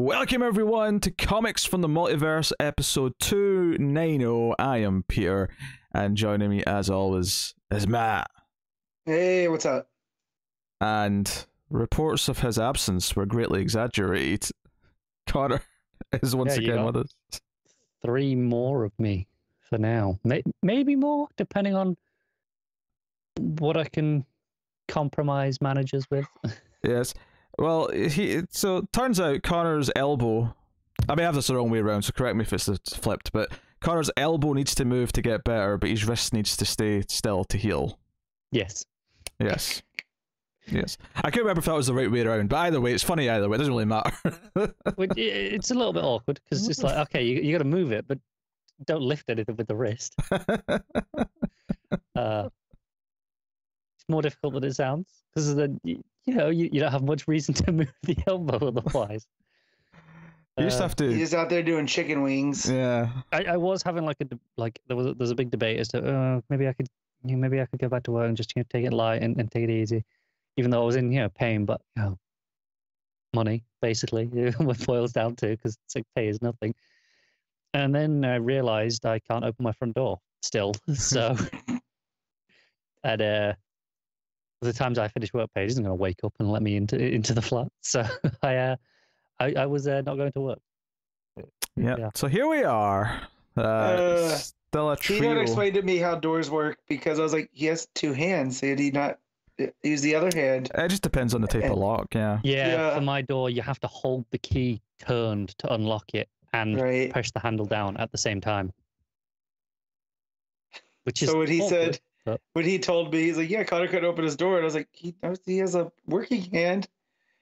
Welcome everyone to Comics from the Multiverse, episode 290. I am Peter, and joining me as always is Matt. Hey, what's up? And reports of his absence were greatly exaggerated. Connor is once again with us. 3 more of me for now. Maybe more, depending on what I can compromise managers with. Yes. Well, so turns out Connor's elbow, I may have this the wrong way around, so correct me if it's flipped, but Connor's elbow needs to move to get better, but his wrist needs to stay still to heal. Yes. Yes. Yes. I can't remember if that was the right way around, but either way, it's funny either way, it doesn't really matter. It's a little bit awkward, because it's like, okay, you got to move it, but don't lift anything with the wrist. It's more difficult than it sounds, because then you don't have much reason to move the elbow otherwise. You just have to. He's just out there doing chicken wings. Yeah. I was having there's a big debate as to maybe I could go back to work and just take it light and take it easy, even though I was in pain, but money basically what it boils down to, because sick pay is nothing. And then I realized I can't open my front door still, so and the times I finish work, Paige isn't going to wake up and let me into the flat. So I was not going to work. Yeah. So here we are. Still a trio. He never explained to me how doors work, because I was like, he has 2 hands. Did he not use the other hand? It just depends on the type of lock. Yeah. For my door, you have to hold the key turned to unlock it and push the handle down at the same time. Which is so what he awkward. said. When he told me, he's like, yeah, Connor couldn't open his door. And I was like, he has a working hand.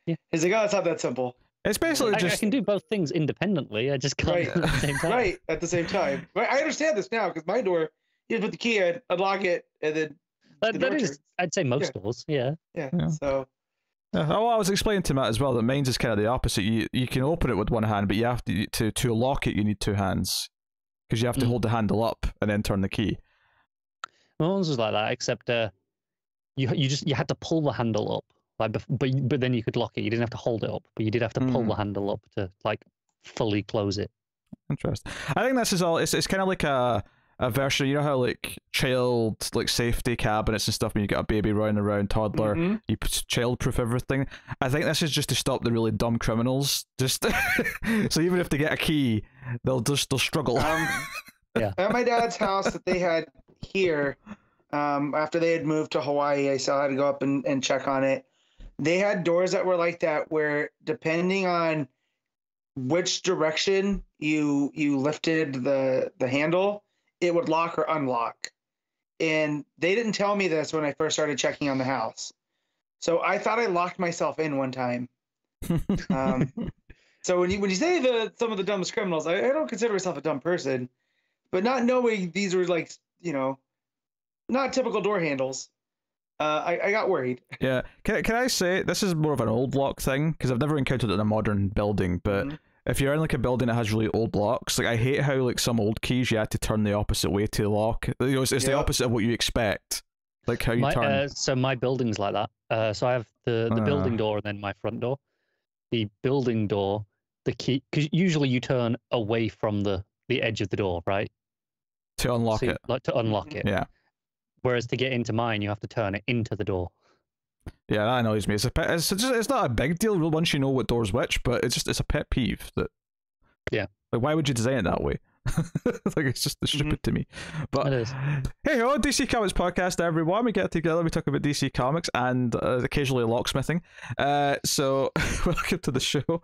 Yeah. He's like, oh, it's not that simple. It's basically I can do both things independently. I just can't at the same time. Right, at the same time. Right, I understand this now, because my door, you just put the key in, unlock it, and then that is, I'd say most doors, yeah. So... Oh, I was explaining to Matt as well that mine's is kind of the opposite. You can open it with one hand, but you have to lock it, you need 2 hands. Because you have to hold the handle up and then turn the key. My one's was like that, except you had to pull the handle up, but then you could lock it. You didn't have to hold it up, but you did have to pull the handle up to fully close it. Interesting. I think this is all. It's kind of like a version. You know how child safety cabinets and stuff when you got a baby running around, toddler, you child-proof everything. I think this is just to stop the really dumb criminals. Just so even if they get a key, they'll struggle. Yeah. At my dad's house that they had here, after they had moved to Hawaii, I still had to go up and check on it. They had doors that were like that, where depending on which direction you lifted the handle, it would lock or unlock. And they didn't tell me this when I first started checking on the house. So I thought I locked myself in one time. So when you say some of the dumbest criminals, I don't consider myself a dumb person, but not knowing these were not typical door handles, I got worried. Yeah. Can I say, this is more of an old lock thing, because I've never encountered it in a modern building, but if you're in a building that has really old locks, I hate how some old keys you had to turn the opposite way to lock. It's the opposite of what you expect. How you turn. So my building's like that. So I have the building door and then my front door. The building door, the key, because usually you turn away from the edge of the door, right? To unlock it. To unlock it. Yeah. Whereas to get into mine, you have to turn it into the door. Yeah, that annoys me. It's not a big deal once you know what door's which, but it's a pet peeve that. Yeah. Why would you design it that way? It's just stupid to me. But it is. Hey ho, DC Comics podcast, everyone. We get together, we talk about DC Comics and occasionally locksmithing. So welcome to the show.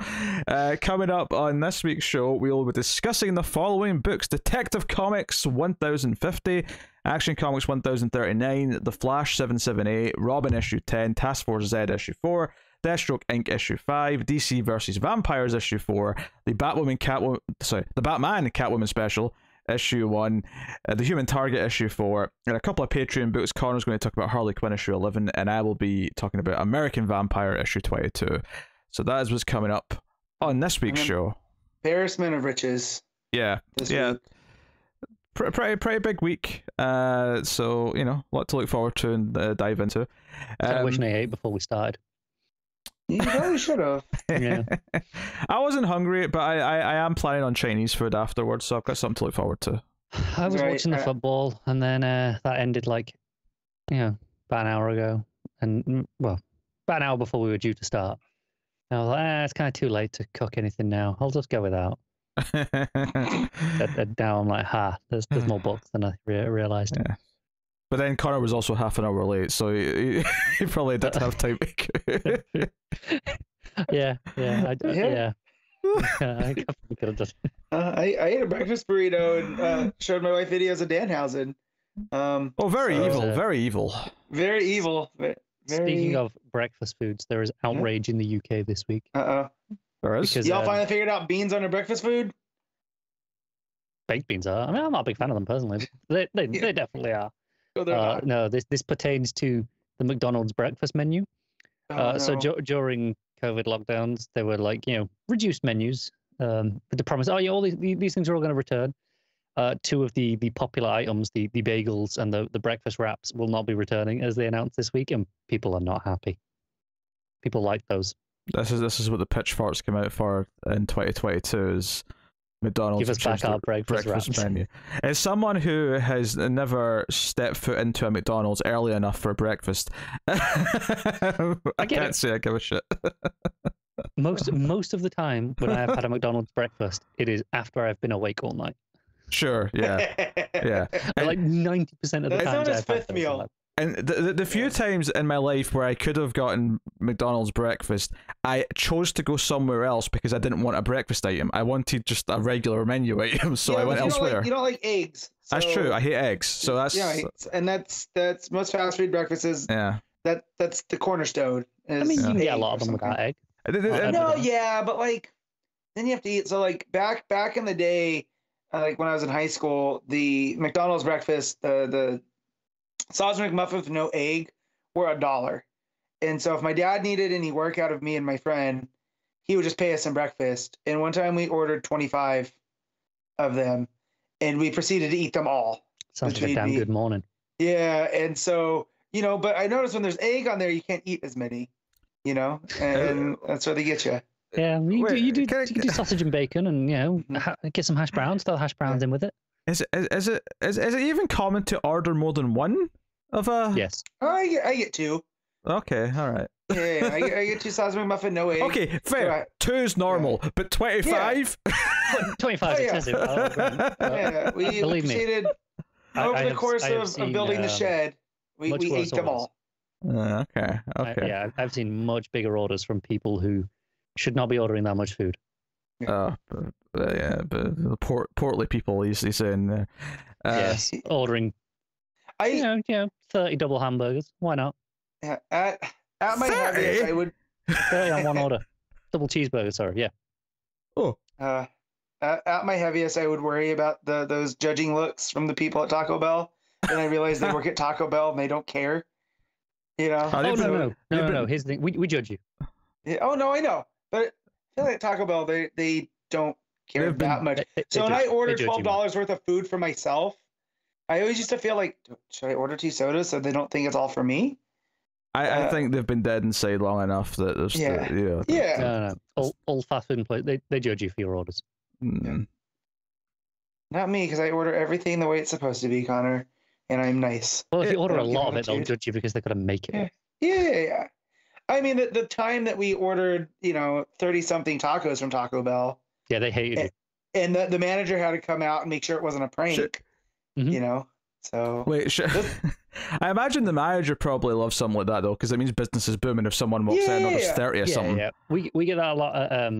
Coming up on this week's show, we will be discussing the following books: Detective Comics 1050, Action Comics 1039, The Flash 778, Robin issue 10, Task Force Z issue 4, Deathstroke Inc. issue 5, DC vs. Vampires issue 4, the Batman Catwoman special issue 1, the Human Target issue 4, and a couple of Patreon books. Connor's going to talk about Harley Quinn issue 11, and I will be talking about American Vampire issue 22. So that is what's coming up on this week's show. Embarrassment of riches. Yeah. Week. Pretty big week. So, a lot to look forward to and dive into. I wish I ate before we started. You probably should have. Yeah. I wasn't hungry, but I am planning on Chinese food afterwards, so I've got something to look forward to. I was Right, watching the football, and then that ended like, about an hour ago, and well, about an hour before we were due to start. And I was like, it's kind of too late to cook anything now. I'll just go without. And now I'm like, there's more books than I realized. Yeah. But then Connor was also half an hour late, so he probably didn't have time to cook. Yeah. I probably could have just. I ate a breakfast burrito and showed my wife videos of Danhausen. Very evil, very evil. Very evil. Speaking of breakfast foods, there is outrage in the UK this week. There is? Because, y'all finally figured out beans on a breakfast food? Baked beans are. I mean, I'm not a big fan of them personally. They definitely are. No, this pertains to the McDonald's breakfast menu. So during COVID lockdowns, they were like, reduced menus with the promise, all these things are all going to return. Two of the popular items, the bagels and the breakfast wraps, will not be returning, as they announced this week, and people are not happy. People like those. This is what the pitchforks came out for in 2022 is McDonald's. Give us back our breakfast menu. As someone who has never stepped foot into a McDonald's early enough for breakfast, I can't say I give a shit. Most of the time when I have had a McDonald's breakfast, it is after I've been awake all night. Sure, yeah. Like 90% of the time. That's fifth meal. And the few times in my life where I could have gotten McDonald's breakfast, I chose to go somewhere else because I didn't want a breakfast item. I wanted just a regular menu item, so I went elsewhere. You don't like eggs. So... That's true. I hate eggs, so that's and that's most fast food breakfasts is that's the cornerstone. I mean, you can get a lot of them without egg. But like then you have to eat. So like back in the day, like when I was in high school, the McDonald's breakfast, the sausage McMuffin with no egg were $1. And so if my dad needed any work out of me and my friend, he would just pay us some breakfast. And one time we ordered 25 of them and we proceeded to eat them all. Sounds like a damn good morning. Yeah. And so, but I noticed when there's egg on there, you can't eat as many, and that's where they get you. Yeah, you do sausage and bacon and, get some hash browns, throw hash browns in with it. Is it even common to order more than one of a? Yes. I get two. Okay, all right. Yeah, I get two sausage McMuffin, no egg. Okay, fair. Two's normal, but 25? 25 is excessive. We proceeded over the course of building the shed. We ate them all. Okay. I've seen much bigger orders from people who should not be ordering that much food. But the portly people he's saying yes, ordering 30 double hamburgers. Why not? Yeah, at my heaviest I would 30 on one order. Double cheeseburger, sorry, yeah. Oh. At my heaviest I would worry about those judging looks from the people at Taco Bell. And I realized they work at Taco Bell and they don't care. No. Here's the thing. We judge you. Yeah, no, I know. But I feel like Taco Bell, they don't care that much. So when I order $12 worth of food for myself, I always used to feel like, should I order 2 sodas so they don't think it's all for me? I think they've been dead inside long enough that there's No. All fast food employees, they judge you for your orders. Mm. Not me, because I order everything the way it's supposed to be, Connor, and I'm nice. Well, if you order a lot of it, they'll judge you because they've got to make it. Yeah. I mean, the time that we ordered, 30-something tacos from Taco Bell. Yeah, they hated you. And the manager had to come out and make sure it wasn't a prank. Mm-hmm. So wait, I imagine the manager probably loves something like that though, because it means business is booming if someone walks in and orders 30 or something. Yeah, we get that a lot at,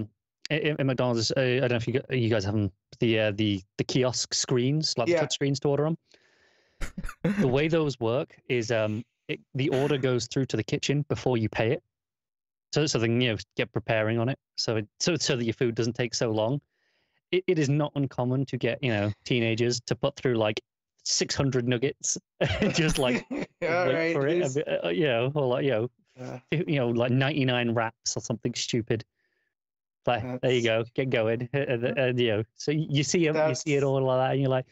in McDonald's. I don't know if you guys have them, the kiosk screens, like the touch screens to order them. The way those work is the order goes through to the kitchen before you pay it, so they can get preparing on it, so that your food doesn't take so long. It is not uncommon to get teenagers to put through like 600 nuggets just like wait for it, or like 99 wraps or something stupid. But there you go, get going. So you see it all like that, and you're like,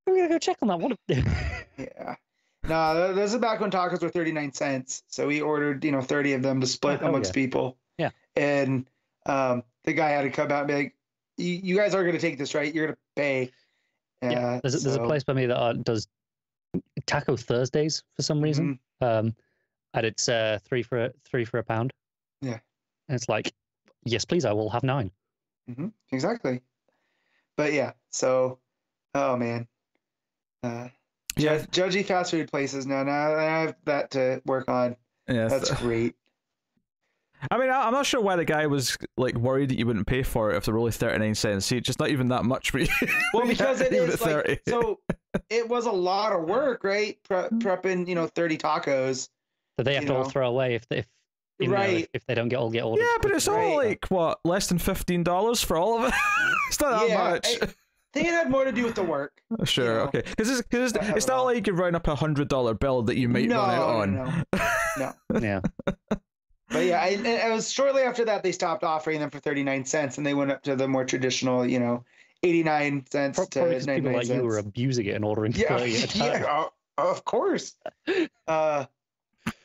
I'm gonna go check on that one. Yeah, No, this is back when tacos were 39 cents. So we ordered, 30 of them to split amongst people. Yeah. And the guy had to come out and be like, you guys are going to take this, right? You're going to pay. Yeah. There's a place by me that does Taco Thursdays for some reason. And it's 3 for a pound. Yeah. And it's like, yes, please, I will have 9. Exactly. But yeah, so, oh man. Judgy fast food places now I have that to work on. Yeah, that's great. I mean, I'm not sure why the guy was like worried that you wouldn't pay for it if they're really 39 cents. See, it's just not even that much for you. Well, because it is like, so it was a lot of work, right? Prepping, 30 tacos. That they have to all throw away if they don't get ordered. Yeah, but it's all like what, less than $15 for all of it. It's not that much. I think it had more to do with the work. Sure, okay, because it's not like you round up $100 bill that you might run out on. No. Yeah. But yeah, it was shortly after that they stopped offering them for 39 cents, and they went up to the more traditional, 89 cents to 99 cents. People like you were abusing it and ordering 30 at a time. Yeah, of course. Or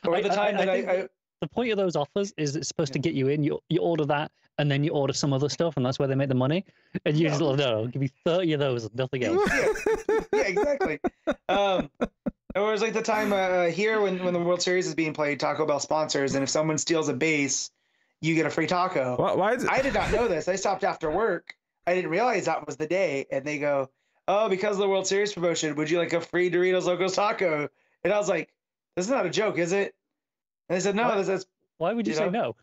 the time that the point of those offers is it's supposed to get you in. You order that, and then you order some other stuff, and that's where they make the money. And you just like, no, give me 30 of those and nothing else. Yeah, exactly. Or it was like the time here when the World Series is being played, Taco Bell sponsors, and if someone steals a base, you get a free taco. Why I did not know this. I stopped after work. I didn't realize that was the day. And they go, oh, because of the World Series promotion, would you like a free Doritos Locos taco? And I was like, this is not a joke, is it? And they said, no, this is... Why would you say no?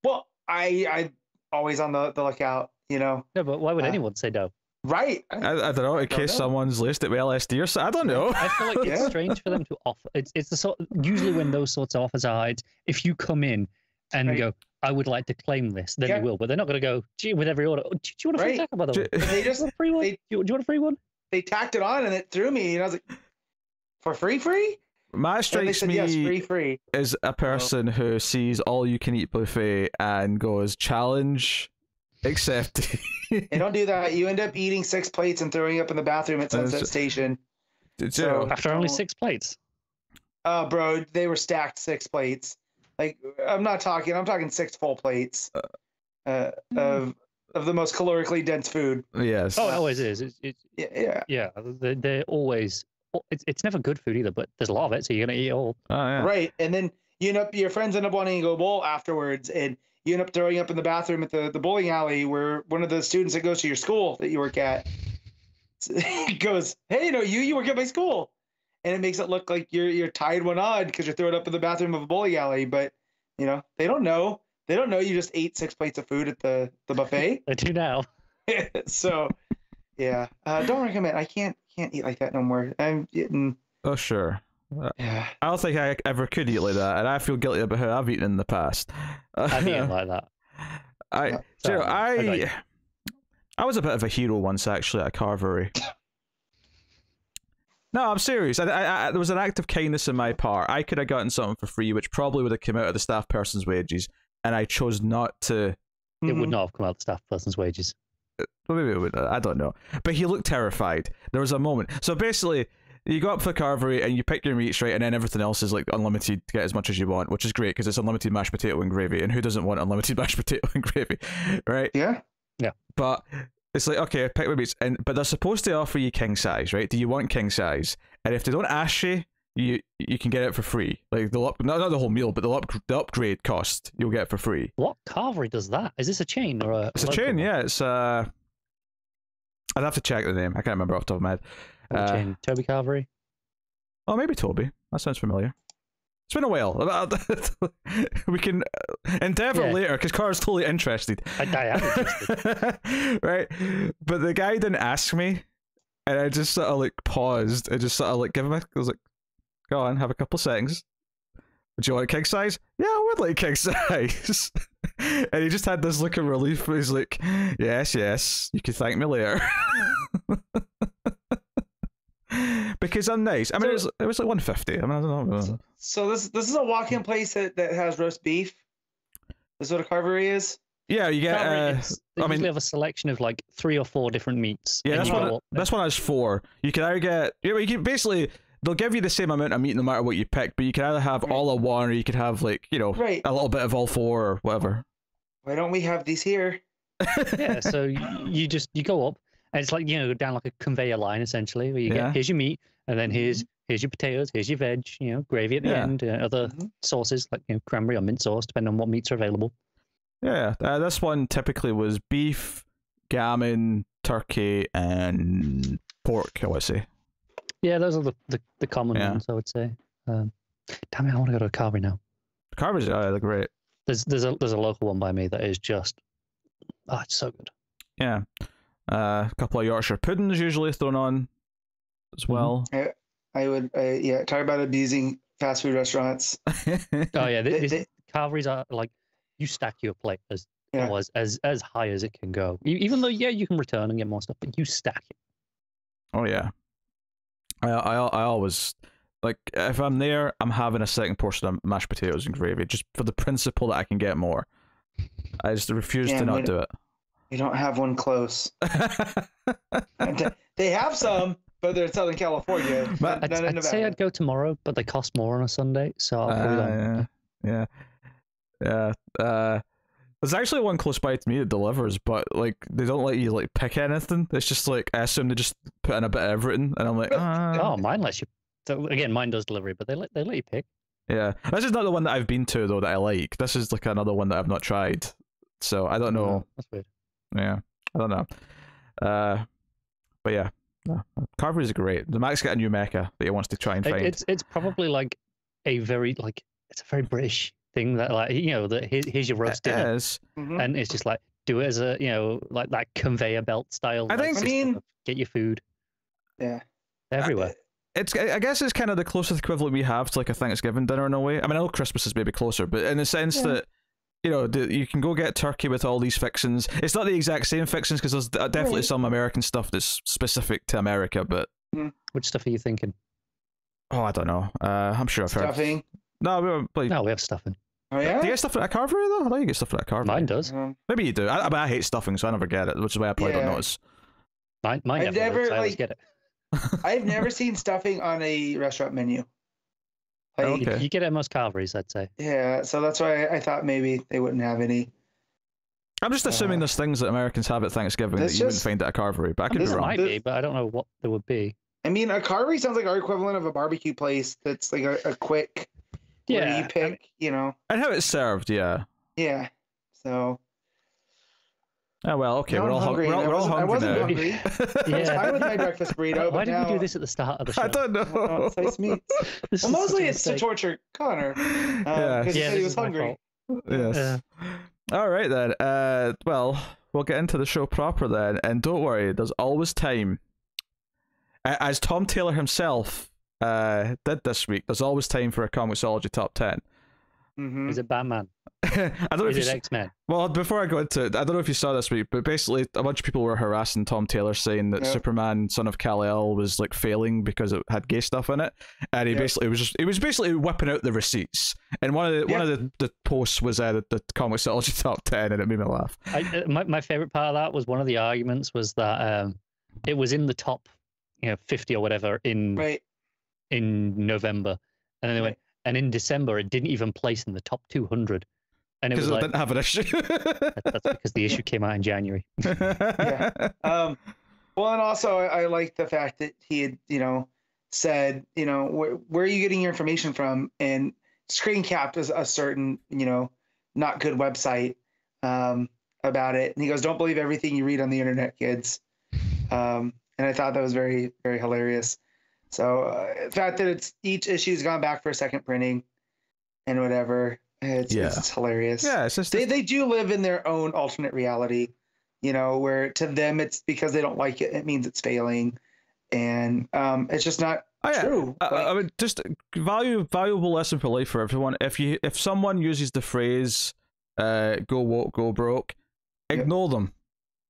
Well, I always on the lookout, No, but why would anyone say no? Right. I don't know, in case someone's laced it with LSD or something. I don't know. I feel like it's strange for them to offer. It's the sort. Usually when those sorts of offers are, if you come in and go, I would like to claim this, then you will. But they're not going to go, gee, with every order. Do you want a free taco, by the way? They just do you want a free one? They tacked it on and it threw me, and I was like, for free? My strikes me yes, free. is a person who sees all you can eat buffet and goes, challenge accepted. They don't do that. You end up eating 6 plates and throwing up in the bathroom at Sunset Station. So, after only 6 plates? Bro, they were stacked 6 plates. Like, I'm talking 6 full plates of the most calorically dense food. Yes. Oh, it always is. Yeah. They're always... It's never good food either, but there's a lot of it, so you're going to eat it all. Oh, yeah. Right, and then your friends end up wanting to go bowl afterwards, and you end up throwing up in the bathroom at the bowling alley where one of the students that goes to your school that you work at goes, hey, you work at my school. And it makes it look like you're tied one on because you're throwing up in the bathroom of a bowling alley. But, they don't know. They don't know you just ate 6 plates of food at the buffet. They do now. So, yeah. Don't recommend. I can't eat like that no more. I'm getting... Oh, sure. Yeah. I don't think I ever could eat like that, and I feel guilty about how I've eaten in the past. I've eaten like that. I was a bit of a hero once, actually, at a carvery. No, I'm serious. There was an act of kindness on my part. I could have gotten something for free, which probably would have come out of the staff person's wages, and I chose not to. It would not have come out of the staff person's wages. Well, maybe it would. I don't know. But he looked terrified. There was a moment. So basically, you go up for the carvery and you pick your meats, right, and then everything else is like unlimited to get as much as you want, which is great because it's unlimited mashed potato and gravy, and who doesn't want unlimited mashed potato and gravy, right? Yeah. But it's like, okay, pick my meats, but they're supposed to offer you king size, right? Do you want king size? And if they don't ask you, you can get it for free. Like not the whole meal, but the upgrade cost you'll get for free. What carvery does that? Is this a chain or a? It's a chain, yeah. It's I'd have to check the name. I can't remember off the top of my head. Chain? Toby Carvery? Oh, maybe Toby. That sounds familiar. It's been a while. We can endeavour later because Car's totally interested. I am interested. Right, but the guy didn't ask me, and I just sort of like paused and just sort of like give him I was like, go on, have a couple seconds. Do you want a king size? Yeah, I would like king size. And he just had this look of relief. He's like, yes, you can thank me later. Because I'm nice. I mean, it was like 150. I mean, I don't know. So this is a walk-in place that has roast beef. This is what a carvery is. Yeah, you get. They usually have a selection of like 3 or 4 different meats. Yeah, this one has 4. You can either get. You can basically they'll give you the same amount of meat no matter what you pick, but you can either have all of one, or you could have like, you know, a little bit of all four or whatever. Why don't we have these here? Yeah, so you go up, and it's like, you know, down like a conveyor line essentially, where you get, here's your meat, and then here's your potatoes, here's your veg, you know, gravy at the end, other sauces like, you know, cranberry or mint sauce, depending on what meats are available. Yeah, this one typically was beef, gammon, turkey, and pork, I would say. Yeah, those are the common ones, I would say. Damn it, I want to go to a carvery now. Carveries, they're great. There's a local one by me that is just, it's so good. Yeah, a couple of Yorkshire puddings usually thrown on as well. I would, talk about abusing fast food restaurants. Oh yeah, carveries are like, you stack your plate as high as it can go. Even though you can return and get more stuff, but you stack it. Oh yeah, I always, like, if I'm there, I'm having a second portion of mashed potatoes and gravy just for the principle that I can get more. I just refuse to not do it. We don't have one close. They have some, but they're in Southern California. I'd say I'd go tomorrow, but they cost more on a Sunday, so I'll probably don't. Yeah. There's actually one close by to me that delivers, but like they don't let you like pick anything. It's just like, I assume they just put in a bit of everything, and I'm like, oh, mine lets you. So again, mine does delivery, but they let you pick. Yeah, this is not the one that I've been to though that I like. This is like another one that I've not tried, so I don't know. That's weird. Yeah, I don't know. But yeah, Carvery is great. The Mac's got a new mecha that he wants to try and find. It's probably like a very it's a very British thing that, like, you know, that here's your roast dinner, and it's just like, do it as a, you know, like that conveyor belt style. I mean, get your food. Yeah, everywhere. I guess it's kind of the closest equivalent we have to like a Thanksgiving dinner in a way. I mean, I know Christmas is maybe closer, but in the sense that, you know, you can go get turkey with all these fixings. It's not the exact same fixings because there's definitely some American stuff that's specific to America, but... Which stuff are you thinking? Oh, I don't know. I'm sure I've heard. Stuffing? No, we have stuffing. Oh, yeah? Do you get stuff at a carvery, though? I thought you get stuff at a carvery. Mine does. Maybe you do. I hate stuffing, so I never get it, which is why I probably don't notice. Mine never works. I always get it. I've never seen stuffing on a restaurant menu. Like, you get it at most carveries, I'd say. Yeah, so that's why I thought maybe they wouldn't have any. I'm just assuming there's things that Americans have at Thanksgiving that you wouldn't find at a carvery, but I could be wrong. Might be, but I don't know what there would be. I mean, a carvery sounds like our equivalent of a barbecue place that's like a quick, where you pick, you know. And how it's served, yeah. Yeah, so... Oh, well, okay, we're all hungry. I wasn't hungry. I was fine with my breakfast burrito. Why did we do this at the start of the show? I don't know. Slice meats. Well, mostly it's to torture Connor. Because he said he was hungry. Yes. All right, then. Well, we'll get into the show proper then. And don't worry, there's always time. As Tom Taylor himself did this week, there's always time for a ComiXology Top 10. Is it Batman? I don't know if it X-Men? Well, before I go into it, I don't know if you saw this week, but basically a bunch of people were harassing Tom Taylor, saying that Superman, Son of Kal-El, was like failing because it had gay stuff in it, and he was basically whipping out the receipts. And one of the posts was the ComiXology Top 10, and it made me laugh. My favorite part of that was one of the arguments was that it was in the top, 50 or whatever in November, and then they went. And in December, it didn't even place in the top 200. And it was like, didn't have an issue. That's because the issue came out in January. Well, and also I like the fact that he had, said, where are you getting your information from? And screen capped a certain, not good website about it. And he goes, don't believe everything you read on the internet, kids. And I thought that was very, very hilarious. So the fact that each issue's gone back for a second printing and whatever, it's hilarious. Yeah, it's just they do live in their own alternate reality, where to them it's because they don't like it, it means it's failing, and it's just not true. I mean, just valuable lesson for life for everyone. If someone uses the phrase "go woke, go broke," ignore them.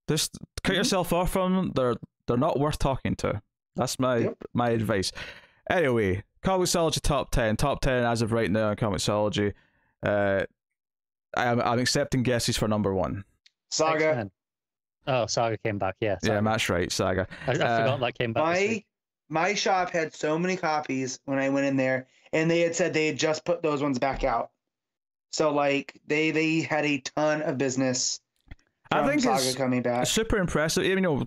Just cut yourself off from them. They're not worth talking to. That's my advice. Anyway, ComiXology Top 10 as of right now on ComiXology. I'm accepting guesses for number 1. Saga. X-Men. Oh, Saga came back. Yeah, Saga. Yeah, that's right. Saga. I forgot that came back. my shop had so many copies when I went in there, and they had said they had just put those ones back out. So like they had a ton of business from I think Saga it's coming back. super impressive. You know,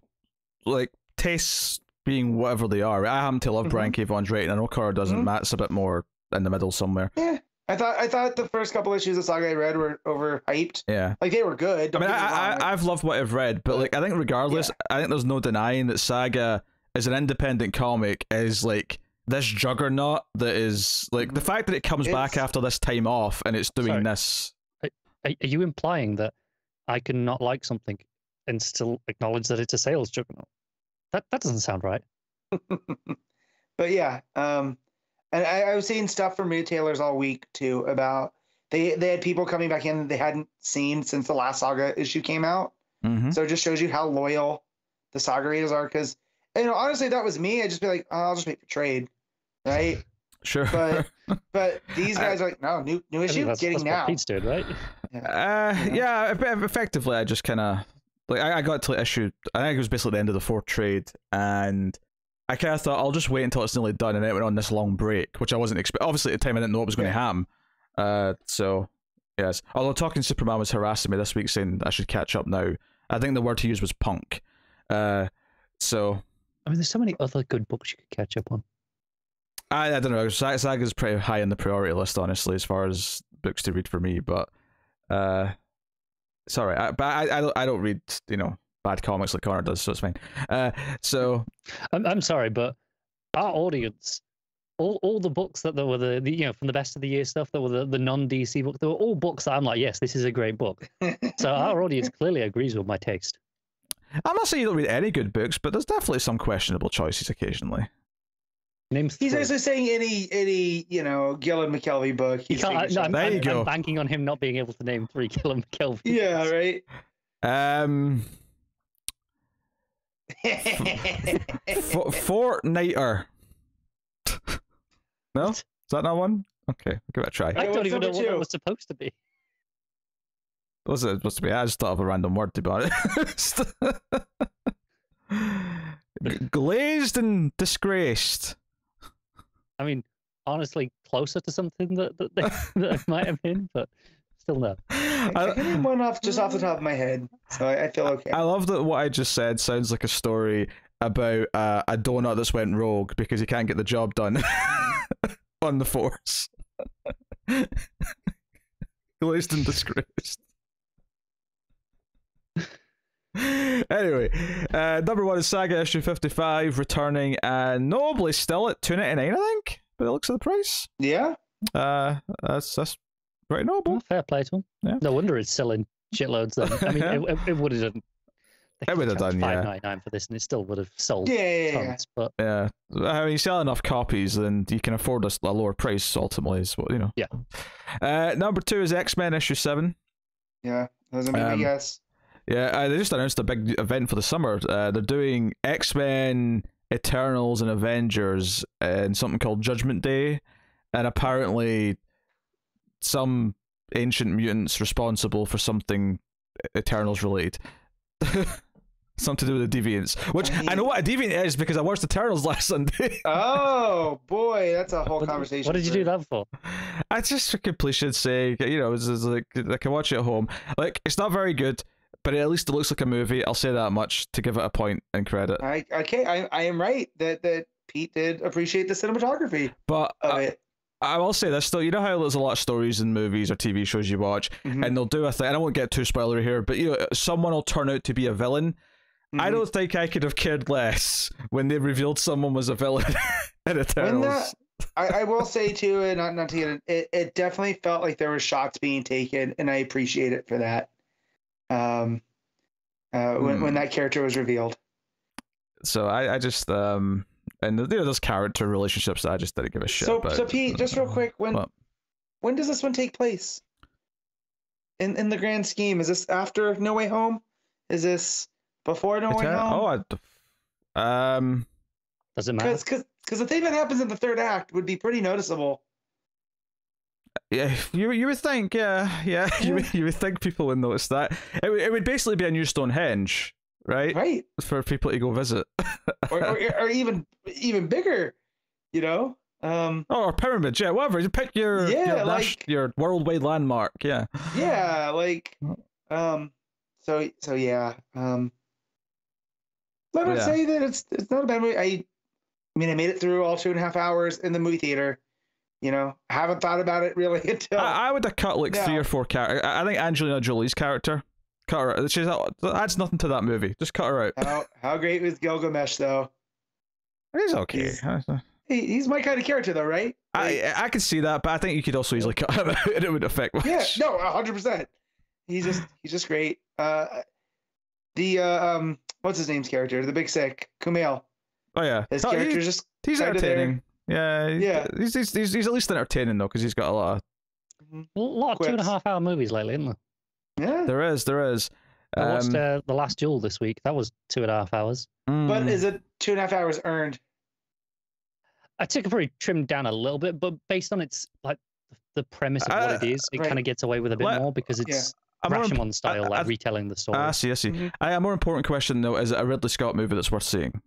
like tastes being whatever they are. I happen to love Brian K. Vaughan's rating. I know Cora doesn't. Matt's a bit more in the middle somewhere. Yeah. I thought the first couple issues of Saga I read were overhyped. Yeah. Like they were good. I mean, I've loved what I've read, but like I think regardless, I think there's no denying that Saga as an independent comic is like this juggernaut that is like the fact that it comes back after this time off and it's doing this. Are you implying that I can not like something and still acknowledge that it's a sales juggernaut? That doesn't sound right. But yeah, and I was seeing stuff from retailers all week too about they had people coming back in that they hadn't seen since the last Saga issue came out. So it just shows you how loyal the Saga readers are. Because honestly, if that was me, I'd just be like, oh, I'll just make the trade, right? Sure. But these guys are like, no, new issue getting now. Pete's doing, right? Yeah, effectively, I just kind of like I got to issue. I think it was basically the end of the fourth trade, and I kind of thought I'll just wait until it's nearly done, and then it went on this long break, which I wasn't expecting. Obviously, at the time, I didn't know what was going to happen. So yes, although Talking Superman was harassing me this week, saying I should catch up now. I think the word he used was punk. So I mean, there's so many other good books you could catch up on. I don't know. Saga's pretty high on the priority list, honestly, as far as books to read for me. But sorry, I don't read bad comics like Connor does, so it's fine. So I'm sorry, but our audience, all the books that were the from the best of the year stuff that were the non-DC books, they were all books that I'm like, yes, this is a great book. So our audience clearly agrees with my taste. I'm not saying you don't read any good books, but there's definitely some questionable choices occasionally. He's also saying any Gillen McKelvey book. I'm banking on him not being able to name 3 Gillen McKelvey. Yeah, right. Fortniter. No? Is that not one? Okay, I'll give it a try. I don't even know what that was supposed to be. What was it supposed to be? I just thought of a random word, to be honest. Glazed and disgraced. I mean, honestly, closer to something that it might have been, but still no. I can name one off the top of my head, so I feel okay. I love that what I just said sounds like a story about a donut that's went rogue because he can't get the job done on the force. Glazed and disgraced. Anyway, number 1 is Saga issue 55, returning and notably still at $2.99, I think, by the looks of the price. Yeah. That's very noble. Well, fair play to him. Yeah. No wonder it's selling shitloads then. I mean, it would have done. It would have done, yeah. $5.99 for this, and it still would have sold tons. But yeah, I mean, you sell enough copies, then you can afford a lower price. Ultimately, is what Yeah. Number 2 is X-Men issue 7. Yeah, doesn't mean yes. Yeah, they just announced a big event for the summer. They're doing X-Men, Eternals, and Avengers in something called Judgment Day, and apparently some ancient mutants responsible for something Eternals related. Something to do with the Deviants, which I know what a Deviant is because I watched Eternals last Sunday. Oh boy, that's a whole conversation. What did you do that for? I just for completion's sake, it's like I can watch it at home. Like, it's not very good, but at least it looks like a movie. I'll say that much to give it a point and credit. I am right that Pete did appreciate the cinematography, but of it. I will say this though, you know how there's a lot of stories in movies or TV shows you watch, and they'll do a thing. And I won't get too spoilery here, but someone will turn out to be a villain. I don't think I could have cared less when they revealed someone was a villain in Eternals. I will say too, and not to get it definitely felt like there were shots being taken, and I appreciate it for that. When that character was revealed. So I just and those character relationships that I just didn't give a shit about. So Pete, just real quick, when does this one take place? In the grand scheme, is this after No Way Home? Is this before No Way Home? Doesn't matter. Because the thing that happens in the third act would be pretty noticeable. Yeah, you would think, yeah. You would think people would notice that. It would basically be a new Stonehenge, right? Right. For people to go visit. or even bigger, you know. Or pyramids, yeah, whatever. You pick your your worldwide landmark, yeah. Yeah, like so yeah. Let me say that it's not a bad movie. I mean, I made it through all 2.5 hours in the movie theater. You know, I haven't thought about it really until I would have cut like 3 or 4 characters. I think Angelina Jolie's character, cut her out. She's adds nothing to that movie. Just cut her out. How great was Gilgamesh though? He's okay. He's my kind of character though, right? Like, I could see that, but I think you could also easily cut him out and it would affect much. Yeah, no, 100%. He's just great. What's his name's character? The big sick Kumail. Oh yeah, his character's he's entertaining. Yeah, he's at least entertaining though, because he's got a lot of 2.5 hour movies lately, isn't there? Yeah, there is. I watched The Last Duel this week. That was 2.5 hours. But is it 2.5 hours earned? I took it pretty trimmed down a little bit, but based on its like the premise of what it is, it kind of gets away with a bit more because it's Rashomon style, like retelling the story. I see. Mm-hmm. A more important question though: is it a Ridley Scott movie that's worth seeing?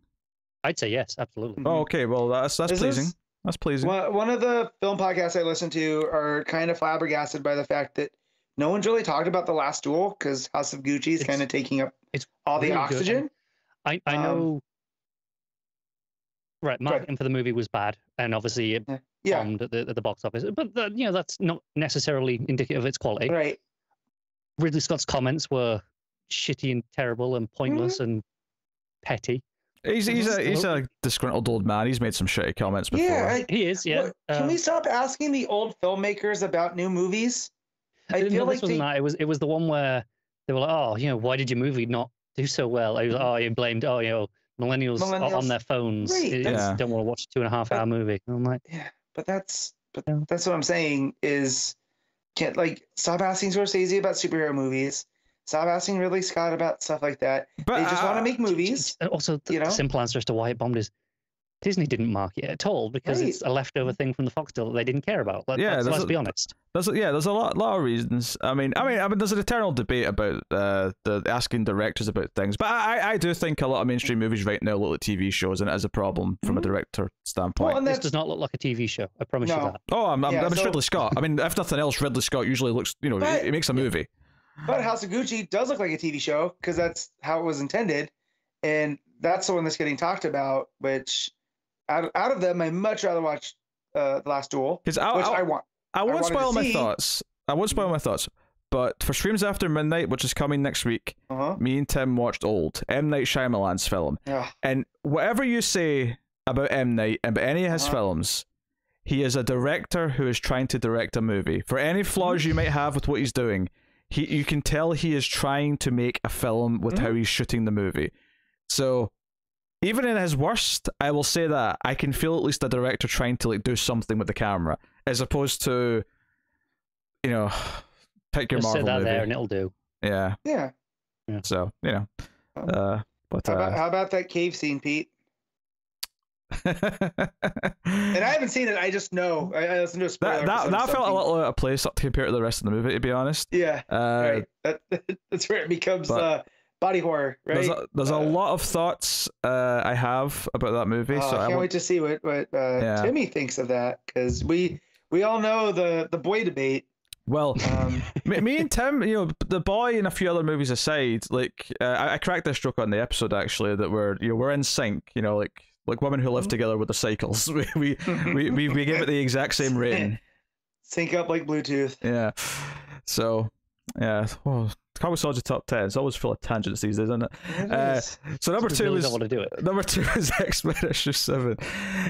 I'd say yes, absolutely. Oh, okay. Well, that's pleasing. That's pleasing. One of the film podcasts I listen to are kind of flabbergasted by the fact that no one's really talked about The Last Duel because House of Gucci is kind of taking up all the oxygen. I know. Right, marketing for the movie was bad, and obviously it bombed at the box office. But that's not necessarily indicative of its quality. Right. Ridley Scott's comments were shitty and terrible and pointless and petty. He's a disgruntled old man. He's made some shitty comments before. Yeah, he is. Yeah. Can we stop asking the old filmmakers about new movies? I feel like it was the one where they were like, oh, why did your movie not do so well? I was like, you blamed, millennials on their phones. Right, don't want to watch a 2.5 hour movie. And I'm like, but that's what I'm saying is, stop asking Scorsese about superhero movies. Stop asking Ridley Scott about stuff like that. But they just want to make movies. Also, the simple answer as to why it bombed is Disney didn't market it at all because it's a leftover thing from the Fox deal that they didn't care about. Let's be honest. There's a lot of reasons. I mean, there's an eternal debate about the asking directors about things, but I do think a lot of mainstream movies right now look like TV shows, and it is a problem from a director standpoint. Well, this does not look like a TV show. I promise you that. Oh, I'm Ridley Scott. I mean, if nothing else, Ridley Scott usually looks, he makes a movie. But House of Gucci does look like a TV show because that's how it was intended, and that's the one that's getting talked about. Which, out of them, I much rather watch The Last Duel, which I want. I won't spoil my thoughts. But for Screams After Midnight, which is coming next week, me and Tim watched Old, M. Night Shyamalan's film. Yeah. And whatever you say about M. Night and about any of his films, he is a director who is trying to direct a movie. For any flaws you might have with what he's doing, you can tell he is trying to make a film with how he's shooting the movie. So even in his worst, I will say that I can feel at least a director trying to do something with the camera, as opposed to, pick your Just Marvel sit that movie. there and it'll do. Yeah. So but how about that cave scene, Pete? And I haven't seen it. I just know. I listened to a spoiler. That felt a little out of place compared to the rest of the movie, to be honest. Yeah. Right. That's where it becomes body horror, right? There's a lot of thoughts I have about that movie. So I can't wait to see what Timmy thinks of that, because we all know the boy debate. Well, me and Tim, The Boy and a few other movies aside, I cracked this joke on the episode actually that we're in sync, like women who live together with the cycles. We give it the exact same rating. Sync up like Bluetooth. Yeah. So yeah. Well, ComiXology top 10. It's always full of tangents these days, isn't it? So number two is number 2 is X-Men issue 7.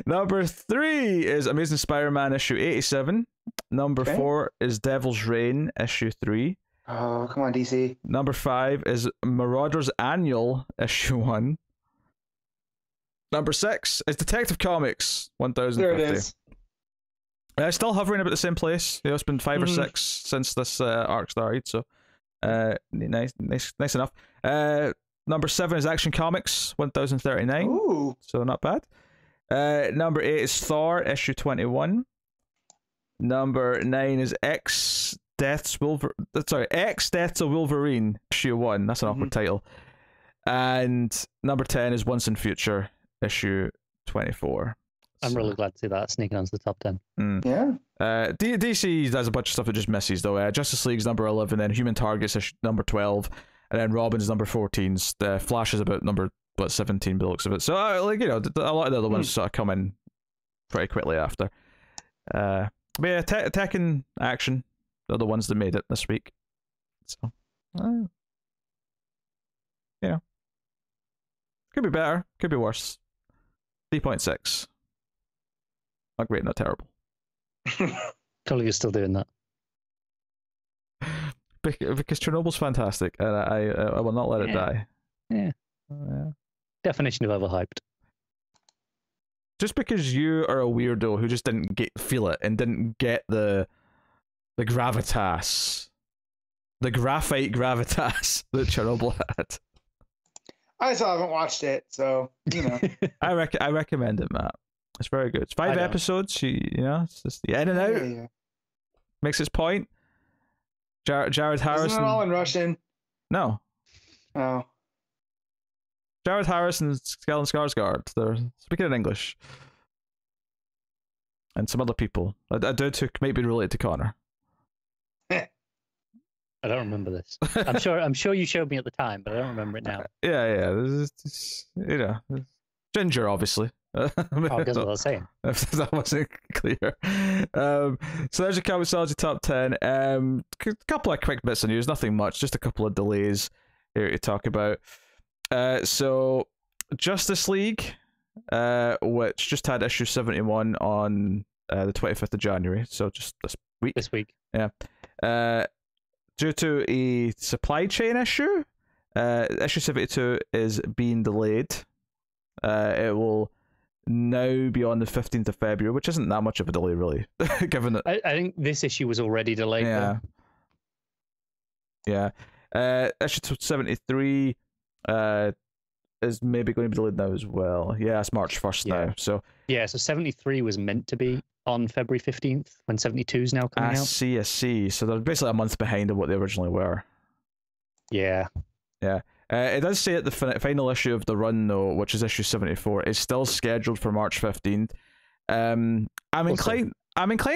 Number 3 is Amazing Spider-Man issue 87. Number 4 is Devil's Reign issue 3. Oh, come on, DC. Number 5 is Marauders Annual issue 1. Number 6 is Detective Comics 1050. There it is. Still hovering about the same place. It's been 5 or 6 since this arc started, so nice enough. Number 7 is Action Comics 1039. Ooh. So not bad. Number 8 is Thor issue 21. Number 9 is X Deaths of Wolverine issue 1. That's an awkward title. And number 10 is Once in Future, issue 24. I'm really glad to see that sneaking onto the top 10. Yeah. DC has a bunch of stuff that just misses, though. Justice League's number 11, then Human Target's number 12, and then Robin's number 14. The Flash is about number 17 by the looks of it. So, a lot of the other ones sort of come in pretty quickly after. But yeah, Tech and Action are the ones that made it this week. So, yeah. Could be better, could be worse. 3.6. Not great, not terrible. Totally, you're still doing that. Because Chernobyl's fantastic, and I will not let it die. Yeah. Definition of overhyped. Just because you are a weirdo who just didn't feel it and didn't get the gravitas, the graphite gravitas that Chernobyl had. I still haven't watched it, so I recommend it, Matt. It's very good. It's 5 episodes. It's just the in and out. Yeah. Makes its point. Jared Harrison. Isn't it all in Russian? No. Oh. Jared Harrison and Stellan Skarsgård. They're speaking in English. And some other people. A dude who might be related to Connor. I don't remember this. I'm sure you showed me at the time, but I don't remember it now. Yeah. Ginger, obviously. Oh, that's what I was saying. If that wasn't clear. So there's your ComiXology top 10. A couple of quick bits of news, nothing much, just a couple of delays here to talk about. So Justice League, which just had issue 71 on the 25th of January, so just this week. Yeah. Due to a supply chain issue, issue 72 is being delayed. It will now be on the 15th of February, which isn't that much of a delay, really, given that... I think this issue was already delayed. Yeah. Issue 73 is maybe going to be delayed now as well. Yeah, it's March 1st now. So 73 was meant to be on February 15th, when 72 is now coming out. I see. So they're basically a month behind of what they originally were. Yeah. It does say at the final issue of the run, though, which is issue 74, is still scheduled for March 15th. I'm inclined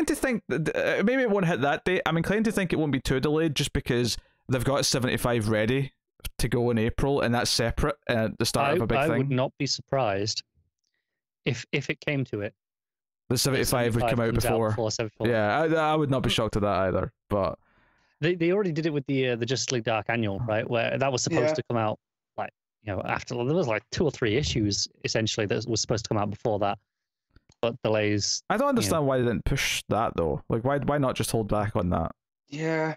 to think that maybe it won't hit that date. I'm inclined to think it won't be too delayed, just because they've got 75 ready to go in April, and that's separate at the start of a big thing. I would not be surprised if it came to it. The 75 would come out before. Yeah, I would not be shocked at that either. But they already did it with the Justice League Dark Annual, right? Where that was supposed to come out after there was 2 or 3 issues essentially that was supposed to come out before that, but delays. I don't understand why they didn't push that though. Like why not just hold back on that? Yeah,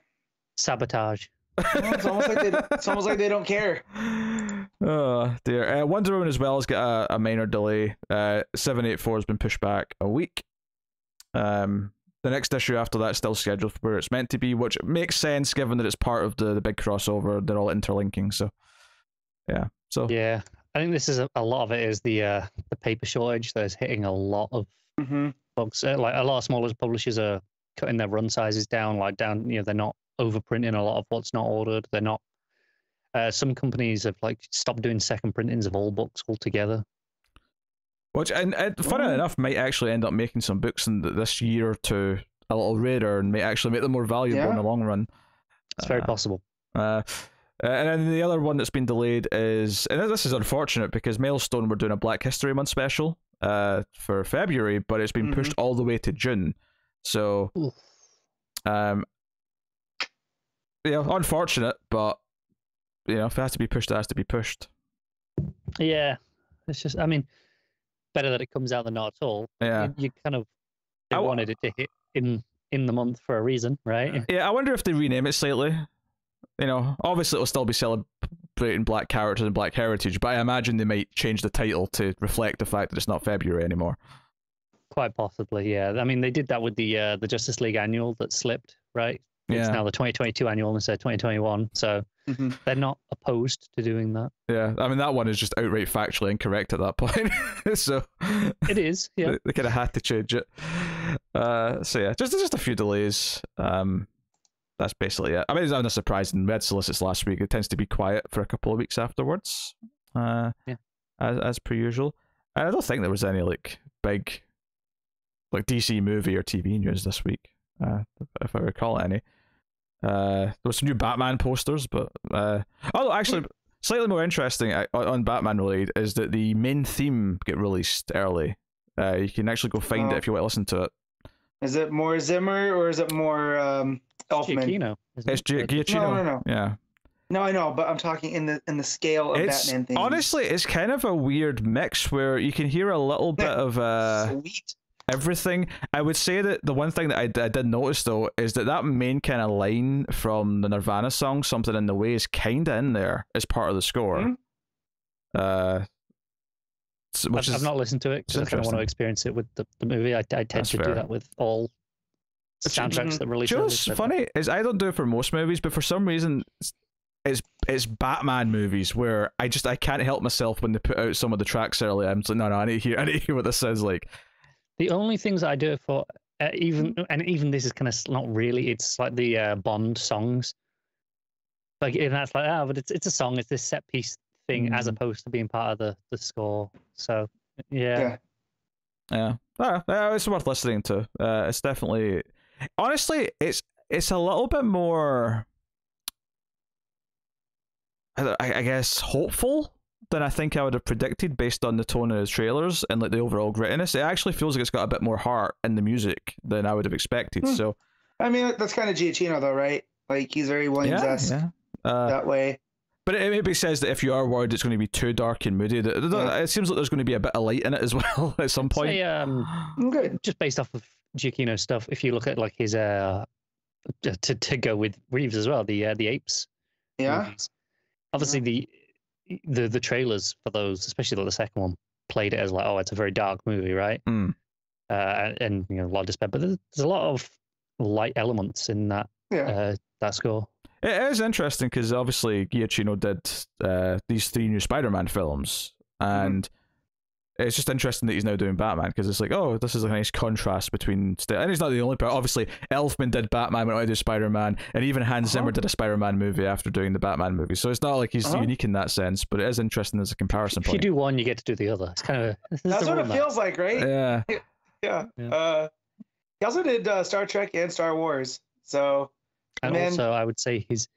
sabotage. It's almost like they don't care. Oh dear. Wonder Woman as well has got a minor delay. 784 has been pushed back a week. The next issue after that is still scheduled for where it's meant to be, which makes sense given that it's part of the big crossover. They're all interlinking, so yeah. I think this is a lot of it is the paper shortage that is hitting a lot of books. Like a lot of smaller publishers are cutting their run sizes down. They're not overprinting a lot of what's not ordered. They're not. Some companies have stopped doing second printings of all books altogether. Which, and funny enough, might actually end up making some books in this year or two a little rarer and may actually make them more valuable in the long run. It's very possible. And then the other one that's been delayed is, and this is unfortunate because Maelstone were doing a Black History Month special for February, but it's been pushed all the way to June. So, unfortunate, but if it has to be pushed, it has to be pushed. Yeah, it's just, better that it comes out than not at all. Yeah, you kind of wanted it to hit in the month for a reason, right? Yeah, I wonder if they rename it slightly. Obviously it'll still be celebrating Black characters and Black heritage, but I imagine they might change the title to reflect the fact that it's not February anymore. Quite possibly, yeah. They did that with the Justice League annual that slipped, right? It's now the 2022 annual instead of 2021, so they're not opposed to doing that. Yeah, that one is just outright factually incorrect at that point. So it is, yeah. They kind of had to change it. So yeah, just a few delays. that's basically it. I mean, it's not surprising. We had solicits last week. It tends to be quiet for a couple of weeks afterwards. As per usual. And I don't think there was any like big like DC movie or TV news this week, if I recall any. There was some new Batman posters, but actually, slightly more interesting on Batman related is that the main theme get released early. You can actually go find it if you want to listen to it. Is it more Zimmer or is it more Elfman? Giacchino. It's Giacchino. No. Yeah. No, I know, but I'm talking in the scale of Batman things. Honestly, it's kind of a weird mix where you can hear a little bit of sweet everything. I would say that the one thing that I did notice though is that main kind of line from the Nirvana song, "Something in the Way," is kind of in there as part of the score. Mm-hmm. I've not listened to it because I kind of want to experience it with the movie. I tend to do that with all soundtracks that release. You know what's funny is I don't do it for most movies, but for some reason it's Batman movies where I can't help myself when they put out some of the tracks early. I'm just like, no, I need to hear what this sounds like. The only things I do it for, even this is kind of not really. It's like the Bond songs. Like, and that's like, but it's a song. It's this set piece thing as opposed to being part of the score. So yeah. It's worth listening to. It's definitely, honestly, it's a little bit more, I guess, hopeful than I think I would have predicted based on the tone of the trailers and like the overall grittiness. It actually feels like it's got a bit more heart in the music than I would have expected. So, I mean, that's kind of Giacchino though, right? Like, he's very Williams-esque that way. But it maybe says that if you are worried it's going to be too dark and moody, it seems like there's going to be a bit of light in it as well at some point. Say, just based off of Giacchino stuff, if you look at like his to go with Reeves as well, the Apes. Yeah. Movies. Obviously the trailers for those, especially the second one, played it as like, oh, it's a very dark movie, right? And you know, a lot of despair, but there's a lot of light elements in that that score. It is interesting because obviously Giacchino did these 3 new Spider-Man films, and it's just interesting that he's now doing Batman because it's like, oh, this is a nice contrast between. And he's not the only person. Obviously, Elfman did Batman, went on to do Spider-Man, and even Hans Zimmer did a Spider-Man movie after doing the Batman movie. So it's not like he's unique in that sense, but it is interesting as a comparison point. If you do one, you get to do the other. It's kind of that's what it feels like, right? Yeah. He also did Star Trek and Star Wars. So. And also, I would say his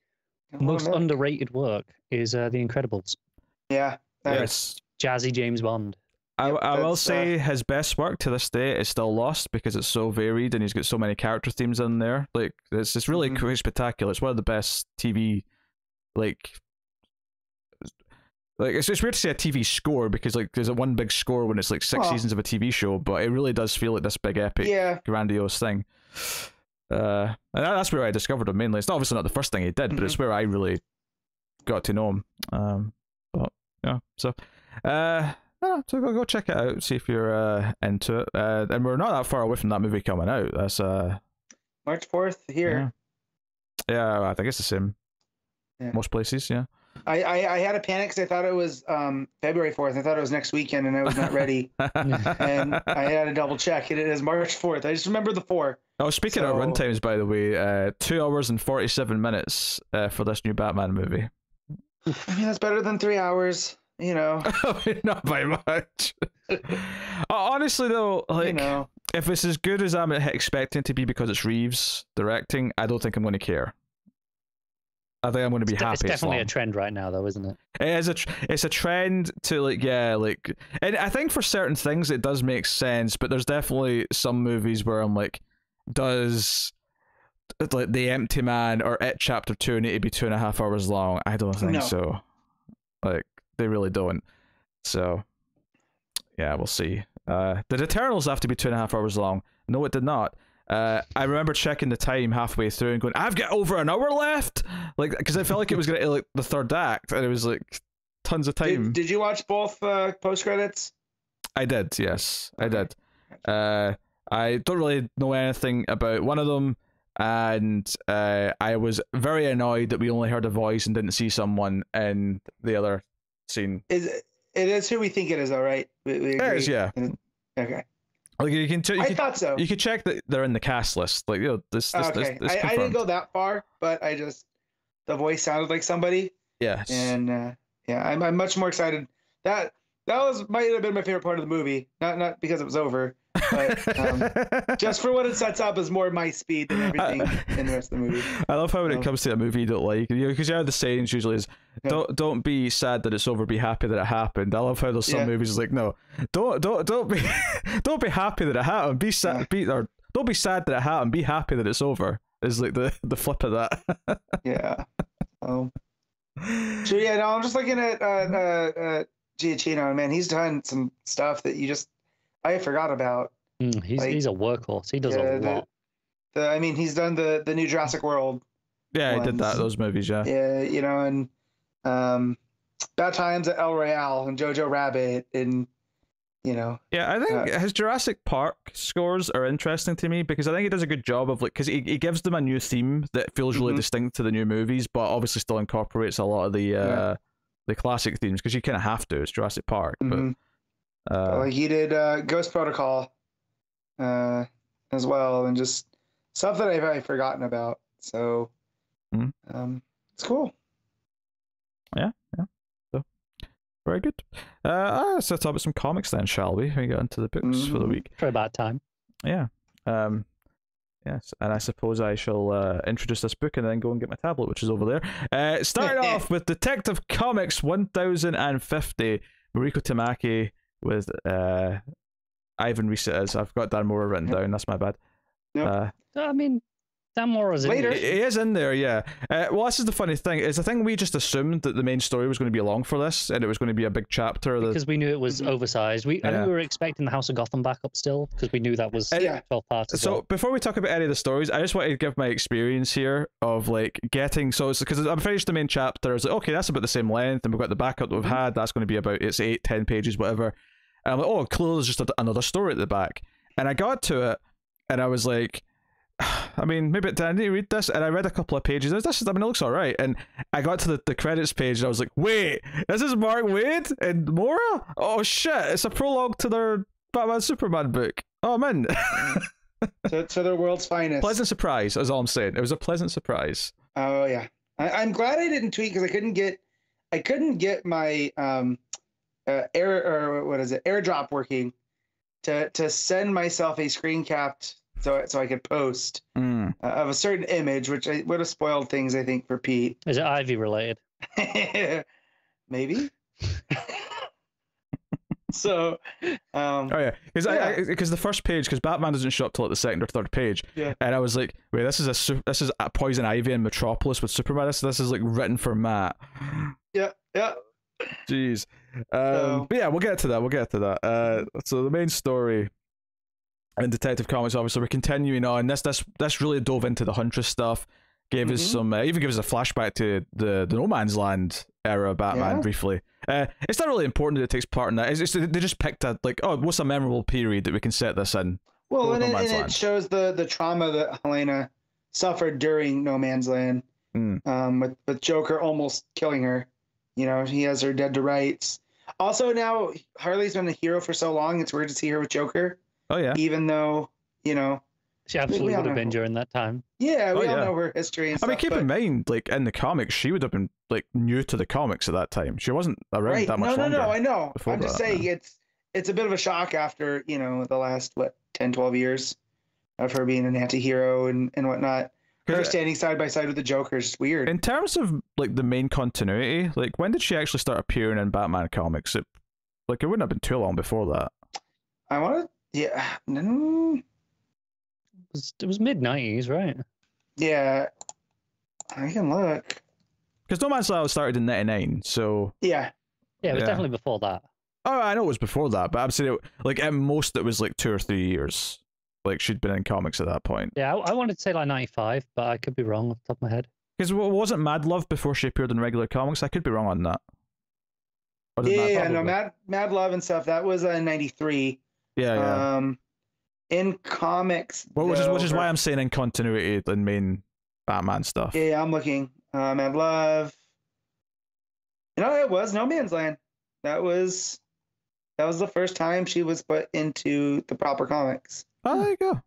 most underrated work is The Incredibles. Yeah. Yes. Jazzy James Bond. I will say his best work to this day is still Lost because it's so varied and he's got so many character themes in there. Like, it's really quite spectacular. It's one of the best TV, like it's weird to say a TV score because like there's a one big score when it's like 6 seasons of a TV show, but it really does feel like this big epic, grandiose thing. And that's where I discovered him mainly. It's obviously not the first thing he did, but it's where I really got to know him. So go check it out, see if you're into it. And we're not that far away from that movie coming out. That's March 4th here. Yeah, I think it's the same. Most places, yeah. I had a panic because I thought it was February 4th. I thought it was next weekend, and I was not ready. And I had to double check. It is March 4th. I just remember the 4. Oh, speaking of runtimes, by the way, 2 hours and 47 minutes for this new Batman movie. I mean, that's better than 3 hours, you know. Not by much. Honestly, though, like, you know, if it's as good as I'm expecting it to be because it's Reeves directing, I don't think I'm going to care. I think I'm going to be happy. It's definitely a trend right now, though, isn't it? It is it's a trend to and I think for certain things it does make sense, but there's definitely some movies where I'm like, does like The Empty Man or It Chapter 2 need to be 2.5 hours long? I don't think so. Like, they really don't. So, yeah, we'll see. Did Eternals have to be 2.5 hours long? No, it did not. I remember checking the time halfway through and going, I've got over an hour left, like, because I felt like it was gonna like the third act, and it was like tons of time. Did you watch both post credits? I did, yes, I did. I don't really know anything about one of them, and I was very annoyed that we only heard a voice and didn't see someone in the other scene. It is who we think it is, though, right? We agree. It is, yeah. Okay. Like I thought so. You could check that they're in the cast list. Like, you know, this Okay. I didn't go that far, but the voice sounded like somebody. Yes. And yeah, I'm much more excited. That might have been my favorite part of the movie. Not because it was over, but just for what it sets up is more my speed than everything in the rest of the movie. I love how when it comes to a movie you don't like, because the sayings usually is don't be sad that it's over, be happy that it happened. I love how there's some movies like, no, don't be don't be happy that it happened. Be sad, or don't be sad that it happened. Be happy that it's over. Is like the flip of that. Yeah. So yeah, no, I'm just looking at Giacchino, man. He's done some stuff that I forgot about. He's a workhorse. He does a lot. I mean, he's done the new Jurassic World. Yeah, he did those movies. Yeah. Yeah, you know, and Bad Times at El Royale and Jojo Rabbit, and you know. Yeah, I think his Jurassic Park scores are interesting to me because I think he does a good job of because he gives them a new theme that feels really distinct to the new movies, but obviously still incorporates a lot of the classic themes because you kind of have to. It's Jurassic Park, but he did Ghost Protocol as well, and just stuff that I've forgotten about. So it's cool. Yeah. So very good. Let's talk about some comics then, shall we? We get into the books for the week. For about time. Yeah. Yes, and I suppose I shall introduce this book and then go and get my tablet, which is over there. Starting off with Detective Comics 1050, Mariko Tamaki with Ivan Reis. I've got Dan Mora written down. That's my bad. I mean, Dan Mora's later. in He is in there, yeah. Well, this is the funny thing. Is I think we just assumed that the main story was going to be long for this, and it was going to be a big chapter. Because we knew it was oversized. I think we were expecting the House of Gotham back up still, because we knew that was 12 parts. So before we talk about any of the stories, I just wanted to give my experience here of like getting. So it's because I'm finished the main chapter. I was like, okay, that's about the same length, and we've got the backup that we've had. That's going to be about 8-10 pages, whatever. And I'm like, oh, clearly there's just another story at the back. And I got to it, and I was like, I mean, maybe did I need to read this? And I read a couple of pages. It looks all right. And I got to the credits page, and I was like, wait, this is Mark Waid and Mora? Oh shit! It's a prologue to their Batman Superman book. Oh man. to their world's finest. Pleasant surprise. Is all I'm saying. It was a pleasant surprise. Oh yeah, I'm glad I didn't tweet because I couldn't get my airdrop working to send myself a screen capped so I could post of a certain image, which would have spoiled things, I think, for Pete. Is it Ivy related? Maybe. So, oh yeah, because the first page, because Batman doesn't show up till like the second or third page, and I was like, wait, this is a Poison Ivy and Metropolis with Superman. This is like written for Matt. Yeah. Jeez. But yeah, we'll get to that. So the main story in Detective Comics, obviously, we're continuing on. This really dove into the Huntress stuff. Gave us some, even gives us a flashback to the No Man's Land era of Batman briefly. It's not really important that it takes part in that. They just picked what's a memorable period that we can set this in. Well, and it shows the trauma that Helena suffered during No Man's Land, with Joker almost killing her. You know, he has her dead to rights. Also, now Harley's been a hero for so long, it's weird to see her with Joker. Oh yeah. Even though, you know, she absolutely would have been during that time. Yeah, we all know her history and stuff. I mean, keep in mind, like, in the comics, she would have been, like, new to the comics at that time. She wasn't around that much longer. No, I know. I'm just saying it's a bit of a shock after, you know, the last, 10, 12 years of her being an anti-hero and whatnot. Her standing side by side with the Joker is weird. In terms of, like, the main continuity, like, when did she actually start appearing in Batman comics? It wouldn't have been too long before that. No. It was mid-90s, right? Yeah. I can look. Because No Man's Land started in 99, so... Yeah. Yeah, it was definitely before that. Oh, I know it was before that, but I'm saying, at most, it was, 2 or 3 years. Like, she'd been in comics at that point. Yeah, I wanted to say, 95, but I could be wrong off the top of my head. Because wasn't Mad Love before she appeared in regular comics? I could be wrong on that. Mad Love and stuff, that was 93. Yeah. In comics, which is why I'm saying in continuity and main Batman stuff. Yeah, I'm looking. Mad Love. You know, it was No Man's Land. That was That was the first time she was put into the proper comics. Oh, there you go.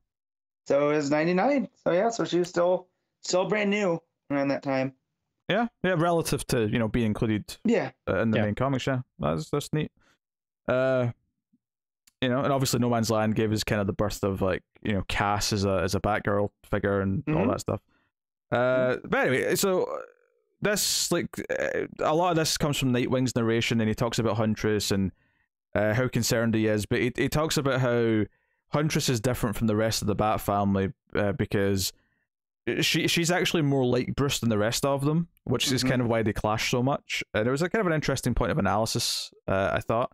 So it was 99. So yeah, so she was still brand new around that time. Yeah, relative to being included. Yeah. In the main comics. Yeah, that's neat. And obviously No Man's Land gave us kind of the birth of Cass as a Batgirl figure and all that stuff. But anyway, so this a lot of this comes from Nightwing's narration, and he talks about Huntress and how concerned he is, but he talks about how Huntress is different from the rest of the Bat family because she's actually more like Bruce than the rest of them, which is kind of why they clash so much. And it was a kind of an interesting point of analysis, I thought.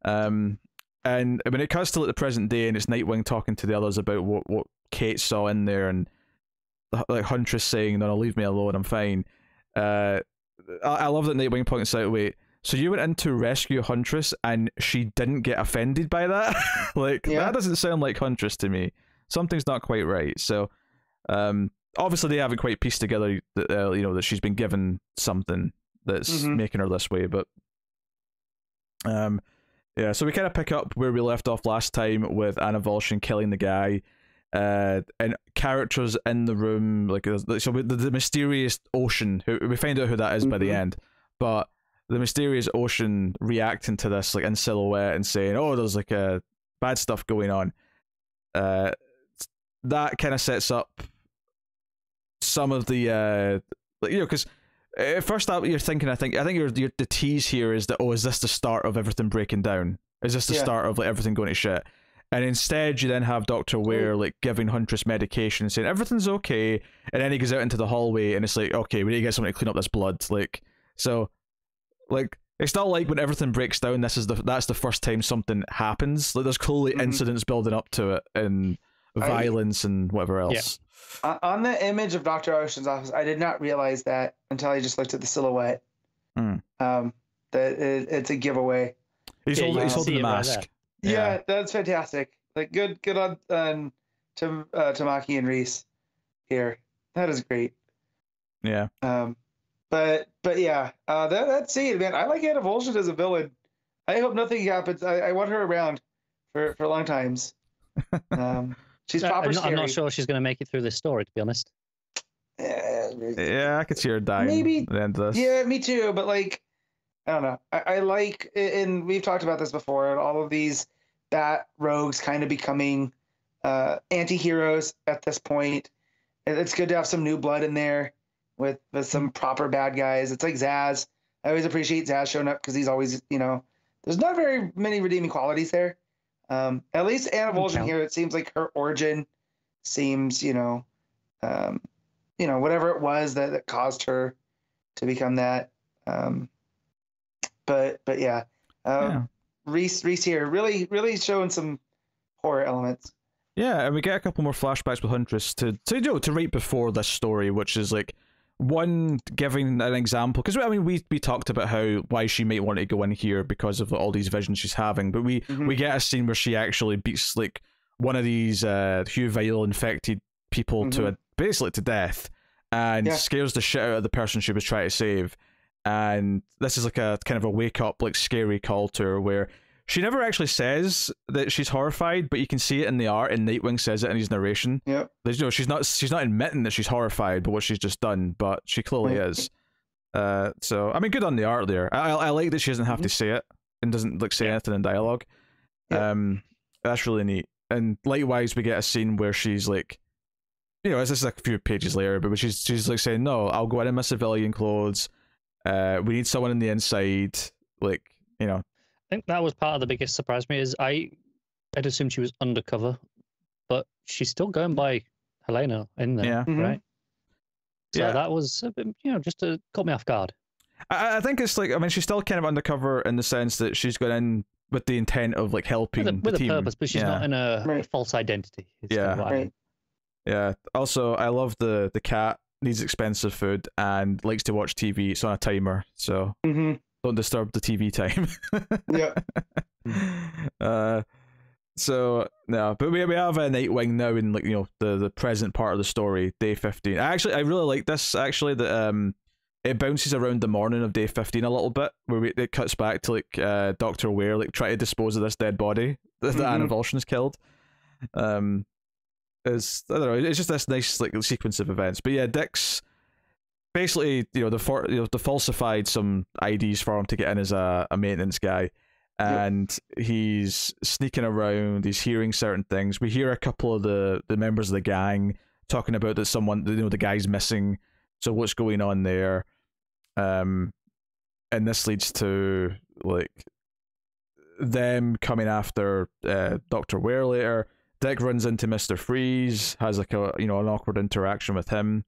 And I mean, it cuts to the present day, and it's Nightwing talking to the others about what Kate saw in there, and Huntress saying, "No, leave me alone, I'm fine." I love that Nightwing points out, wait, so you went in to rescue Huntress and she didn't get offended by that? That doesn't sound like Huntress to me. Something's not quite right. So obviously they haven't quite pieced together that that she's been given something that's making her this way, but yeah, so we kind of pick up where we left off last time with Anna Volshin killing the guy, and characters in the room, so the mysterious Ocean, who we find out who that is by the end, but the mysterious Ocean reacting to this in silhouette and saying, "Oh, there's a bad stuff going on." That kind of sets up some of the because first up you're thinking, I think the tease here is that, oh, is this the start of everything breaking down? Is this the start of everything going to shit? And instead you then have Dr. Ware giving Huntress medication and saying everything's okay, and then he goes out into the hallway and it's okay, we need to get somebody to clean up this blood. So it's not like when everything breaks down that's the first time something happens. There's clearly incidents building up to it and violence and whatever else. On the image of Dr. Ocean's office, I did not realize that until I just looked at the silhouette. That it's a giveaway. He's holding the mask. Right, yeah, that's fantastic. Good on Tamaki and Reis here. That is great. Yeah. But yeah, that scene, man. I like Anna Volshin as a villain. I hope nothing happens. I want her around for long times. She's proper scary. I'm not sure she's going to make it through this story, to be honest. Yeah, I could see her dying maybe at the end of this. Yeah, me too. But I don't know. I like, and we've talked about this before, all of these Bat rogues kind of becoming anti-heroes at this point. It's good to have some new blood in there with some proper bad guys. It's like Zaz. I always appreciate Zaz showing up because he's always, there's not very many redeeming qualities there. At least Anna Volshin here, it seems like her origin seems, whatever it was that caused her to become that. But yeah. Reis here really showing some horror elements. Yeah, and we get a couple more flashbacks with Huntress to right before this story, which is one giving an example, because we talked about why she might want to go in here because of all these visions she's having, but we get a scene where she actually beats one of these Huvile infected people basically to death, and scares the shit out of the person she was trying to save. And this is a kind of a wake up scary call to her, where she never actually says that she's horrified, but you can see it in the art, and Nightwing says it in his narration. Yep. She's not admitting that she's horrified by what she's just done, but she clearly is. So good on the art there. I like that she doesn't have to say it and doesn't say anything in dialogue. Yep. That's really neat. And likewise, we get a scene where she's this is a few pages later, but she's saying, "No, I'll go in my civilian clothes. We need someone on the inside." I think that was part of the biggest surprise to me. Is I'd assumed she was undercover, but she's still going by Helena in there, right? So that was a bit, just to caught me off guard. I think it's she's still kind of undercover in the sense that she's going in with the intent of helping with the team. a purpose, but she's not in a false identity. Yeah. Also, I love the cat needs expensive food and likes to watch TV. It's on a timer, so don't disturb the TV time. So no, but we have a Nightwing now in the present part of the story, day 15. I really like this. Actually, that it bounces around the morning of day 15 a little bit, where it cuts back to like Dr. Ware like trying to dispose of this dead body that Anna Volshin's killed. It's, I don't know, it's just this nice like sequence of events. But yeah, Dick's basically, the falsified some IDs for him to get in as a maintenance guy, and he's sneaking around, he's hearing certain things. We hear a couple of the members of the gang talking about that someone, the guy's missing, so what's going on there. And this leads to like them coming after Dr. Ware later. Dick runs into Mr. Freeze, has like an awkward interaction with him.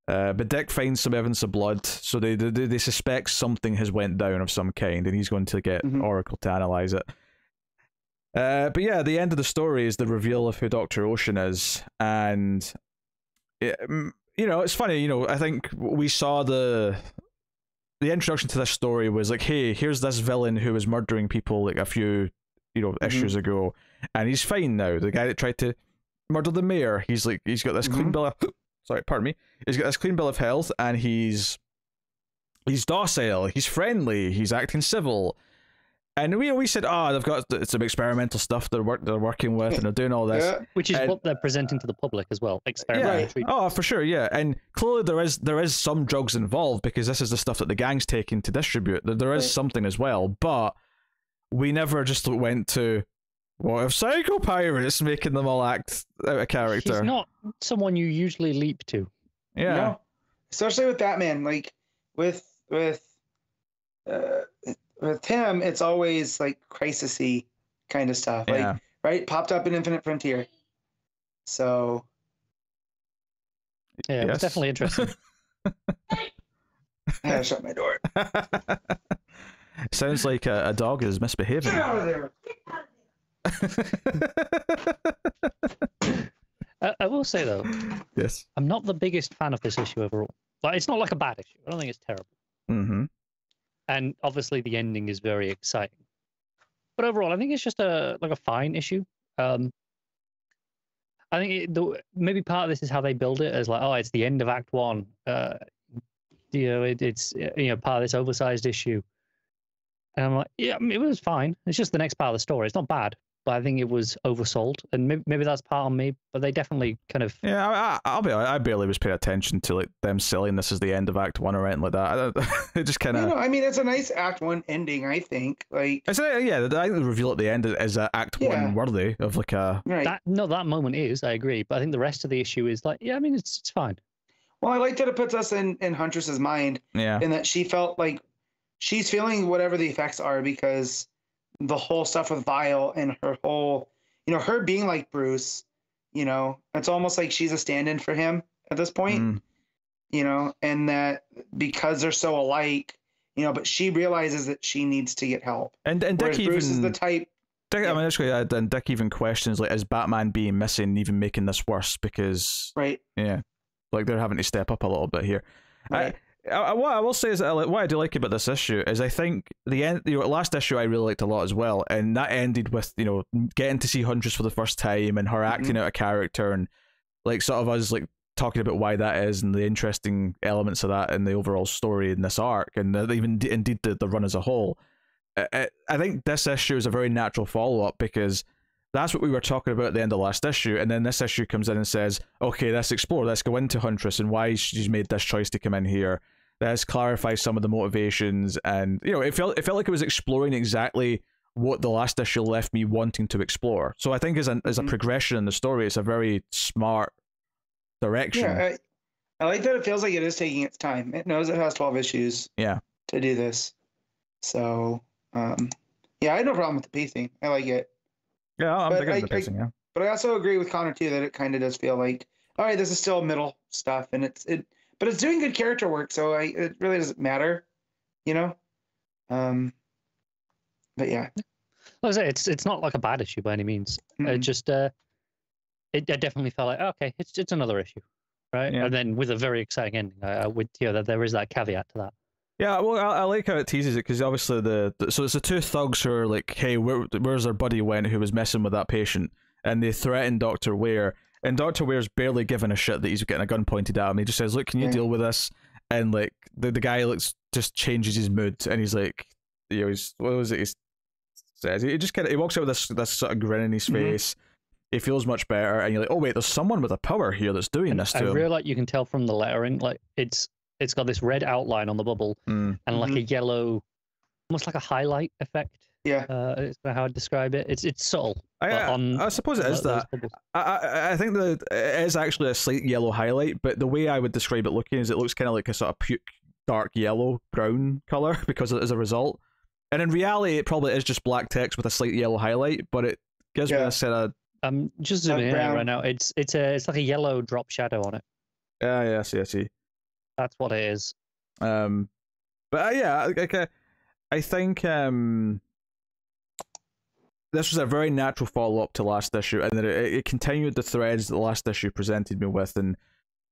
But Dick finds some evidence of blood, so they suspect something has went down of some kind, and he's going to get Oracle to analyze it. But yeah, the end of the story is the reveal of who Dr. Ocean is, and it's funny. I think we saw the introduction to this story was like, hey, here's this villain who was murdering people like a few issues ago, and he's fine now. The guy that tried to murder the mayor, he's got this clean bill of sorry, pardon me. He's got this clean bill of health, and he's docile, he's friendly, he's acting civil. And we said, they've got some experimental stuff they're working with, and they're doing all this, which is what they're presenting to the public as well. Experimental. Oh, for sure, yeah. And clearly there is some drugs involved, because this is the stuff that the gang's taking to distribute. There is something as well, but we never just went to, what if Psycho Pirates making them all act out of character? He's not someone you usually leap to. Yeah. No. Especially with Batman, like with him, it's always like crisis-y kind of stuff. Like, right? Popped up in Infinite Frontier. So yeah, it was definitely interesting. I gotta shut my door. Sounds like a dog is misbehaving. Get out of there. I will say though, yes, I'm not the biggest fan of this issue overall. Like, it's not like a bad issue. I don't think it's terrible. And obviously the ending is very exciting. But overall, I think it's just a fine issue. I think maybe part of this is how they build it, as like, it's the end of Act 1. It's part of this oversized issue. And I'm like, yeah, it was fine. It's just the next part of the story. It's not bad, but I think it was oversold, and maybe that's part on me. But they definitely kind of I'll be honest, I barely was paying attention to like them selling this as the end of Act 1 or anything like that. It just kind of. I mean, it's a nice Act 1 ending. I think. Like, I think the reveal at the end is Act 1 worthy of like a. Right. That moment is. I agree, but I think the rest of the issue is like, I mean, it's fine. Well, I like that it puts us in Huntress's mind. Yeah. In that she felt like she's feeling whatever the effects are, because the whole stuff with Vile and her whole, her being like Bruce, it's almost like she's a stand-in for him at this point, and that because they're so alike, but she realizes that she needs to get help. And Dick Bruce is the type. Dick, I mean, actually, and Dick even questions like, is Batman being missing even making this worse? Because like they're having to step up a little bit here. Right. What I will say is that what I do like about this issue is I think the end, last issue I really liked a lot as well, and that ended with getting to see Huntress for the first time and her acting out a character, and like sort of us like talking about why that is and the interesting elements of that in the overall story in this arc, and even indeed the run as a whole. I think this issue is a very natural follow up, because that's what we were talking about at the end of last issue, and then this issue comes in and says, okay, let's explore, let's go into Huntress and why she's made this choice to come in here. Let's clarify some of the motivations, and it felt like it was exploring exactly what the last issue left me wanting to explore. So I think as a progression in the story, it's a very smart direction. Yeah, I like that it feels like it is taking its time. It knows it has 12 issues. Yeah. To do this, so I had no problem with the pacing. I like it. Yeah, I'm thinking of the pacing. Yeah. But I also agree with Connor too that it kind of does feel like, all right, this is still middle stuff, and but it's doing good character work, so it really doesn't matter, But yeah, like I say, it's not like a bad issue by any means. It just it definitely felt like, okay, it's another issue, right? Yeah. And then with a very exciting ending, I would that there is that caveat to that. Yeah, well, I like how it teases it, because obviously so it's the two thugs who are like, hey, where's our buddy went who was messing with that patient, and they threaten Dr. Ware. And Dr. Ware's barely giving a shit that he's getting a gun pointed at him. He just says, look, can you deal with this? and like the guy just changes his mood, and he's like, what was it? He says he just he walks out with this sort of grin in his face. He feels much better, and you're like, oh wait, there's someone with a power here that's doing this to him. I really like, you can tell from the lettering, like it's got this red outline on the bubble and like a yellow, almost like a highlight effect. Yeah, it's how I'd describe it. It's subtle. I suppose it is that. I think that it is actually a slight yellow highlight, but the way I would describe it looking is it looks kind of like a sort of puke, dark yellow, brown color because as a result. And in reality, it probably is just black text with a slight yellow highlight, but it gives me a set of. I'm just zooming in right now. It's like a yellow drop shadow on it. Yeah, I see. That's what it is. But yeah, I think this was a very natural follow-up to last issue, and that it continued the threads that the last issue presented me with, and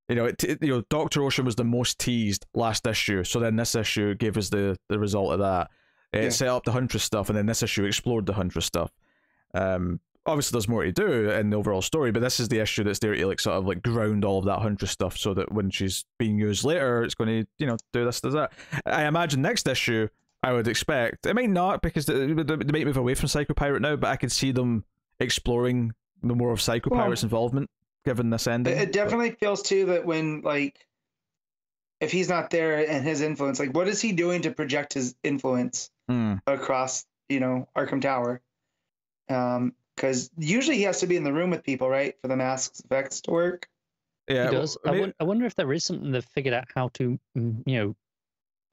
Dr. Ocean was the most teased last issue, so then this issue gave us the result of that. It set up the Huntress stuff, and then this issue explored the Huntress stuff. Obviously there's more to do in the overall story, but this is the issue that's there to like sort of like ground all of that Huntress stuff, so that when she's being used later, it's going to do this, does that. I imagine next issue, I would expect, it might not, because they might move away from Psycho Pirate now, but I could see them exploring the more of Psycho Pirate's involvement given this ending. It definitely feels too that when, like, if he's not there and his influence, like, what is he doing to project his influence across, Arkham Tower? Because usually he has to be in the room with people, right, for the mask's effects to work. Yeah, he does. I wonder if there is something they've figured out how to,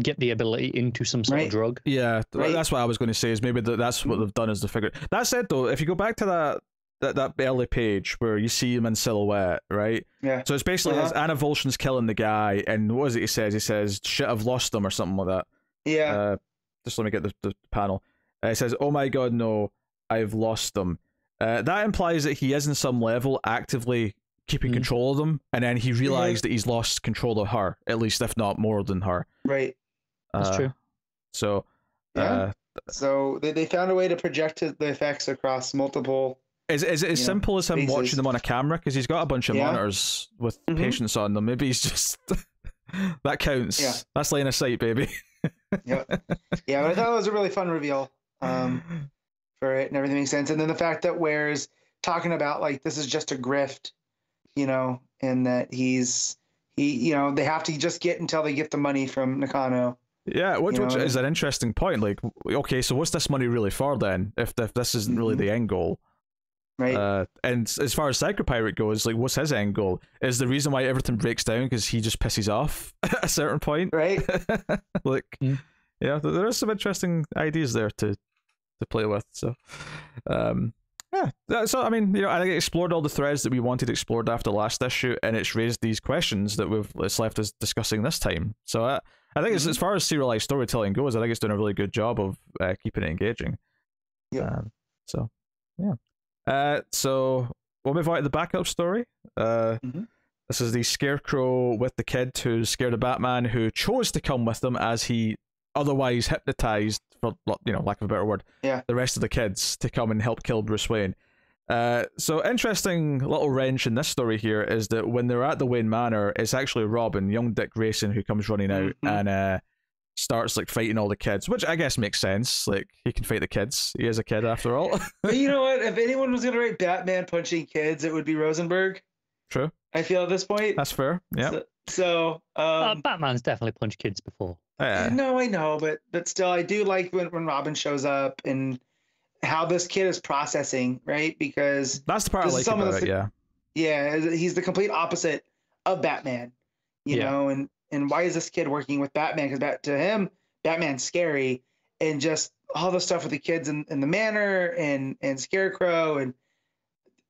get the ability into some sort of drug. Yeah, that's what I was going to say, is maybe that's what they've done, is they figured. That said, though, if you go back to that early page where you see him in silhouette, right? Yeah. So it's basically as Anna Volshin's killing the guy, and what is it he says? He says, shit, I've lost them, or something like that. Yeah. Just let me get the panel. It says, oh my god, no, I've lost them. That implies that he is in some level actively keeping control of them, and then he realized that he's lost control of her, at least if not more than her. Right. That's true. So, so they found a way to project the effects across multiple. Is it as simple as him phases. watching them on a camera? Because he's got a bunch of monitors with patients on them. Maybe he's just that counts. Yeah. That's line of sight, baby. Yeah, but I thought it was a really fun reveal for it, and everything makes sense. And then the fact that Ware's talking about like this is just a grift, and that they have to just get until they get the money from Nakano. Yeah, which is an interesting point. Like, okay, so what's this money really for then? If this isn't really the end goal, right? And as far as Psycho Pirate goes, like, what's his end goal? Is the reason why everything breaks down because he just pisses off at a certain point, right? Like, there are some interesting ideas there to play with. So, yeah. So I mean, I think it explored all the threads that we wanted explored after last issue, and it's raised these questions that it's left us discussing this time. So I think as far as serialized storytelling goes, I think it's doing a really good job of keeping it engaging. Yeah. So we'll move on to the backup story. This is the Scarecrow with the kid who's scared of Batman, who chose to come with them as he otherwise hypnotized, for lack of a better word, the rest of the kids to come and help kill Bruce Wayne. So interesting little wrench in this story here is that when they're at the Wayne Manor, it's actually Robin, young Dick Grayson, who comes running out and starts like fighting all the kids, which I guess makes sense. Like, he can fight the kids. He is a kid after all. But you know what? If anyone was gonna write Batman punching kids, it would be Rosenberg. True. I feel at this point. That's fair. Yeah. So Batman's definitely punched kids before. No, I know, but still, I do like when Robin shows up and how this kid is processing, right? Because that's the part I like about it. Yeah, he's the complete opposite of Batman, you know. And why is this kid working with Batman? Because to him, Batman's scary, and just all the stuff with the kids in the manor and Scarecrow and.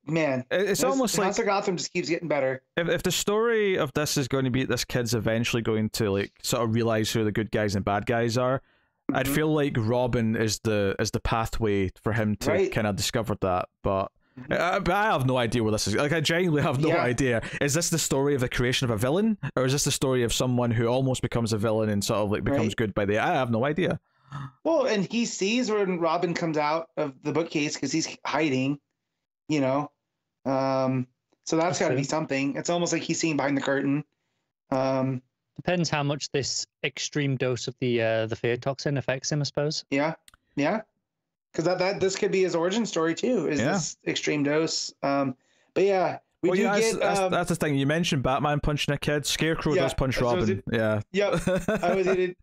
Man, it's almost like House of Gotham just keeps getting better. If the story of this is going to be this kid's eventually going to like sort of realize who the good guys and bad guys are, I'd feel like Robin is the pathway for him to kind of discover that. But I have no idea where this is. Like, I genuinely have no idea. Is this the story of the creation of a villain, or is this the story of someone who almost becomes a villain and sort of like becomes good by the? I have no idea. Well, and he sees when Robin comes out of the bookcase because he's hiding. So that's got to be something. It's almost like he's seeing behind the curtain. Depends how much this extreme dose of the fear toxin affects him, I suppose. Yeah, because that this could be his origin story too. Is this extreme dose? But yeah, that's the thing. You mentioned Batman punching a kid. Scarecrow does punch Robin. Yep, I was in it.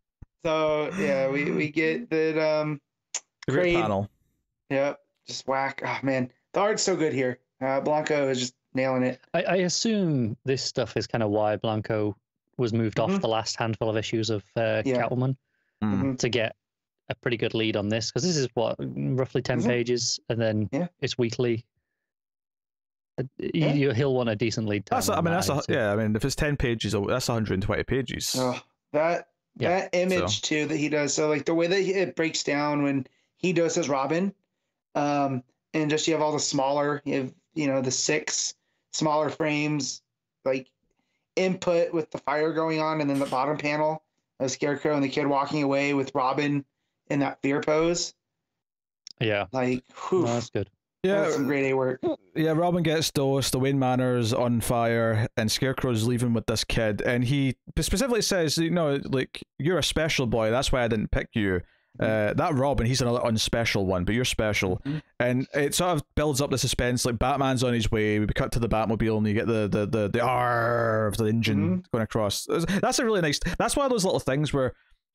So yeah, we get that. Great panel. Yep, just whack. Oh man, the art's so good here. Blanco is just nailing it. I assume this stuff is kind of why Blanco was moved off the last handful of issues of Catwoman to get a pretty good lead on this, because this is what, roughly 10 pages, and then it's weekly. He'll want a decent lead time. I mean, if it's 10 pages, that's 120 pages. Oh, that image too that he does. So like the way that it breaks down when he doses Robin, and just you have all the smaller, you have the 6 smaller frames, like input with the fire going on, and then the bottom panel of Scarecrow and the kid walking away with Robin in that fear pose. Yeah, like that's good. Yeah, that's some grade A work. Yeah, Robin gets dosed, the Wayne Manor's on fire, and Scarecrow's leaving with this kid, and he specifically says, like, you're a special boy, that's why I didn't pick you. That Robin, he's another unspecial one, but you're special. And it sort of builds up the suspense, like Batman's on his way, we cut to the Batmobile, and you get the R of the engine going across. That's a really nice, that's one of those little things where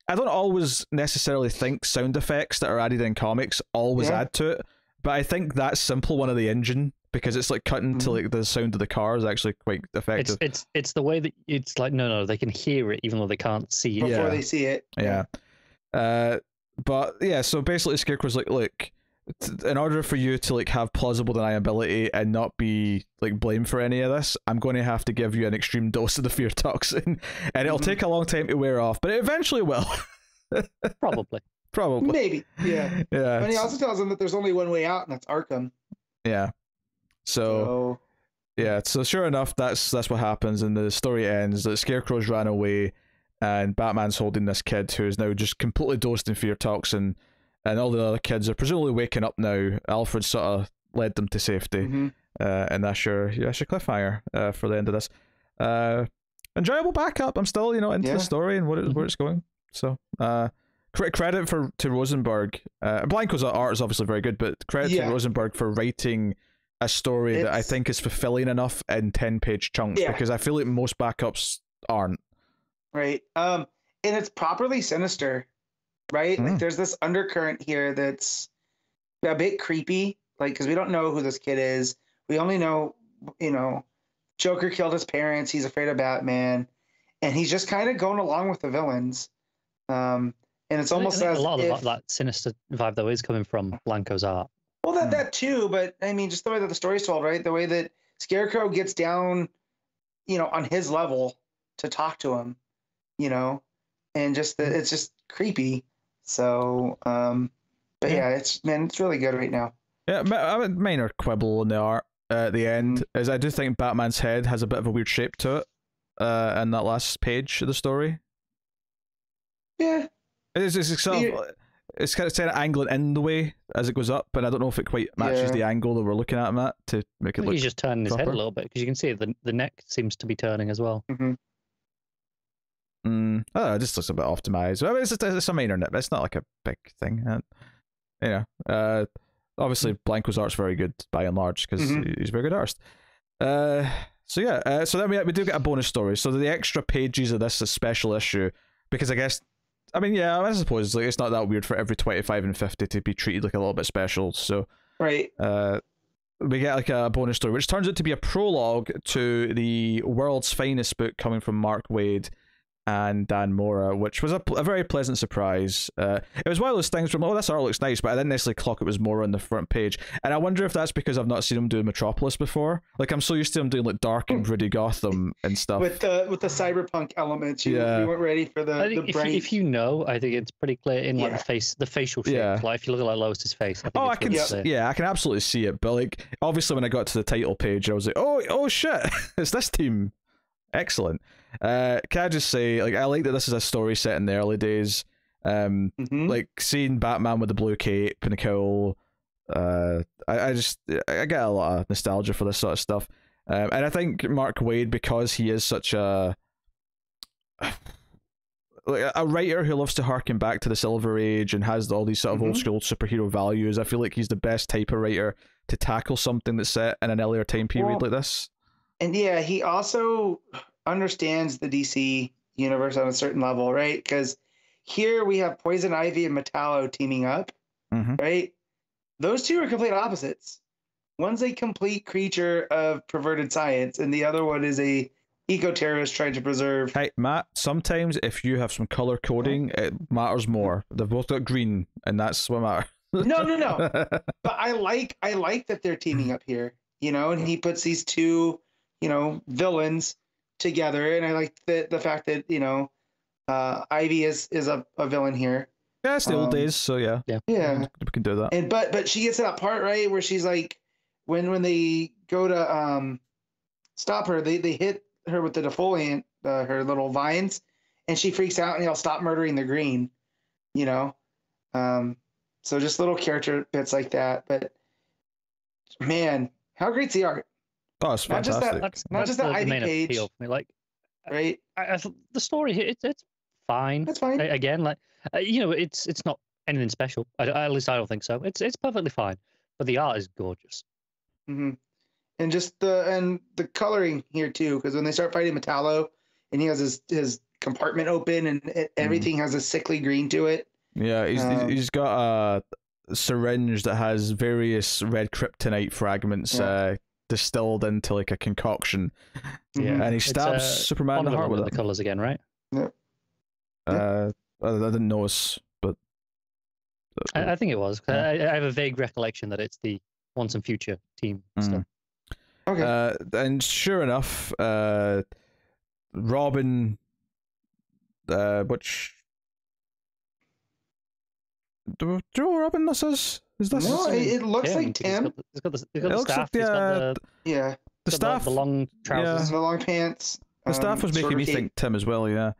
I don't always necessarily think sound effects that are added in comics always add to it, but I think that simple one of the engine, because it's like cutting to like the sound of the car, is actually quite effective. It's the way that it's like no, they can hear it even though they can't see it before they see it. But yeah, so basically Scarecrow's like, look, in order for you to like have plausible deniability and not be like blamed for any of this, I'm going to have to give you an extreme dose of the fear toxin, and it'll take a long time to wear off, but it eventually will. Probably. Maybe. Yeah. And he also tells him that there's only one way out, and that's Arkham. Yeah. So sure enough, that's what happens, and the story ends that Scarecrow's ran away, and Batman's holding this kid who is now just completely dosed in fear toxin, and all the other kids are presumably waking up now. Alfred sort of led them to safety, and that's your cliffhanger for the end of this. Enjoyable backup. I'm still into the story and where it's going. So credit to Rosenberg. Blanco's art is obviously very good, but credit to Rosenberg for writing a story that I think is fulfilling enough in 10-page chunks, because I feel like most backups aren't. Right. And it's properly sinister, right? Like there's this undercurrent here that's a bit creepy, like, because we don't know who this kid is. We only know, Joker killed his parents. He's afraid of Batman, and he's just kind of going along with the villains. And it's almost a lot of that sinister vibe though is coming from Blanco's art. Well, that too, but I mean, just the way that the story's told, right? The way that Scarecrow gets down, on his level to talk to him, and just it's just creepy. So, but it's really good right now. Yeah, a minor quibble in the art at the end is I do think Batman's head has a bit of a weird shape to it, in that last page of the story. Yeah, it's kind of angling in the way as it goes up, and I don't know if it quite matches the angle that we're looking at him at to make it look. He's just turning his head a little bit, because you can see the neck seems to be turning as well. It just looks a bit optimized. I mean, it's a minor nit, but it's not like a big thing. Obviously Blanco's art's very good by and large, because he's a very good artist. So then we do get a bonus story. So the extra pages of this is a special issue, because I suppose like it's not that weird for every 25 and 50 to be treated like a little bit special. So right. We get like a bonus story, which turns out to be a prologue to the world's finest book coming from Mark Waid and Dan Mora, which was a very pleasant surprise. It was one of those things from, this art looks nice, but I didn't necessarily clock it was Mora on the front page. And I wonder if that's because I've not seen him do Metropolis before. Like, I'm so used to him doing like dark and gritty Gotham and stuff. With the cyberpunk elements, you weren't ready for the bright. If you know, I think it's pretty clear in like the facial shape. Yeah. Like if you look at like Lois's face, I can absolutely see it. But like, obviously when I got to the title page, I was like, oh shit, it's this team. Excellent. Can I just say, like, I like that this is a story set in the early days. Like seeing Batman with the blue cape and the cowl. I get a lot of nostalgia for this sort of stuff. And I think Mark Waid, because he is such a like a writer who loves to harken back to the Silver Age and has all these sort of old school superhero values. I feel like he's the best type of writer to tackle something that's set in an earlier time period like this. And yeah, he also understands the DC universe on a certain level, right? Because here we have Poison Ivy and Metallo teaming up, right? Those two are complete opposites. One's a complete creature of perverted science, and the other one is a eco-terrorist trying to preserve. Hey, Matt, sometimes if you have some color coding, it matters more. They've both got green, and that's what matters. No. But I like that they're teaming up here, you know, and he puts these two, you know, villains together, and I like the fact that, you know, Ivy is a villain here. Yeah, it's the old days, so yeah. Yeah. We can do that. And but she gets to that part, right, where she's like, when they go to stop her, they hit her with the defoliant, her little vines, and she freaks out and he'll stop murdering the green, you know. So just little character bits like that. But man, how great's the art? Oh, it's fantastic. Not just that Ivy page. Appeal for me. Like, right? The story here, it's fine. That's fine. Again, like you know, it's not anything special. At least I don't think so. It's perfectly fine. But the art is gorgeous. And just the coloring here too, because when they start fighting Metallo, and he has his compartment open, and everything has a sickly green to it. Yeah, he's got a syringe that has various red kryptonite fragments distilled into like a concoction. Yeah, and he stabs Superman in the heart with it. The colors again, right? Yeah. I didn't notice, but I think it was. I have a vague recollection that it's the Once and Future team stuff. Okay. And sure enough, Robin, which. Do you know what Robin this is? Is this? No, it looks like Tim. He's got the staff. He's got the staff. The long trousers. The long pants. The staff was making me think Tim as well, yeah.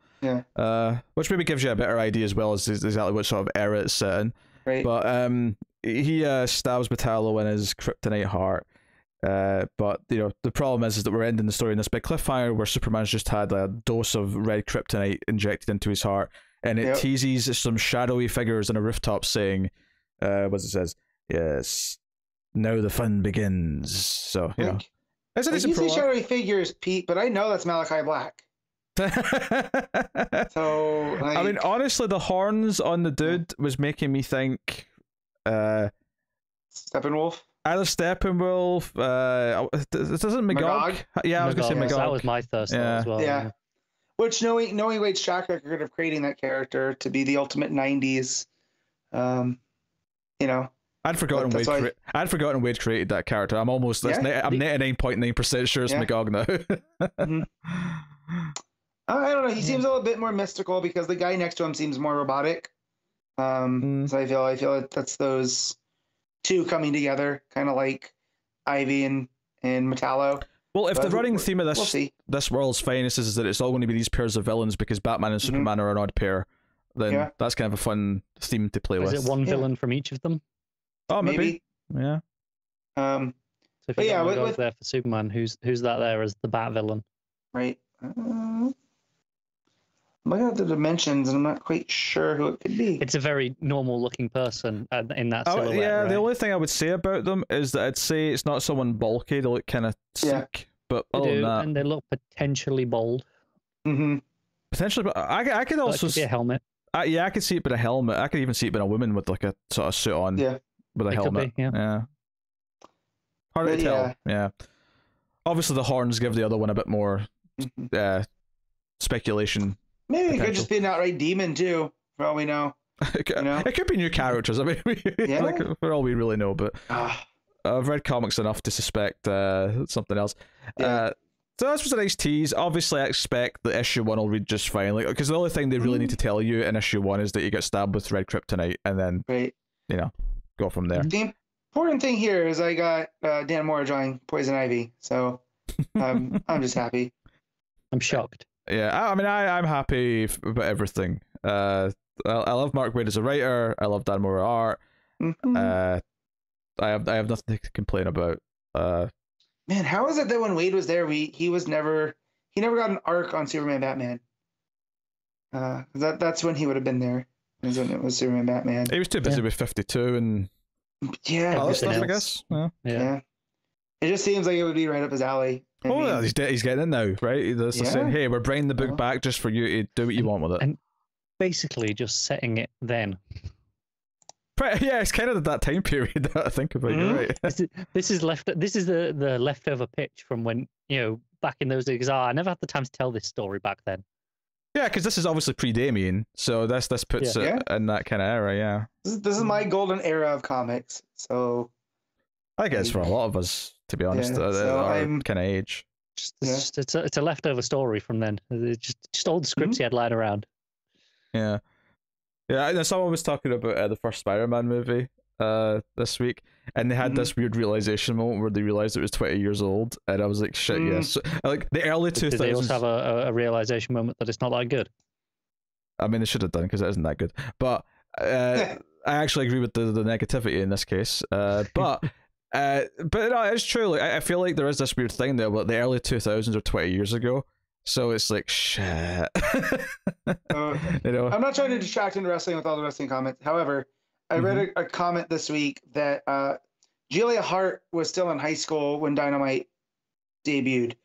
Which maybe gives you a better idea as well as exactly what sort of era it's set in. Right. But he stabs Metallo in his kryptonite heart. But you know the problem is that we're ending the story in this big cliffhanger where Superman's just had a dose of red kryptonite injected into his heart, and it teases some shadowy figures on a rooftop saying, what it says, yes, now the fun begins. So you know, it's a decent you say prologue. shadowy figures, Pete, but I know that's Malachi Black. So like, I mean, honestly, the horns on the dude was making me think Steppenwolf. Either Steppenwolf, this isn't Magog. Yeah, I was gonna say Magog. That was my first thought as well. Yeah. Which knowing Wade's track record of creating that character to be the ultimate *90s, you know. I'd forgotten Wade created that character. I'm almost. I'm 99.9% sure it's Magog now. I don't know. He seems a little bit more mystical because the guy next to him seems more robotic. So I feel like that's those two coming together, kind of like Ivy and Metallo. Well, if the running theme of this world's finest is that it's all going to be these pairs of villains because Batman and Superman are an odd pair, then that's kind of a fun theme to play with. Is it one villain from each of them? Oh, maybe. Yeah. So if you go there for Superman, who's that there as the Bat villain? Right. I'm looking at the dimensions, and I'm not quite sure who it could be. It's a very normal-looking person in that silhouette. Yeah, right? The only thing I would say about them is that I'd say it's not someone bulky. They look kind of sick, but other than that, and they look potentially bold. Potentially, but I could also see a helmet. I could see it, but a helmet. I could even see it being a woman with like a sort of suit on. Yeah, with a helmet. Yeah. Hard to tell. Yeah. Obviously, the horns give the other one a bit more speculation. Maybe it could just be an outright demon too, for all we know. It could be new characters. I mean, like, for all we really know, but I've read comics enough to suspect something else. So this was a nice tease. Obviously, I expect that issue 1 will read just fine, like because the only thing they really need to tell you in issue 1 is that you get stabbed with red kryptonite, and then you know, go from there. The important thing here is I got Dan Moore drawing Poison Ivy, so I'm just happy. I'm shocked. Yeah, I mean, I'm happy about everything. I love Mark Waid as a writer. I love Dan Moore art. I have nothing to complain about. Man, how is it that when Waid was there, he never got an arc on Superman Batman? That's when he would have been there. Is when it was Superman Batman. He was too busy with 52 and other stuff, I guess. Yeah. It just seems like it would be right up his alley. He's getting it now, right? That's the same. Hey, we're bringing the book back just for you to do what you want with it. And basically just setting it then. Yeah, it's kind of that time period that I think about. You're right. This is the leftover pitch from when, back in those days. I never had the time to tell this story back then. Yeah, because this is obviously pre-Damien, so this puts it in that kind of era. Yeah, this is my golden era of comics. So I guess for a lot of us, to be honest, our kind of age. It's a leftover story from then. It's just all the scripts he had lying around. Yeah. Yeah, someone was talking about the first Spider-Man movie this week, and they had this weird realization moment where they realized it was 20 years old, and I was like, shit, yes. Like, the early 2000s... Did they also have a realization moment that it's not that good? I mean, they should have done, because it isn't that good. But I actually agree with the negativity in this case. But no, it's true. Like, I feel like there is this weird thing there, but the early 2000s are 20 years ago. So it's like, shit. I'm not trying to distract into wrestling with all the wrestling comments. However, I read a comment this week that Julia Hart was still in high school when Dynamite debuted.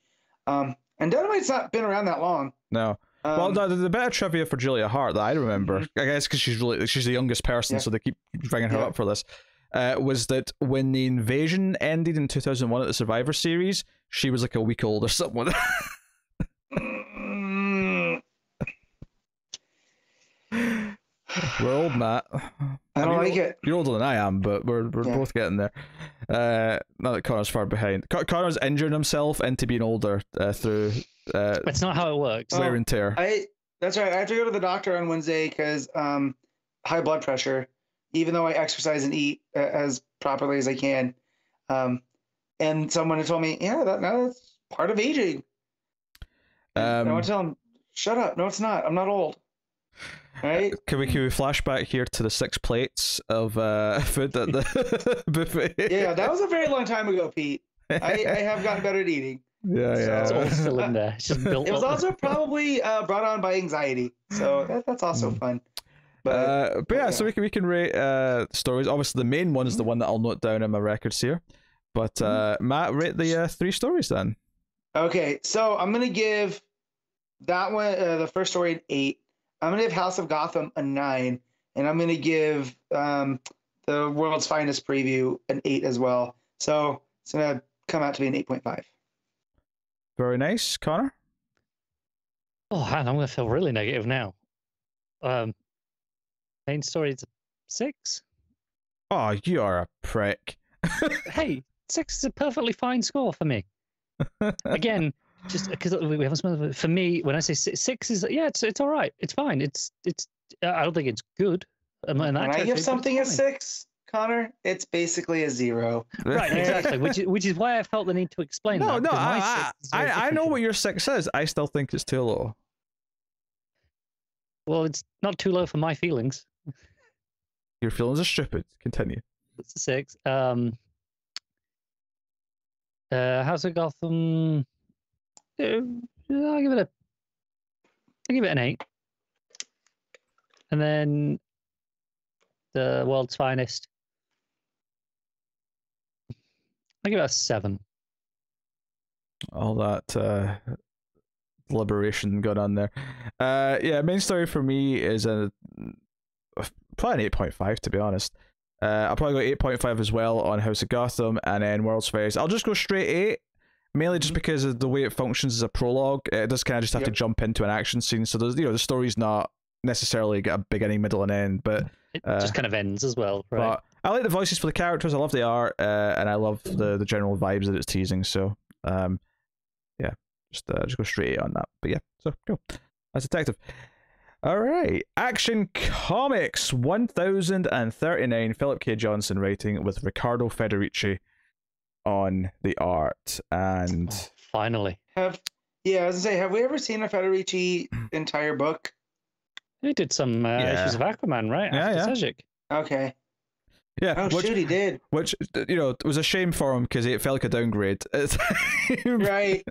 And Dynamite's not been around that long. No. Well, the better trivia for Julia Hart that I remember, I guess because she's the youngest person, so they keep bringing her up for this, was that when the invasion ended in 2001 at the Survivor Series, she was like a week old or something. We're old, Matt. I don't like it. You're older than I am, but we're both getting there. Not that Connor's far behind. Connor's injuring himself into being older through. That's not how it works. Wear and tear. That's right. I have to go to the doctor on Wednesday because high blood pressure. Even though I exercise and eat as properly as I can, and someone had told me, that's part of aging. I want to tell him, shut up. No, it's not. I'm not old. Right? Can we flash back here to the 6 plates of food at the buffet? Yeah, that was a very long time ago, Pete. I have gotten better at eating. Yeah. It's all still in there. It's just built it was also probably brought on by anxiety. So that's also fun. But yeah, so we can rate stories. Obviously, the main one is the one that I'll note down in my records here. But Matt, rate the 3 stories then. Okay, so I'm gonna give that one, the first story, an 8. I'm gonna give House of Gotham a 9, and I'm gonna give the World's Finest Preview an 8 as well. So it's gonna come out to be an 8.5. Very nice, Connor. Oh, man, I'm gonna feel really negative now. Main story is 6. Oh, you are a prick. Hey, 6 is a perfectly fine score for me. Again, just because we haven't spoken. For me, when I say 6 is it's all right. It's fine. It's I don't think it's good. When I give something a 6, Connor, it's basically a 0. Right, exactly. which is why I felt the need to explain that. No, I know what your 6 is. I still think it's too low. Well, it's not too low for my feelings. Your feelings are stupid. Continue. It's a 6. House of Gotham. I'll give it an 8. And then the World's Finest. I'll give it a 7. All that deliberation going on there. Main story for me is probably an 8.5, to be honest. I'll probably go 8.5 as well on House of Gotham, and then World's Finest. I'll just go straight 8, mainly just because of the way it functions as a prologue. It does kind of just have to jump into an action scene, so there's the story's not necessarily got a beginning, middle, and end, but it just kind of ends as well, right? But I like the voices for the characters. I love the art, and I love the general vibes that it's teasing. So, just go straight 8 on that. But yeah, so go. That's Detective. All right, Action Comics 1039. Philip K. Johnson writing with Ricardo Ferderici on the art, and finally, I was gonna say, have we ever seen a Federici entire book? He did some issues of Aquaman, right? After Sejic. Okay. Yeah. Oh, shoot, he did. Which, it was a shame for him because it felt like a downgrade. Right.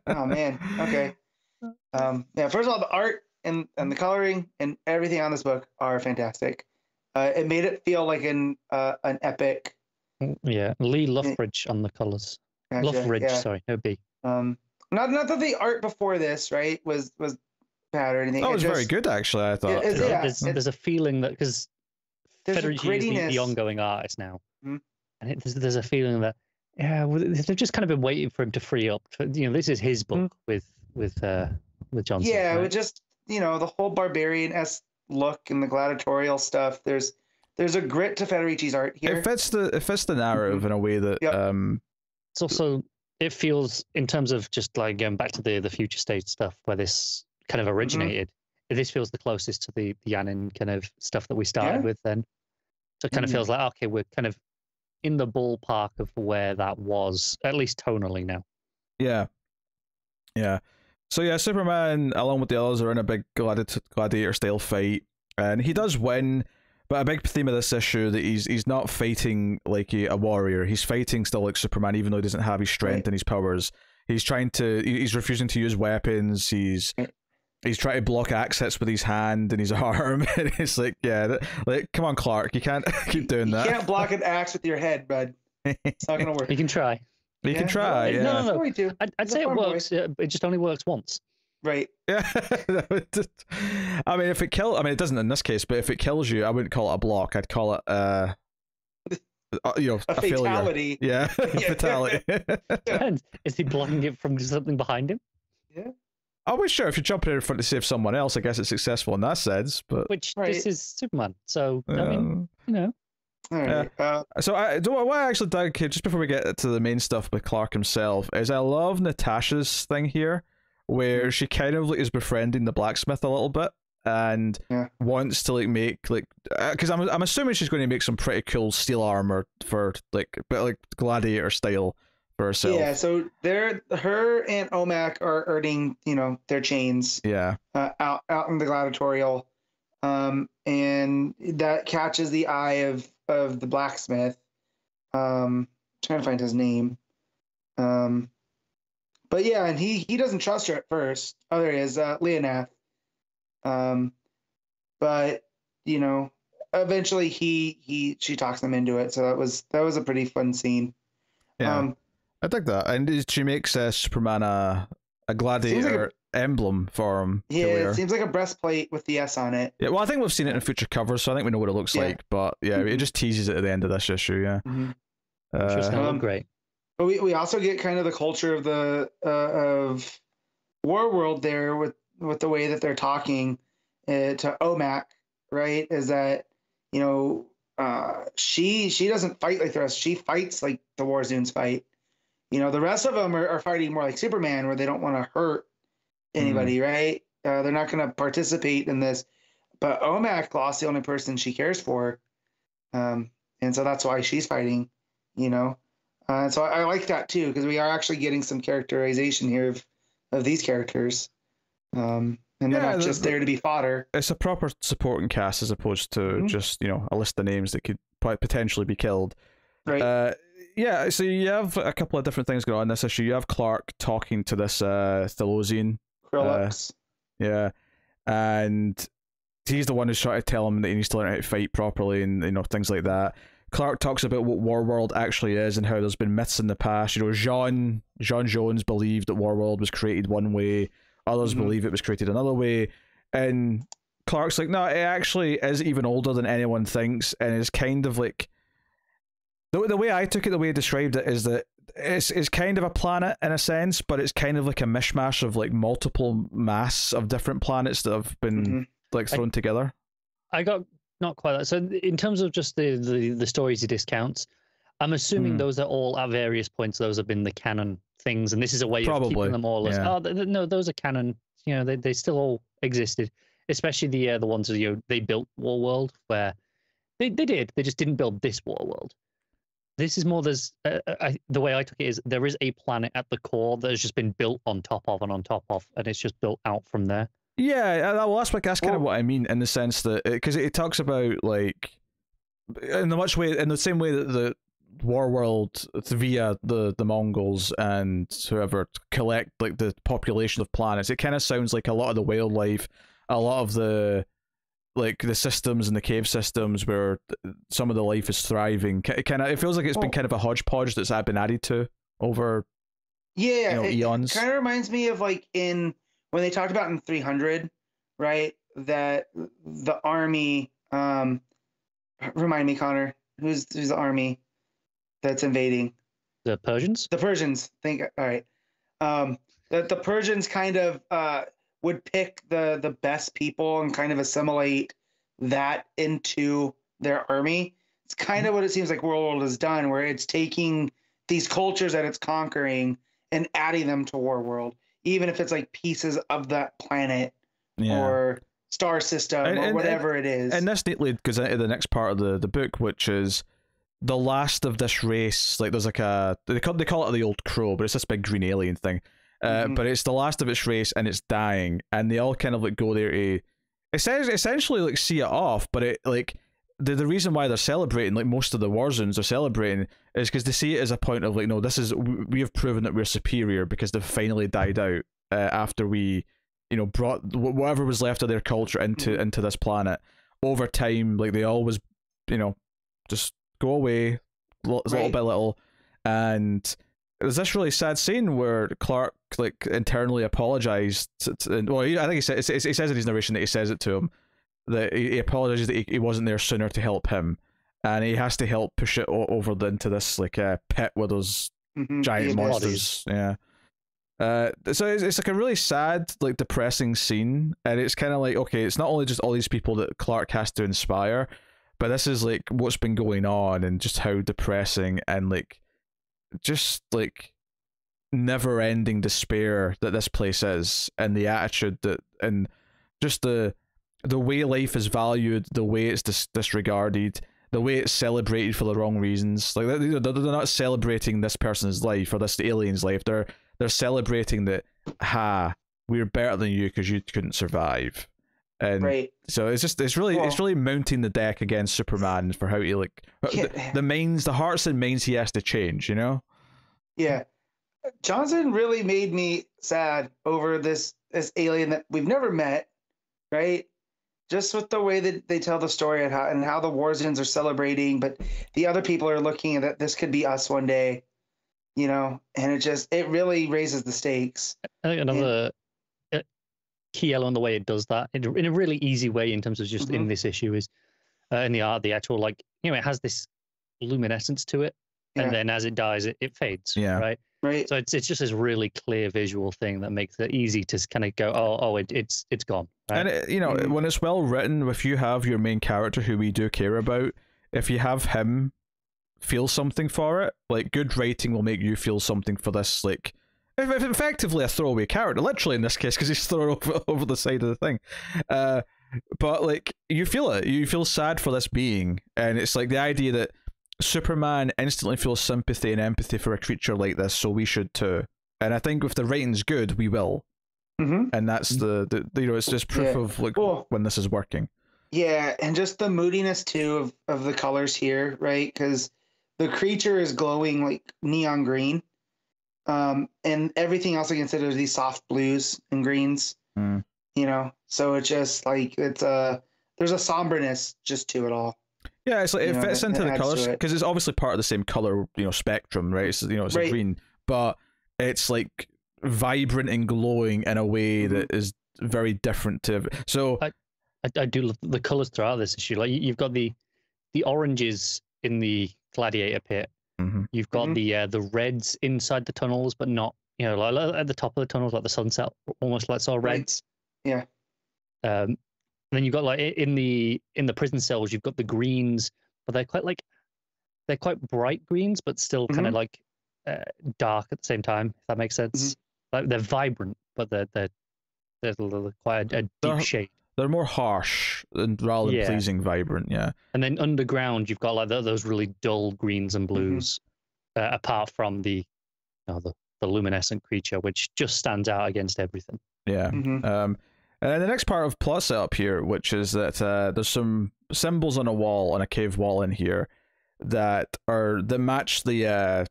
Oh, man. Okay. First of all, the art and the coloring and everything on this book are fantastic. It made it feel like an epic. Yeah, Lee Luffridge on the colors. Gotcha, Luffridge, yeah. sorry, no B. Not that the art before this, right, was bad or anything. That was very good, actually. I thought. There's a feeling that because Ferderici is the ongoing artist now, and there's a feeling that they've just kind of been waiting for him to free up. This is his book with Johnson. Yeah, right? with just the whole barbarian-esque look and the gladiatorial stuff. There's a grit to Federici's art here. It fits the narrative in a way that It's also, it feels, in terms of just like going back to the future state stuff where this kind of originated, this feels the closest to the Yanin kind of stuff that we started with then. So it kind of feels like, okay, we're kind of in the ballpark of where that was, at least tonally now. Yeah. So yeah, Superman, along with the others, are in a big gladiator-style fight, and he does win. But a big theme of this issue that he's not fighting like a warrior. He's fighting still like Superman, even though he doesn't have his strength and his powers. He's refusing to use weapons. He's trying to block axe hits with his hand and his arm. And it's like, come on, Clark, you can't keep doing that. You can't block an axe with your head, bud. It's not gonna work. You can try. You can try. Yeah. No. I'd say it works. It just only works once. Right. Yeah. I mean, it doesn't in this case, but if it kills you, I wouldn't call it a block. I'd call it a fatality. Failure. Yeah, fatality. Depends. Is he blocking it from something behind him? Yeah. I was sure if you're jumping in front to save someone else, I guess it's successful in that sense. But this is Superman, so I mean, All right. So what I actually dug just before we get to the main stuff with Clark himself is I love Natasha's thing here, where she kind of is befriending the blacksmith a little bit and wants to make because I'm assuming she's going to make some pretty cool steel armor for but gladiator style for herself. Yeah, so her and Omak are earning their chains. Yeah. Out in the gladiatorial, and that catches the eye of the blacksmith. Trying to find his name. But yeah, and he doesn't trust her at first. Oh, there he is, Leonath. But eventually she talks them into it. So that was a pretty fun scene. Yeah, I think that, and she makes Superman a gladiator emblem for him. Yeah, it seems like a breastplate with the S on it. Yeah, well, I think we've seen it in future covers, so I think we know what it looks like. But yeah, it just teases it at the end of this issue. Yeah, I'm sure it's gonna look great. But we also get kind of the culture of the of Warworld there with the way that they're talking to Omak, right? Is that she doesn't fight like the rest. She fights like the Warzoons fight. The rest of them are fighting more like Superman, where they don't want to hurt anybody, right? They're not going to participate in this. But Omak lost the only person she cares for, and so that's why she's fighting. So I like that too, because we are actually getting some characterization here of these characters, and they're not just there to be fodder. It's a proper supporting cast as opposed to just a list of names that could potentially be killed. Right. Yeah. So you have a couple of different things going on in this issue. You have Clark talking to this Thelosian. Krillux. Yeah, and he's the one who's trying to tell him that he needs to learn how to fight properly and things like that. Clark talks about what Warworld actually is and how there's been myths in the past. John Jones believed that Warworld was created one way, others believe it was created another way, and Clark's like, no, it actually is even older than anyone thinks, and it's kind of like the way I took it, the way I described it is that it's kind of a planet in a sense, but it's kind of like a mishmash of like multiple mass of different planets that have been thrown together. I got not quite that. So in terms of just the stories he discounts, I'm assuming those are all at various points. Those have been the canon things, and this is a way of keeping them all as no, those are canon. They still all existed, especially the ones that they built Warworld, where they just didn't build this Warworld. This is more the way I took it is there is a planet at the core that has just been built on top of, and it's just built out from there. Yeah, well, that's kind of what I mean in the sense that because it talks about like in the same way that the Warworld via the Mongols and whoever collect like the population of planets. It kind of sounds like a lot of the wildlife a lot of the systems and the cave systems where some of the life is thriving, kind of, it feels like it's been kind of a hodgepodge that's been added to over eons. It kind of reminds me of like when they talked about in 300, right? That the army, remind me, Connor, who's the army that's invading? The Persians? The Persians. All right. That the Persians kind of would pick the best people and kind of assimilate that into their army. It's kind of what it seems like Warworld has done, where it's taking these cultures that it's conquering and adding them to Warworld, even if it's like pieces of that planet or star system or whatever it is. And this neatly goes into the next part of the book, which is the last of this race. Like there's like they call it the old crow, but it's this big green alien thing. But it's the last of its race and it's dying, and they all kind of like go there to essentially like see it off. But it like the reason why they're celebrating, like most of the war zones are celebrating, is because they see it as a point of like, no, we have proven that we're superior because they've finally died out after we brought whatever was left of their culture into this planet. Over time, like they always just go away little by little. And there's this really sad scene where Clark like internally apologized well, I think he says in his narration that he says it to him, that he apologizes that he wasn't there sooner to help him, and he has to help push it over into this like pit with those giant monsters. So it's like a really sad, like depressing scene, and it's kind of like, okay, it's not only just all these people that Clark has to inspire, but this is like what's been going on and just how depressing and like just like never-ending despair that this place is, and the attitude that, and just the way life is valued, the way it's disregarded, the way it's celebrated for the wrong reasons. Like they're not celebrating this person's life or this alien's life. They're celebrating that, we're better than you because you couldn't survive. And so it's really mounting the deck against Superman for how he like the hearts and minds he has to change, Yeah. Johnson really made me sad over this alien that we've never met, right? Just with the way that they tell the story and how the war zones are celebrating, but the other people are looking at that this could be us one day, and it really raises the stakes. I think another key element, the way it does that in a really easy way in terms of just in this issue, is in the art, the actual like it has this luminescence to it, and then as it dies, it fades. Right. So it's just this really clear visual thing that makes it easy to kind of go, it's gone. Right? And when it's well written, if you have your main character who we do care about, if you have him feel something for it, like good writing will make you feel something for this, like if effectively a throwaway character, literally in this case, because he's thrown over the side of the thing. But like you feel it, you feel sad for this being, and it's like the idea that Superman instantly feels sympathy and empathy for a creature like this, so we should too. And I think if the writing's good, we will. And that's the it's just proof of like when this is working. Yeah, and just the moodiness too of the colors here, right? Because the creature is glowing like neon green, and everything else I consider these soft blues and greens. So it's just like there's a somberness just to it all. Yeah, it's like it fits into the colors because it's obviously part of the same color, spectrum, right? It's it's a green, but it's like vibrant and glowing in a way that is very different to. So I do love the colors throughout this issue. Like you've got the oranges in the gladiator pit. You've got the reds inside the tunnels, but not like at the top of the tunnels, like the sunset, almost like sort of reds. Yeah. And then you've got like in the prison cells, you've got the greens, but they're quite bright greens, but still kind of like dark at the same time. If that makes sense. Like they're vibrant, but they're quite a deep shade. They're more harsh rather than pleasing, vibrant. Yeah. And then underground, you've got like those really dull greens and blues, apart from the luminescent creature, which just stands out against everything. Yeah. And then the next part of plot setup here, which is that there's some symbols on a cave wall in here that match the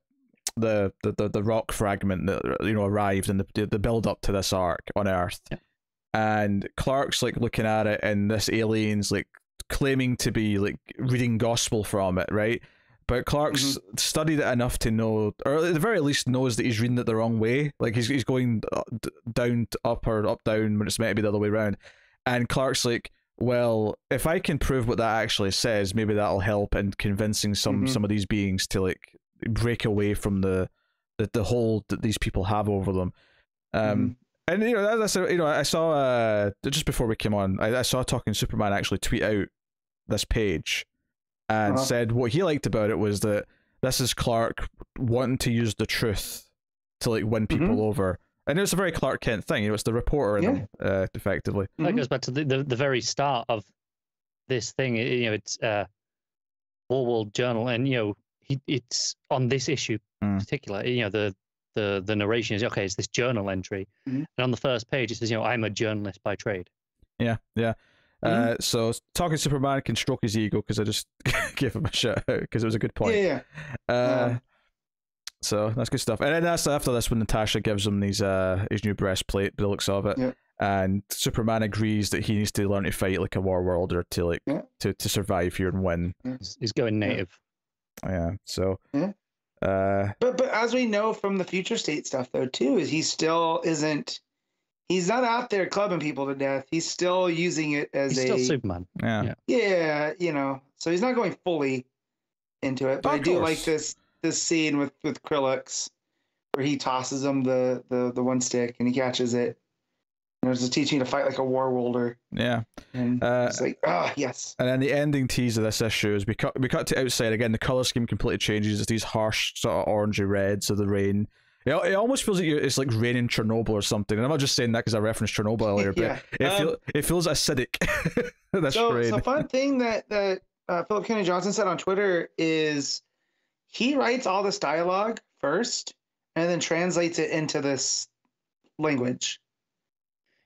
rock fragment that arrived in the build up to this arc on Earth. and Clark's like looking at it, and this alien's like claiming to be like reading gospel from it, right? But Clark's studied it enough to know, or at the very least knows that he's reading it the wrong way. Like he's going down to up or up down when it's meant to be the other way around. And Clark's like, well, if I can prove what that actually says, maybe that'll help in convincing some of these beings to like break away from the hold that these people have over them. And you know, that's you know, I saw just before we came on, I saw Talking Superman actually tweet out this page and said what he liked about it was that this is Clark wanting to use the truth to like win people over. And it's a very Clark Kent thing, you know, it's the reporter in them, effectively. That goes back to the very start of this thing. You know, it's Warworld Journal, and you know, it's on this issue in particular. You know, the narration is okay. It's this journal entry, and on the first page it says, you know, I'm a journalist by trade. Yeah. So Talking Superman can stroke his ego because I just gave him a shout out because it was a good point. So that's good stuff. And then that's after this when Natasha gives him his new breastplate, the looks of it, and Superman agrees that he needs to learn to fight like a Warworlder to like to survive here and win. He's going native. So. But as we know from the Future State stuff though too, is he still isn't. He's not out there clubbing people to death. He's still using it as he's still Superman. Yeah, you know. So he's not going fully into it. But I do like this scene with Krillix where he tosses him the one stick and he catches it. And it's teaching to fight like a Warworlder. Yeah. And it's like, yes. And then the ending tease of this issue is we cut to outside again. The color scheme completely changes. It's these harsh sort of orangey reds of the rain. It almost feels like it's like rain in Chernobyl or something. And I'm not just saying that because I referenced Chernobyl earlier, but it feels acidic. So fun thing that Philip Kennedy Johnson said on Twitter is he writes all this dialogue first and then translates it into this language.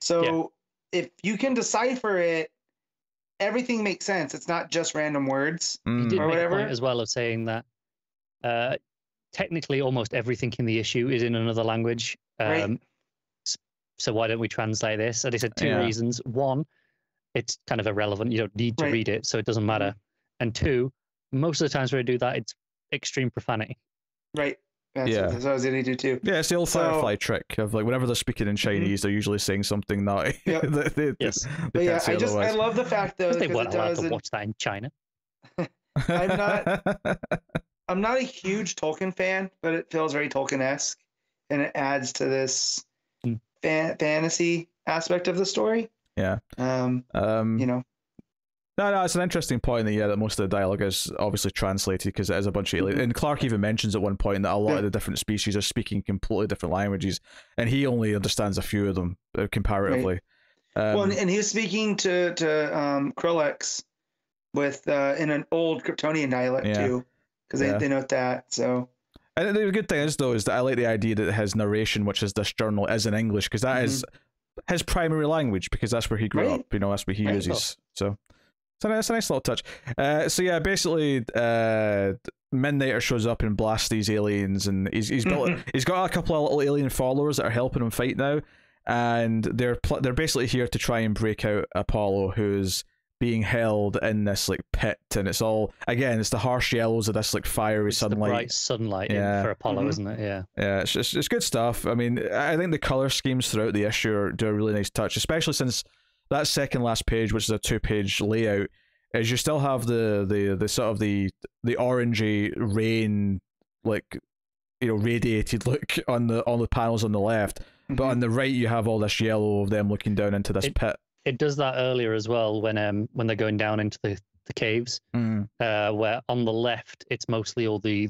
So if you can decipher it, everything makes sense. It's not just random words He did or make whatever. a point as well of saying that technically almost everything in the issue is in another language. Right. So why don't we translate this? And he said two reasons. One, it's kind of irrelevant. You don't need to read it, so it doesn't matter. And two, most of the times when I do that, it's extreme profanity. Right. That's what I was going to do too. Yeah, it's the old Firefly trick of like whenever they're speaking in Chinese, they're usually saying something naughty. Yes. But yeah, I love the fact though they weren't allowed to watch that in China. I'm not a huge Tolkien fan, but it feels very Tolkien-esque, and it adds to this fantasy aspect of the story. Yeah. You know. No, it's an interesting point that most of the dialogue is obviously translated because it is a bunch of aliens. And Clark even mentions at one point that a lot of the different species are speaking completely different languages, and he only understands a few of them comparatively. Right. Well, and he was speaking to Krillix with in an old Kryptonian dialect too, because they note that. So. And the good thing is though is that I like the idea that his narration, which is this journal, is in English because that is his primary language because that's where he grew up. You know, that's what he uses. So. It's a nice little touch. So yeah, basically, Midnighter shows up and blasts these aliens, and he's got a couple of little alien followers that are helping him fight now, and they're basically here to try and break out Apollo, who's being held in this like pit, and it's the harsh yellows of this like fiery sunlight. The bright sunlight for Apollo, isn't it? Yeah. Yeah, it's good stuff. I mean, I think the color schemes throughout the issue do a really nice touch, especially since that second last page, which is a 2-page layout, is you still have the sort of the orangey rain, like, you know, radiated look on the panels on the left, but on the right you have all this yellow of them looking down into this pit. It does that earlier as well when they're going down into the caves, where on the left it's mostly all the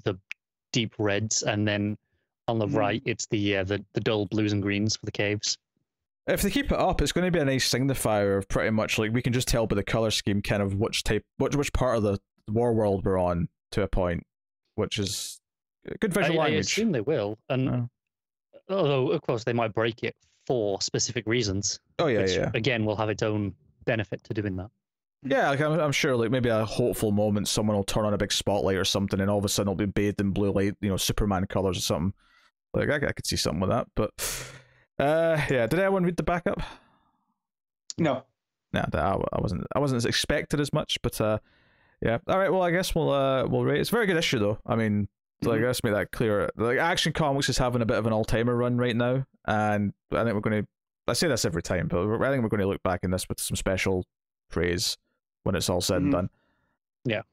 deep reds, and then on the right it's the dull blues and greens for the caves. If they keep it up, it's going to be a nice signifier of pretty much like we can just tell by the color scheme kind of which part of the Warworld we're on to a point, which is good visual language. I assume they will, and although of course they might break it for specific reasons. Which, again, will have its own benefit to doing that. Yeah, like I'm sure, like maybe a hopeful moment, someone will turn on a big spotlight or something, and all of a sudden it'll be bathed in blue light, you know, Superman colors or something. Like I could see something with that, but. Did anyone read the backup? No. No, I wasn't as expected as much, but yeah. All right, well, I guess we'll rate. It's a very good issue, though. I mean, like, let's make that clear. Like, Action Comics is having a bit of an all-timer run right now, and I think we're going to. I say this every time, but I think we're going to look back in this with some special praise when it's all said and done. Yeah.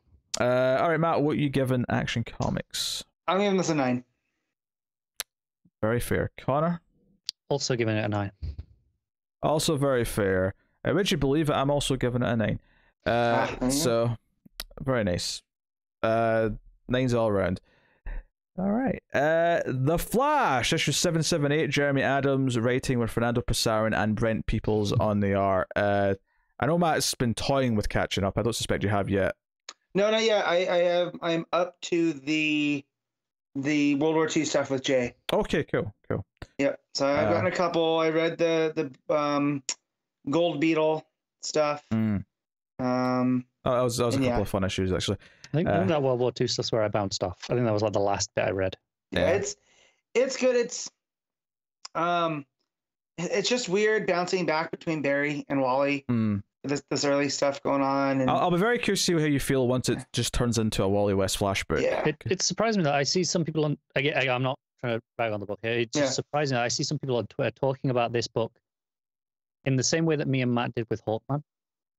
All right, Matt, what are you giving Action Comics? I'm giving this a 9. Very fair. Connor? Also giving it a 9. Also very fair. Would you believe it? I'm also giving it a 9. So, very nice. 9s all around. All right. The Flash, issue 778, Jeremy Adams, writing with Fernando Passarin and Brent Peeples on the art. I know Matt's been toying with catching up. I don't suspect you have yet. No, not yet. I'm up to the World War II stuff with Jay. Okay, cool. Yep. So I've gotten a couple. I read the Gold Beetle stuff. That was a couple of fun issues, actually. I think that World War II stuff's where I bounced off. I think that was like the last bit I read. Yeah, it's good. It's just weird bouncing back between Barry and Wally. This early stuff going on. And I'll be very curious to see how you feel once it just turns into a Wally West flashback. Yeah. It surprised me that I see some people on. I'm not trying to brag on the book here. It's just surprising that I see some people on Twitter talking about this book in the same way that me and Matt did with Hawkman.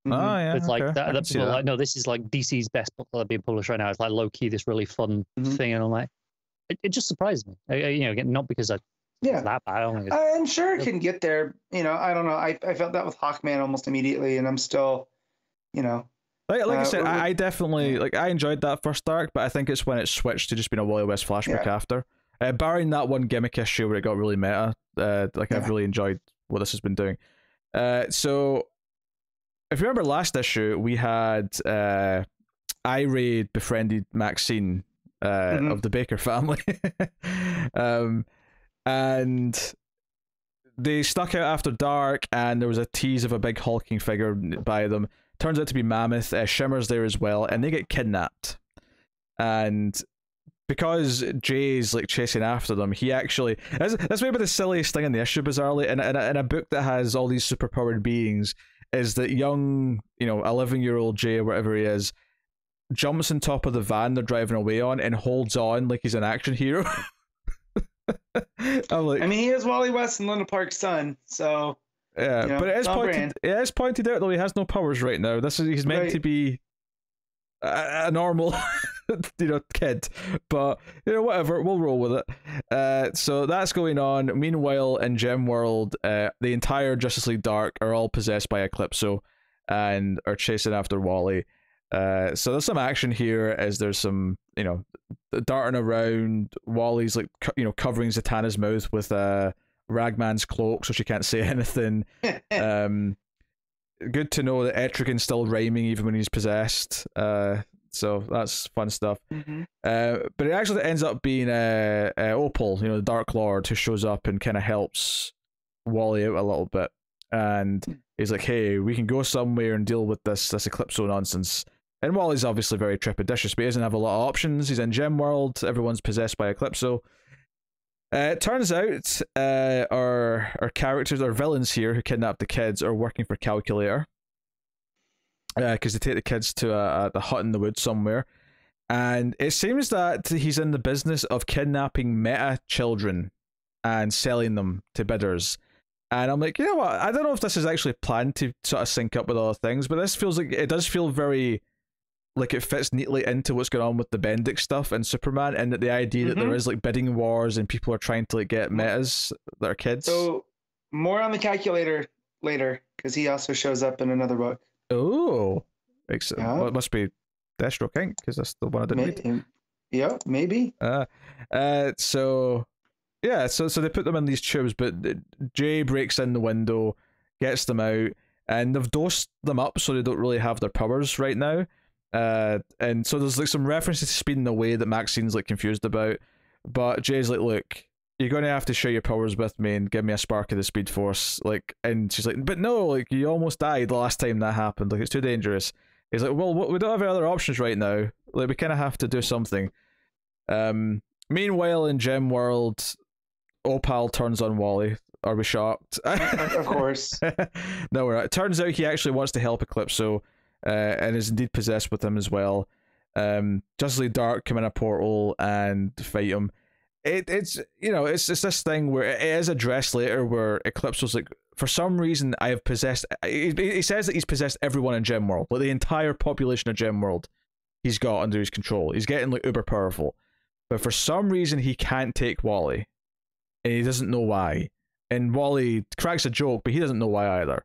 Oh yeah, it's like that people are like, no, this is like DC's best book that are being published right now. It's like low key, this really fun thing, and I'm like, it just surprised me. Again, not because I that bad. I don't think I'm sure it can get there. I don't know. I felt that with Hawkman almost immediately, and I'm still, Like I said, I definitely I enjoyed that first arc, but I think it's when it switched to just being a Wally West flashback after. Barring that one gimmick issue where it got really meta, I've really enjoyed what this has been doing. So. If you remember last issue, we had Irade befriended Maxine of the Baker family. And they snuck out after dark, and there was a tease of a big hulking figure by them. Turns out to be Mammoth. Shimmer's there as well, and they get kidnapped. And because Jay's chasing after them, he actually... That's maybe the silliest thing in the issue, bizarrely. In a book that has all these superpowered beings... is that young, 11-year-old Jay or whatever he is, jumps on top of the van they're driving away on and holds on like he's an action hero. He is Wally West and Linda Park's son, so... Yeah, but it is pointed out, though, he has no powers right now. He's meant to be a normal, kid. But, whatever, we'll roll with it. So that's going on. Meanwhile, in Gem World, the entire Justice League Dark are all possessed by Eclipso and are chasing after Wally. So there's some action here as there's some, darting around. Wally's, covering Zatanna's mouth with Ragman's cloak so she can't say anything. Good to know that Etrigan's still rhyming even when he's possessed. So that's fun stuff. But it actually ends up being Opal, the Dark Lord, who shows up and kind of helps Wally out a little bit. And he's like, hey, we can go somewhere and deal with this Eclipso nonsense. And Wally's obviously very trepidatious, but he doesn't have a lot of options. He's in Gem World. Everyone's possessed by Eclipso. It turns out our characters, our villains here who kidnapped the kids, are working for Calculator. Because they take the kids to a hut in the woods somewhere. And it seems that he's in the business of kidnapping meta children and selling them to bidders. And I'm like, you know what? I don't know if this is actually planned to sort of sync up with other things, but this feels like it does feel very like it fits neatly into what's going on with the Bendix stuff and Superman, and that the idea that there is bidding wars and people are trying to get metas that are kids. So more on the Calculator later, because he also shows up in another book. Oh, well, it must be Deathstroke Inc. because that's the one I didn't read. Yeah, maybe. So they put them in these tubes, but Jay breaks in the window, gets them out, and they've dosed them up so they don't really have their powers right now. And so there's some references to speeding away that Maxine's confused about, but Jay's like, look, you're going to have to share your powers with me and give me a spark of the Speed Force. And she's like, but no, you almost died the last time that happened. It's too dangerous. He's like, well, we don't have any other options right now. We kind of have to do something. Meanwhile, in Gem World, Opal turns on Wally, Are we shocked? Of course. No, we're not. It turns out he actually wants to help Eclipso, and is indeed possessed with him as well. Justice League Dark come in a portal and fight him. It's this thing where it is addressed later where Eclipso's like, for some reason I have possessed. He says that he's possessed everyone in Gemworld, like the entire population of Gemworld. He's got under his control. He's getting like uber powerful, but for some reason he can't take Wally, and he doesn't know why. And Wally cracks a joke, but he doesn't know why either.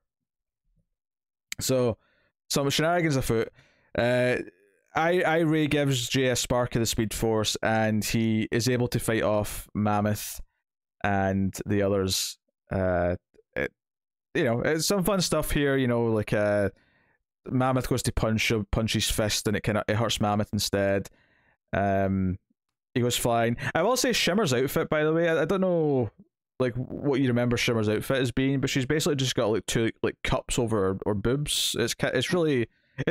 So some shenanigans afoot. Ray gives Jay a spark of the Speed Force, and he is able to fight off Mammoth and the others. It's some fun stuff here. Like Mammoth goes to punch his fist, and it hurts Mammoth instead. He goes flying. I will say Shimmer's outfit, by the way. I don't know like what you remember Shimmer's outfit as being, but she's basically just got like two like cups over her boobs. It's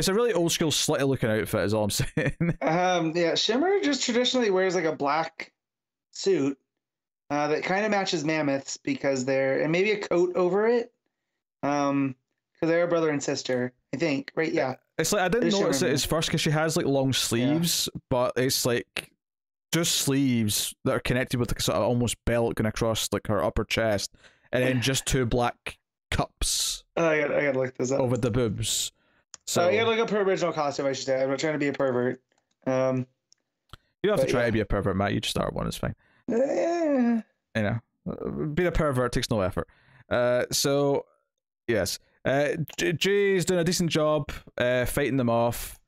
a really old school slutty looking outfit, is all I'm saying. Yeah, Shimmer just traditionally wears like a black suit that kind of matches Mammoth's because and maybe a coat over it. Because they're a brother and sister, I think, right? Yeah. It's like I didn't notice it as first because she has like long sleeves, but it's like just sleeves that are connected with like a sort of almost belt going across like her upper chest, and then just two black cups. I gotta look this up over the boobs. So you gotta look up her original costume, I should say. I'm not trying to be a pervert. You don't have to try to be a pervert, Matt. You just start one, it's fine. Being a pervert takes no effort. So yes. Jay's doing a decent job fighting them off,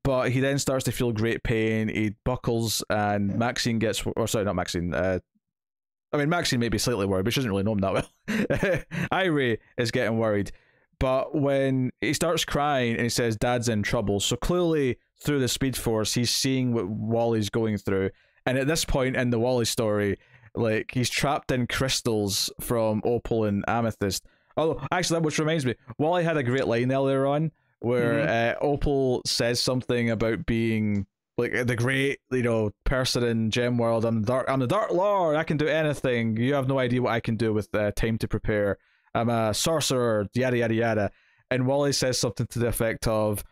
but he then starts to feel great pain. He buckles, and Maxine gets, or sorry, not Maxine. Maxine may be slightly worried, but she doesn't really know him that well. Irie is getting worried, but when he starts crying and he says Dad's in trouble, so clearly through the Speed Force he's seeing what Wally's going through, and at this point in the Wally story, like he's trapped in crystals from Opal and Amethyst. Oh, actually, which reminds me, Wally had a great line earlier on where Opal says something about being like the great, person in Gemworld. I'm the Dark Lord. I can do anything. You have no idea what I can do with time to prepare. I'm a sorcerer. Yada yada yada. And Wally says something to the effect of,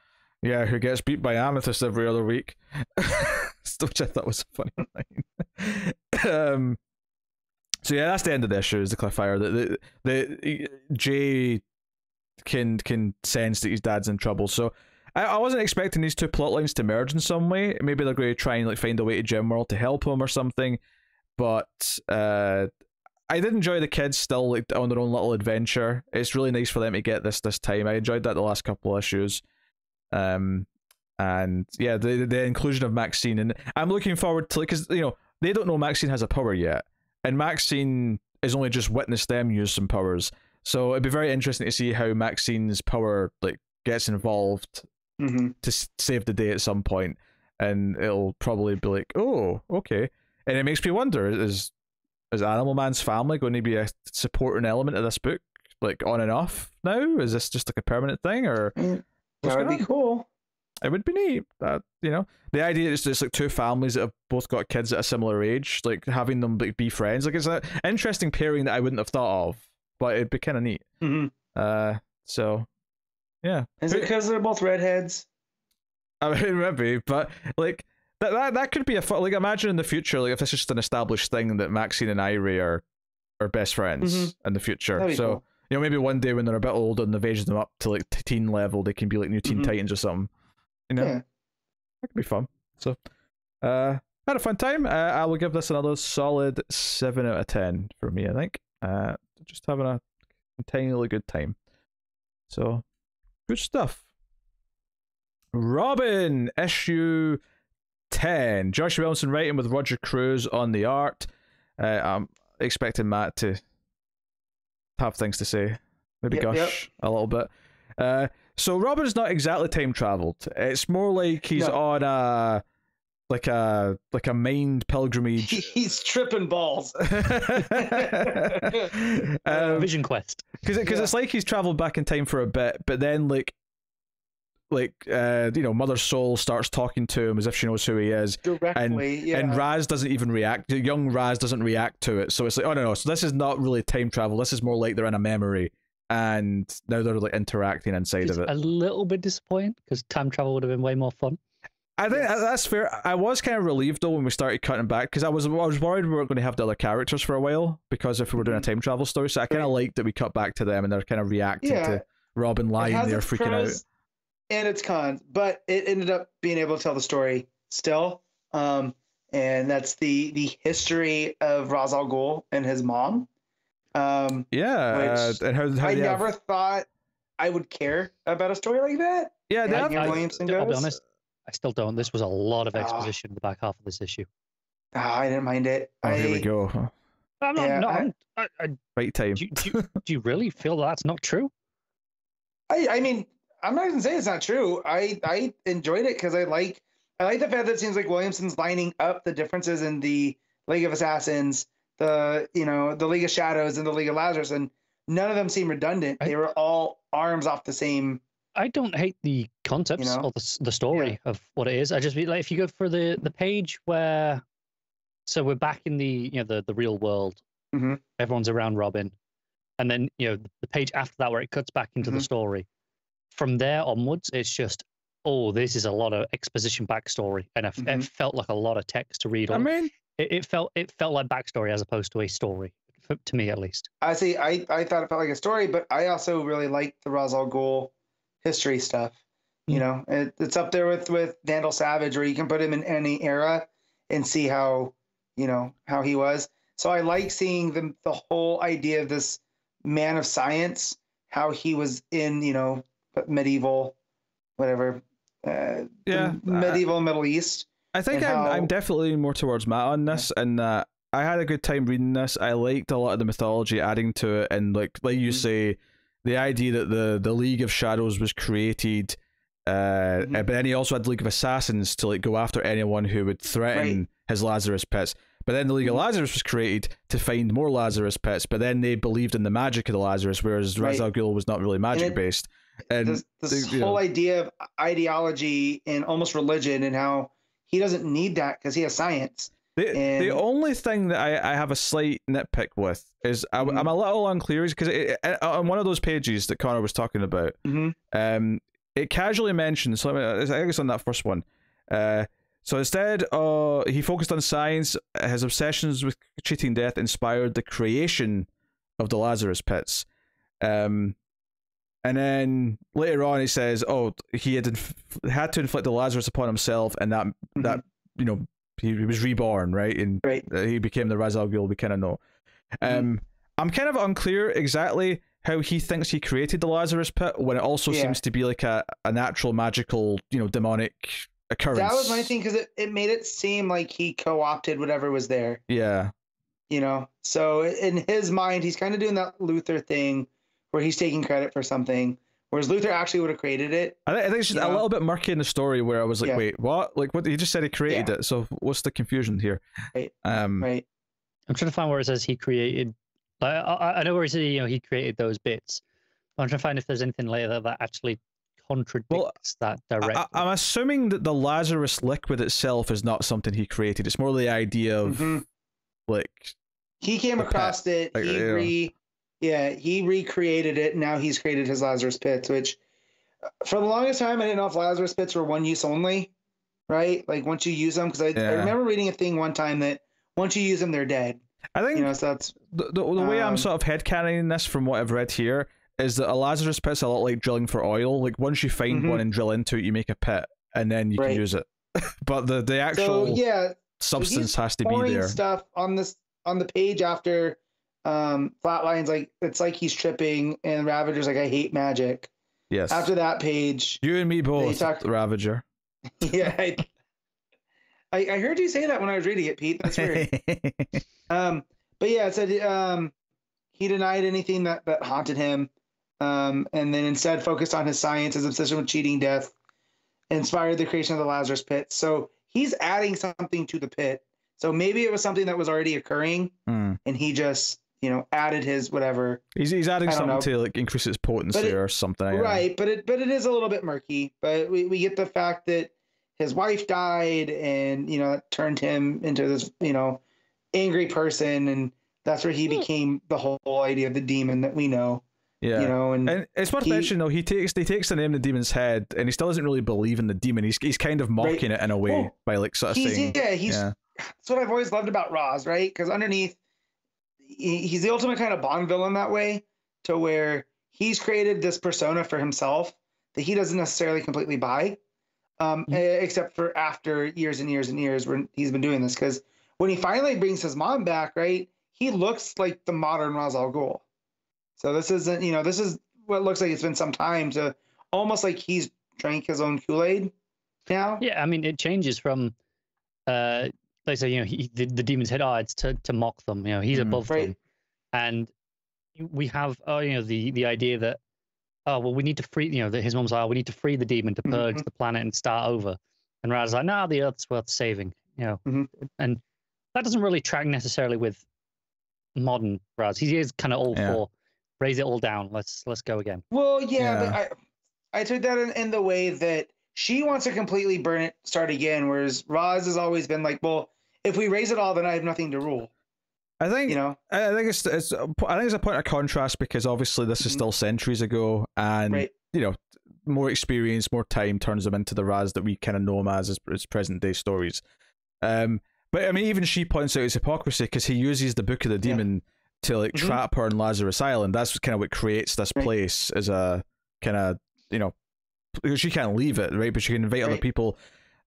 "Yeah, who gets beat by Amethyst every other week," which I thought was a funny line. So yeah, that's the end of the issue. Is the cliffhanger the Jay can sense that his dad's in trouble. So I wasn't expecting these two plot lines to merge in some way. Maybe they're going to try and like find a way to Gemworld to help him or something. But I did enjoy the kids still like on their own little adventure. It's really nice for them to get this time. I enjoyed that the last couple of issues. And yeah, the inclusion of Maxine, and I'm looking forward to, because they don't know Maxine has a power yet. And Maxine has only just witnessed them use some powers. So it'd be very interesting to see how Maxine's power like gets involved to save the day at some point. And it'll probably be like, oh, okay. And it makes me wonder, is Animal Man's family going to be a supporting element of this book, like on and off now? Is this just like a permanent thing, or that would be cool? It would be neat. The idea is just like two families that have both got kids at a similar age, like having them like be friends. Like it's an interesting pairing that I wouldn't have thought of, but it'd be kind of neat. So yeah. Is it because they're both redheads? I mean, maybe, but like that could be a fun. Like imagine in the future, like if this is just an established thing that Maxine and Irie are best friends in the future. So cool. Maybe one day when they're a bit older and they've aged them up to like teen level, they can be like new Teen Titans or something. That could be fun. So had a fun time. I will give this another solid 7 out of 10 for me, I think. Just having a continually good time. So good stuff. Robin, issue 10. Joshua Williamson writing with Roger Cruz on the art. I'm expecting Matt to have things to say. Maybe gush a little bit. So Robin's not exactly time traveled. It's more like he's on a mind pilgrimage. He's tripping balls. Vision quest. Because it's like he's traveled back in time for a bit, but then like like Mother Soul starts talking to him as if she knows who he is directly, and Raz doesn't even react. Young Raz doesn't react to it, so it's like, oh no, so this is not really time travel, this is more like they're in a memory and now they're like interacting inside of it. A little bit disappointing because time travel would have been way more fun. I think that's fair. I was kind of relieved though when we started cutting back because I was worried we weren't going to have the other characters for a while because if we were doing a time travel story, so I kind of liked that we cut back to them and they're kind of reacting to Robin lying there freaking out. And its cons, but it ended up being able to tell the story still. And that's the history of Ra's al Ghul and his mom. And how I never thought I would care about a story like that. Yeah, Williamson goes. I'll be honest, I still don't. This was a lot of exposition in the back half of this issue. I didn't mind it. Here we go. Right time. Do you really feel that's not true? I mean, I'm not even saying it's not true. I enjoyed it because I like the fact that it seems like Williamson's lining up the differences in the League of Assassins, the League of Shadows, and the League of Lazarus, and none of them seem redundant. They were all arms off the same. I don't hate the concepts or the story of what it is. I just like if you go for the page where, so we're back in the the real world. Mm-hmm. Everyone's around Robin, and then the page after that where it cuts back into the story. From there onwards, it's just, this is a lot of exposition backstory, and it felt like a lot of text to read on. I mean, it felt like backstory as opposed to a story, to me at least. I see. I thought it felt like a story, but I also really liked the Ra's al Ghul history stuff. It's up there with Vandal Savage, where you can put him in any era and see how he was. So I like seeing the whole idea of this man of science, how he was in medieval, whatever, medieval Middle East. I think I'm definitely more towards Matt on this, and I had a good time reading this. I liked a lot of the mythology adding to it, and like you say, the idea that the League of Shadows was created, but then he also had the League of Assassins to like go after anyone who would threaten his Lazarus pits. But then the League of Lazarus was created to find more Lazarus pits, but then they believed in the magic of the Lazarus, whereas Ra's al Ghul was not really magic based. And this whole idea of ideology and almost religion, and how he doesn't need that because he has science. The only thing that I have a slight nitpick with is I'm a little unclear because on one of those pages that Connor was talking about, it casually mentions, so I think it's on that first one. So instead, he focused on science. His obsessions with cheating death inspired the creation of the Lazarus pits. And then later on, he says, he had to inflict the Lazarus upon himself, and that he was reborn, right? And he became the Ra's al Ghul we kind of know. I'm kind of unclear exactly how he thinks he created the Lazarus pit when it also seems to be like a natural, magical, demonic occurrence. That was my thing, because it made it seem like he co-opted whatever was there. Yeah. So in his mind, he's kind of doing that Luther thing where he's taking credit for something, whereas Luther actually would have created it. I think it's just a little bit murky in the story where I was like, wait, what? Like, what? He just said he created it, so what's the confusion here? Right. I'm trying to find where it says he created. I know where he said he created those bits. I'm trying to find if there's anything later that actually contradicts that directly. I'm assuming that the Lazarus liquid itself is not something he created. It's more the idea of like he came across it. Like, he recreated it. Now he's created his Lazarus pits, which for the longest time I didn't know if Lazarus pits were one use only, right? Like once you use them, because I remember reading a thing one time that once you use them, they're dead. I think so that's the way I'm sort of headcanoning this from what I've read here is that a Lazarus pit's a lot like drilling for oil. Like once you find one and drill into it, you make a pit, and then you can use it. But the actual substance has to be there. Stuff on the page after Flatlines, like it's like he's tripping, and Ravager's like, I hate magic. Yes. After that page, you and me both. The Ravager. Yeah. I heard you say that when I was reading it, Pete. That's weird. But yeah, it said he denied anything that haunted him, and then instead focused on his science, his obsession with cheating death, inspired the creation of the Lazarus pit. So he's adding something to the pit. So maybe it was something that was already occurring, and he just added his whatever. He's adding something to like increase its potency or something. Right, but it is a little bit murky. But we get the fact that his wife died, and it turned him into this angry person, and that's where he became the whole idea of the demon that we know. Yeah, and it's worth mentioning though, he takes the name of the demon's head, and he still doesn't really believe in the demon. He's kind of mocking it in a way by like sort of saying, that's what I've always loved about Roz, right? Because underneath, he's the ultimate kind of Bond villain that way, to where he's created this persona for himself that he doesn't necessarily completely buy, except for after years and years and years when he's been doing this. Because when he finally brings his mom back, right, he looks like the modern Ra's al Ghul. So this isn't, this is what looks like it's been some time, to almost like he's drank his own Kool-Aid now. Yeah, I mean, it changes from, they say, the demon's head, it's to mock them. He's above them, and we have, the idea that, we need to free, that his mom's like, we need to free the demon to purge the planet and start over, and Raz's like, no, the Earth's worth saving, and that doesn't really track necessarily with modern Raz. He is kind of all for raise it all down. Let's go again. Well, but I took that in the way that she wants to completely burn it, start again, whereas Raz has always been like, well, if we raise it all, then I have nothing to rule. I think it's a point of contrast, because obviously this is still centuries ago, and more experience, more time turns them into the Raz that we kind of know him as present day stories. But I mean, even she points out his hypocrisy, because he uses the Book of the Demon to like trap her in Lazarus Island. That's kind of what creates this place as a kind of, she can't leave it, right? But she can invite other people.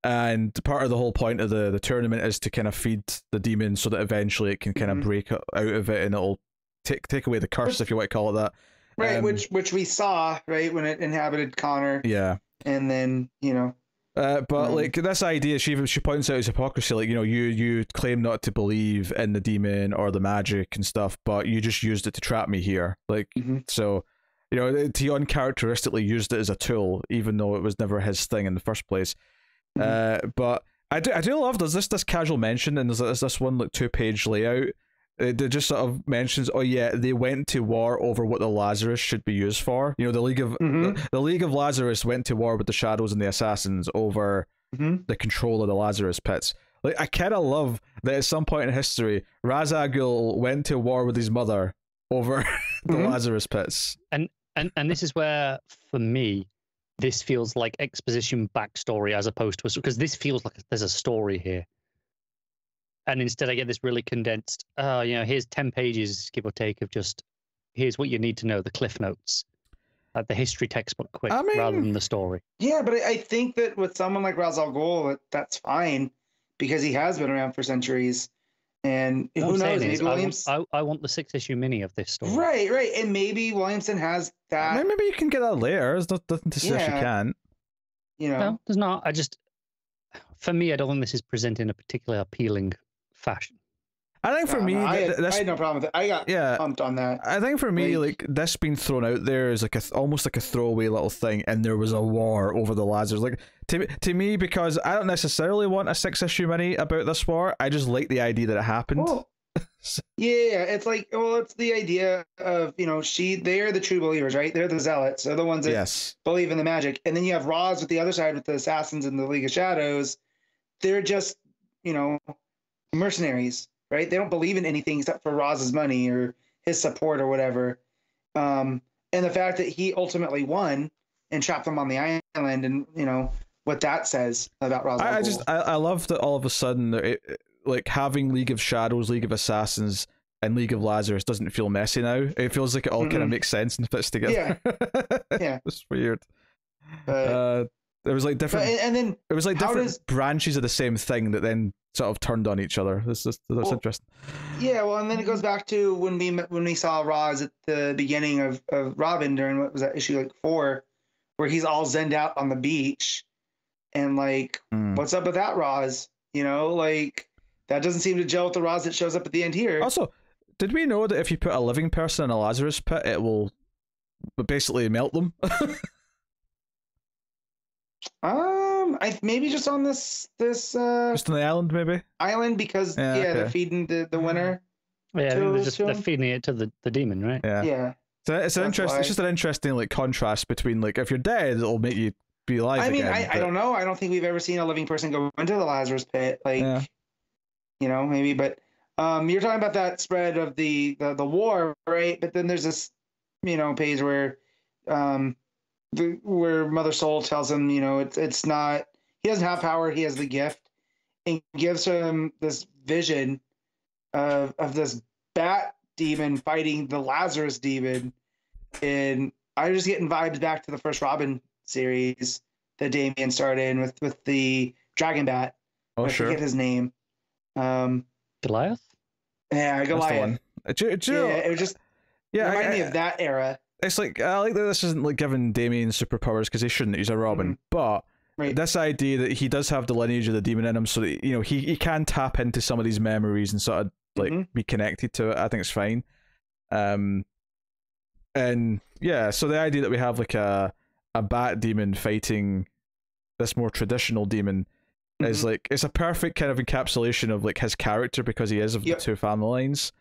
And part of the whole point of the tournament is to kind of feed the demon so that eventually it can kind of break out of it, and it'll take away the curse, if you want to call it that. Right, which we saw, right, when it inhabited Connor. Yeah. And then, but like this idea, she points out his hypocrisy. Like, you claim not to believe in the demon or the magic and stuff, but you just used it to trap me here. Like, so, he uncharacteristically used it as a tool, even though it was never his thing in the first place. But I do love there's this casual mention, and there's this one like 2-page layout. It just sort of mentions, they went to war over what the Lazarus should be used for. The League of the League of Lazarus went to war with the Shadows and the Assassins over the control of the Lazarus pits. Like, I kind of love that at some point in history, Ra's al Ghul went to war with his mother over the Lazarus pits. And this is where, for me, this feels like exposition backstory as opposed to because this feels like there's a story here. And instead I get this really condensed, here's 10 pages, give or take, of just, here's what you need to know, the cliff notes. Like the history textbook quick, rather than the story. Yeah, but I think that with someone like Ra's al Ghul, that's fine, because he has been around for centuries. And who knows, maybe Williamson... I want the 6-issue mini of this story. Right. And maybe Williamson has that... Maybe you can get that later. There's nothing to say if you can't. No, there's not. For me, I don't think this is presented in a particularly appealing fashion. I think for me, I had no problem with it. I got pumped on that. I think for me, like this being thrown out there is like almost like a throwaway little thing, and there was a war over the Lazarus. Like to me, because I don't necessarily want a 6-issue mini about this war. I just like the idea that it happened. Well, it's like, it's the idea of they are the true believers, right? They're the zealots. They're the ones that believe in the magic, and then you have Roz with the other side with the assassins and the League of Shadows. They're just mercenaries, right? They don't believe in anything except for Roz's money or his support or whatever. And the fact that he ultimately won and trapped them on the island, and what that says about Roz. I love that all of a sudden, like having League of Shadows, League of Assassins, and League of Lazarus doesn't feel messy now. It feels like it all kind of makes sense and fits together. Yeah. It's weird. It was like different, and then it was like different branches of the same thing that then sort of turned on each other. That's interesting. Yeah, well, and then it goes back to when we saw Roz at the beginning of Robin during, what was that, issue 4, where he's all zenned out on the beach, and like, what's up with that Roz? Like that doesn't seem to gel with the Roz that shows up at the end here. Also, did we know that if you put a living person in a Lazarus pit, it will basically melt them? Maybe just on this just on the island, maybe island, because they're feeding the winter. Yeah, I think tools they're feeding it to the demon, right? Yeah. So it's an interesting. It's just an interesting like contrast between like if you're dead, it'll make you be alive. I mean, again, I don't know. I don't think we've ever seen a living person go into the Lazarus pit. Like, you know, maybe. But you're talking about that spread of the war, right? But then there's this, you know, page where where Mother Soul tells him, you know, it's not, he doesn't have power, he has the gift, and gives him this vision of this bat demon fighting the Lazarus demon. And I was just getting vibes back to the first Robin series that Damian started in with the dragon bat. Oh, I forget his name. Goliath? Yeah, Goliath. It was just reminded me of that era. It's like, I like that this isn't like giving Damian superpowers because he shouldn't. He's a Robin. But this idea that he does have the lineage of the demon in him, so that, you know, he can tap into some of these memories and sort of like be connected to it. I think it's fine. And yeah, so the idea that we have like a bat demon fighting this more traditional demon is like, it's a perfect kind of encapsulation of like his character because he is of the two family lines.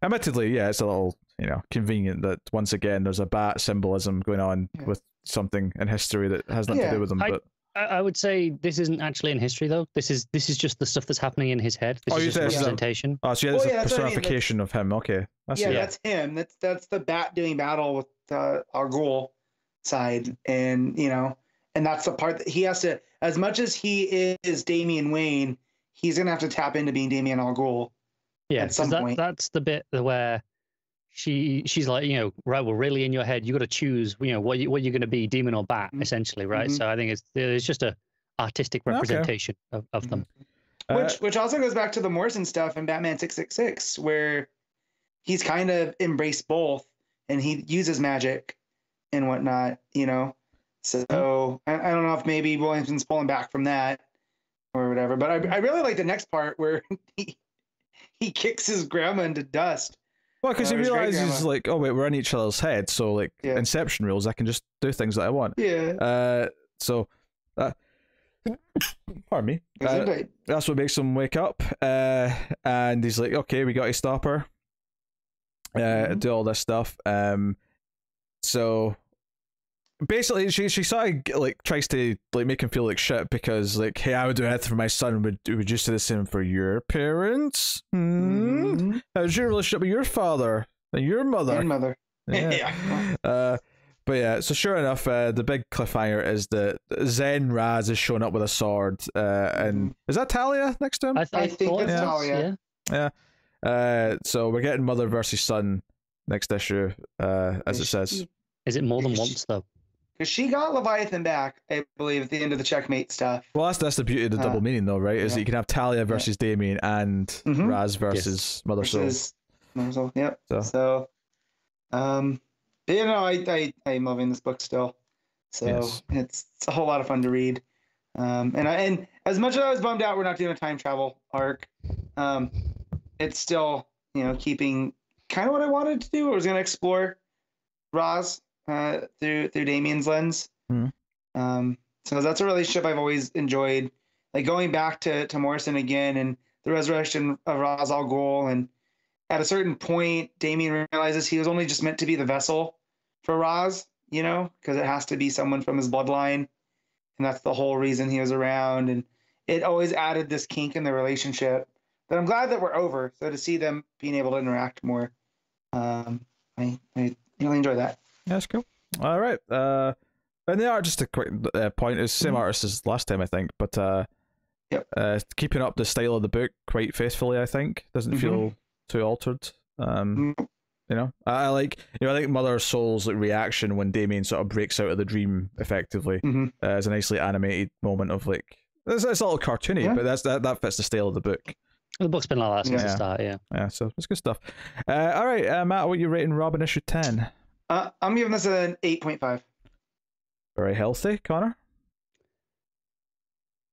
Admittedly, yeah, it's a little, you know, convenient that once again there's a bat symbolism going on with something in history that has nothing to do with them. But I would say this isn't actually in history though. This is just the stuff that's happening in his head. This is just representation. Oh, so yeah, there's a personification of him. Okay, that's him. That's the bat doing battle with our ghoul side, and you know, and that's the part that he has to. As much as he is Damian Wayne, he's gonna have to tap into being Damian Al Ghul. Yeah, at some point. That's the bit where she's like, you know, right, well, really in your head, you got to choose, you know, what you're going to be, demon or bat, essentially, right? So I think it's just a artistic representation of them. Which also goes back to the Morrison stuff in Batman 666, where he's kind of embraced both, and he uses magic and whatnot, you know. So I don't know if maybe Williamson's pulling back from that or whatever, but I really like the next part where he kicks his grandma into dust. Well, because he realizes, like, oh wait, we're in each other's head, so like Inception rules, I can just do things that I want. Yeah. Pardon me. That's what makes him wake up. And he's like, okay, we got to stop her. Do all this stuff. So basically, she sort of like tries to like make him feel like shit because like, hey, I would do anything for my son. Would you do the same for your parents? How's your relationship with your father and your mother? And mother. Yeah. But yeah, so sure enough, the big cliffhanger is that Zen Raz is showing up with a sword, and is that Talia next to him? I think that's Talia. Yeah. So we're getting mother versus son next issue, as it says. Is it more than once though? Because she got Leviathan back, I believe, at the end of the Checkmate stuff. Well, that's the beauty of the double meaning, though, right? Is that you can have Talia versus Damian and Raz versus Mother Soul. Mother Soul, yep. So, you know, I'm loving this book still. So it's a whole lot of fun to read. And as much as I was bummed out we're not doing a time travel arc, it's still, you know, keeping kind of what I wanted to do. I was going to explore Raz through Damian's lens. So that's a relationship I've always enjoyed, like going back to Morrison again and the resurrection of Ra's al Ghul. And at a certain point, Damian realizes he was only just meant to be the vessel for Raz, you know, because it has to be someone from his bloodline, and that's the whole reason he was around. And it always added this kink in the relationship that I'm glad that we're over. So to see them being able to interact more, I really enjoy that. Yeah, that's cool. All right. And the art, just a quick point, is same artist as last time, I think, but keeping up the style of the book quite faithfully, I think. Doesn't feel too altered. You know, I like Mother Soul's like reaction when Damian sort of breaks out of the dream effectively as a nicely animated moment of like, it's a little cartoony, but that fits the style of the book. The book's been like that since the start, yeah. So it's good stuff. All right, Matt, what are you rating Robin issue 10? I'm giving this an 8.5. Very healthy, Connor.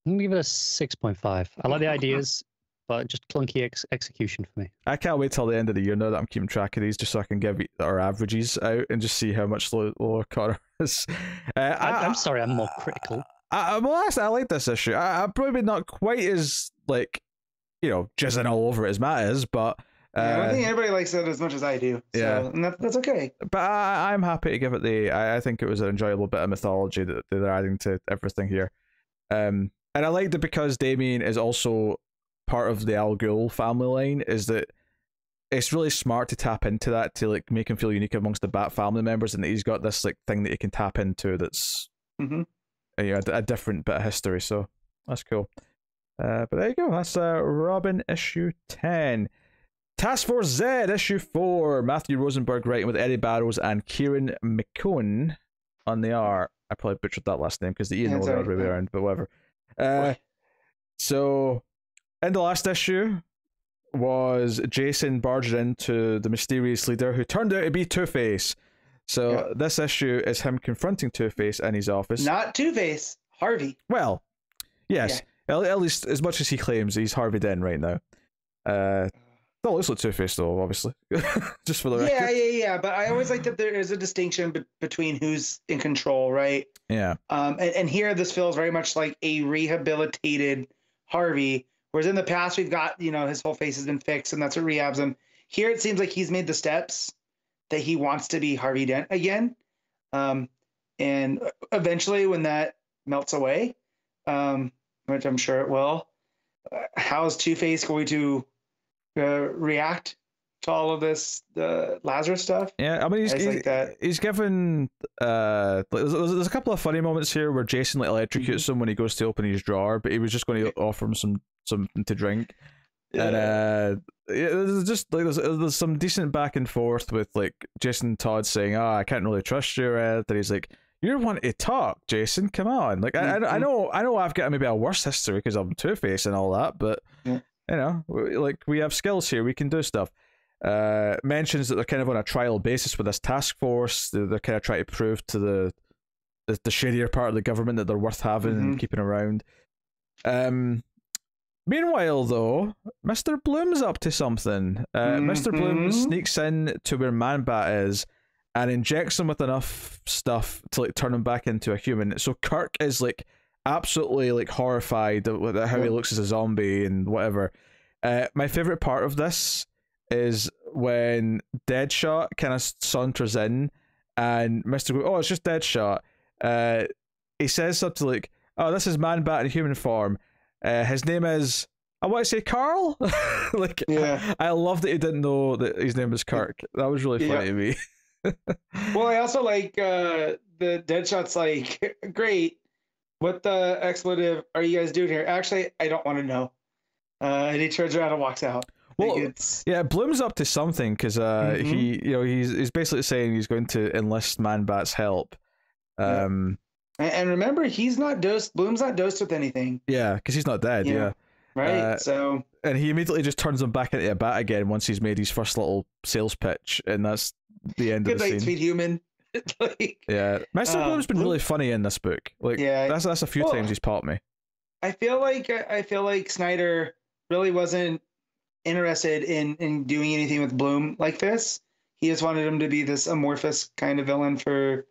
I'm gonna give it a 6.5. I like the ideas, but just clunky execution for me. I can't wait till the end of the year now that I'm keeping track of these, just so I can give our averages out and just see how much lower Connor is. I'm sorry, I'm more critical. Well, actually, I like this issue. I'm probably not quite as like, you know, jizzing all over it as Matt is, but I don't think anybody likes it as much as I do. So, yeah, and that's okay. But I'm happy to give it the. I think it was an enjoyable bit of mythology that they're adding to everything here. And I liked it because Damien is also part of the Al Ghul family line. Is that it's really smart to tap into that to like make him feel unique amongst the Bat family members, and that he's got this like thing that he can tap into that's a different bit of history. So that's cool. But there you go. That's Robin issue 10. Task Force Z issue 4. Matthew Rosenberg writing with Eddy Barrows and Kieran McKeown on the art. I probably butchered that last name because the E and O the other way around, but whatever. So in the last issue was Jason barging into the mysterious leader who turned out to be Two-Face. So this issue is him confronting Two-Face in his office. Not Two-Face, Harvey. Well, yes. Yeah. At least as much as he claims he's Harvey Dent right now. That looks like Two-Face though, obviously. Just for the record. Yeah. But I always like that there is a distinction between who's in control, right? Yeah. And here this feels very much like a rehabilitated Harvey, whereas in the past we've got, his whole face has been fixed and that's what rehabs him. Here it seems like he's made the steps that he wants to be Harvey Dent again. And eventually when that melts away, which I'm sure it will, how is Two-Face going to react to all of this, the Lazarus stuff? Yeah, I mean, he's given there's a couple of funny moments here where Jason like electrocutes him when he goes to open his drawer, but he was just going to offer him something to drink. And there's just like there's some decent back and forth with like Jason Todd saying, I can't really trust you, and he's like, you're one to talk, Jason, come on. Like I know I've got maybe a worse history because I'm Two-Face and all that, but like we have skills here, we can do stuff. Mentions that they're kind of on a trial basis with this task force. They're kind of trying to prove to the shadier part of the government that they're worth having and keeping around. Meanwhile, though, Mr. Bloom's up to something. Mr. Bloom sneaks in to where Man-Bat is and injects him with enough stuff to like turn him back into a human. So Kirk is like absolutely like horrified at how he looks as a zombie and whatever. My favorite part of this is when Deadshot kind of saunters in and Mr. Bloom, it's just Deadshot. He says something like, this is Man-Bat in human form. His name is, I want to say Carl. I love that he didn't know that his name was Kirk. That was really funny to me. Well, I also like the Deadshot's like, great, what the expletive are you guys doing here? Actually, I don't want to know. And he turns around and walks out. Well, Bloom's up to something because he's basically saying he's going to enlist Man-Bat's help. And remember, he's not dosed. Bloom's not dosed with anything. Yeah, because he's not dead. Yeah. Right. And he immediately just turns him back into a bat again once he's made his first little sales pitch, and that's the end of the scene. Good night, sweet human. Mr. Bloom's been really funny in this book. Like, that's a few times he's popped me. I feel like Snyder really wasn't interested in doing anything with Bloom like this. He just wanted him to be this amorphous kind of villain for,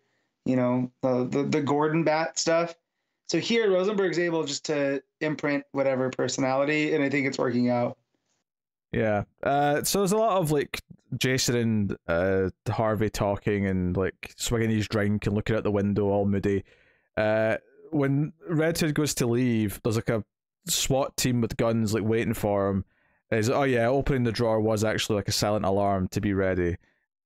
the Gordon Bat stuff. So here Rosenberg's able just to imprint whatever personality, and I think it's working out. Yeah. So there's a lot of like Jason and Harvey talking and like swigging his drink and looking out the window all moody. When Red Hood goes to leave, there's like a SWAT team with guns like waiting for him. Opening the drawer was actually like a silent alarm to be ready.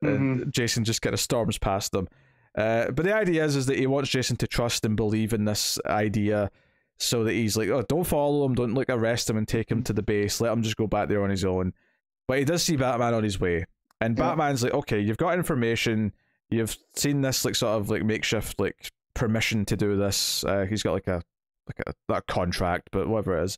And Jason just kind of storms past them. But the idea is that he wants Jason to trust and believe in this idea, so that he's like, don't follow him, don't like arrest him and take him to the base, let him just go back there on his own. But he does see Batman on his way, and Batman's like, okay, you've got information, you've seen this like sort of like makeshift like permission to do this. He's got like a not a contract, but whatever it is.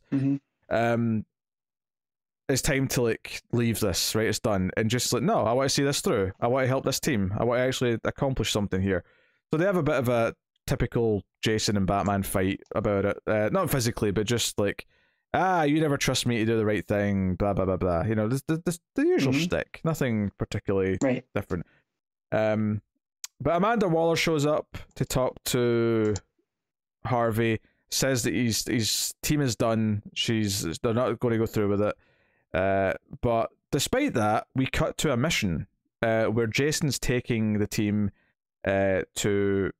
It's time to like leave this, right? It's done. And just like, no, I want to see this through. I want to help this team. I want to actually accomplish something here. So they have a bit of a typical Jason and Batman fight about it. Not physically, but just like, you never trust me to do the right thing, blah, blah, blah, blah. The usual shtick. Nothing particularly different. But Amanda Waller shows up to talk to Harvey, says that his team is done. They're not going to go through with it. But despite that, we cut to a mission where Jason's taking the team to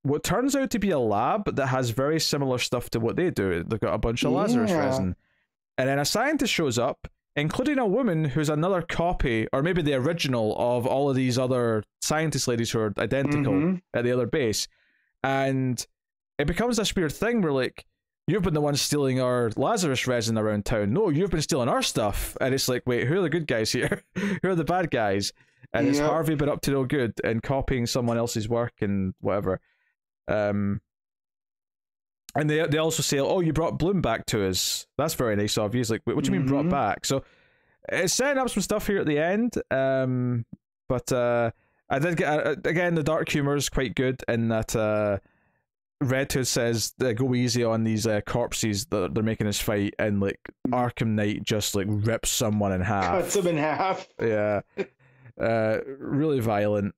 what turns out to be a lab that has very similar stuff to what they do. They've got a bunch of Lazarus resin. And then a scientist shows up, including a woman who's another copy, or maybe the original, of all of these other scientist ladies who are identical at the other base. And it becomes this weird thing where, like, you've been the one stealing our Lazarus resin around town. No, you've been stealing our stuff. And it's like, wait, who are the good guys here? Who are the bad guys? And it's Harvey been up to no good and copying someone else's work and whatever. And they also say, oh, you brought Bloom back to us. That's very nice of you. He's like, wait, what do you mean brought back? So it's setting up some stuff here at the end. But I did get, again, the dark humor is quite good in that Red Hood says go easy on these corpses that they're making us fight, and like Arkham Knight just like rips someone in half. Cuts him in half. Yeah. Really violent.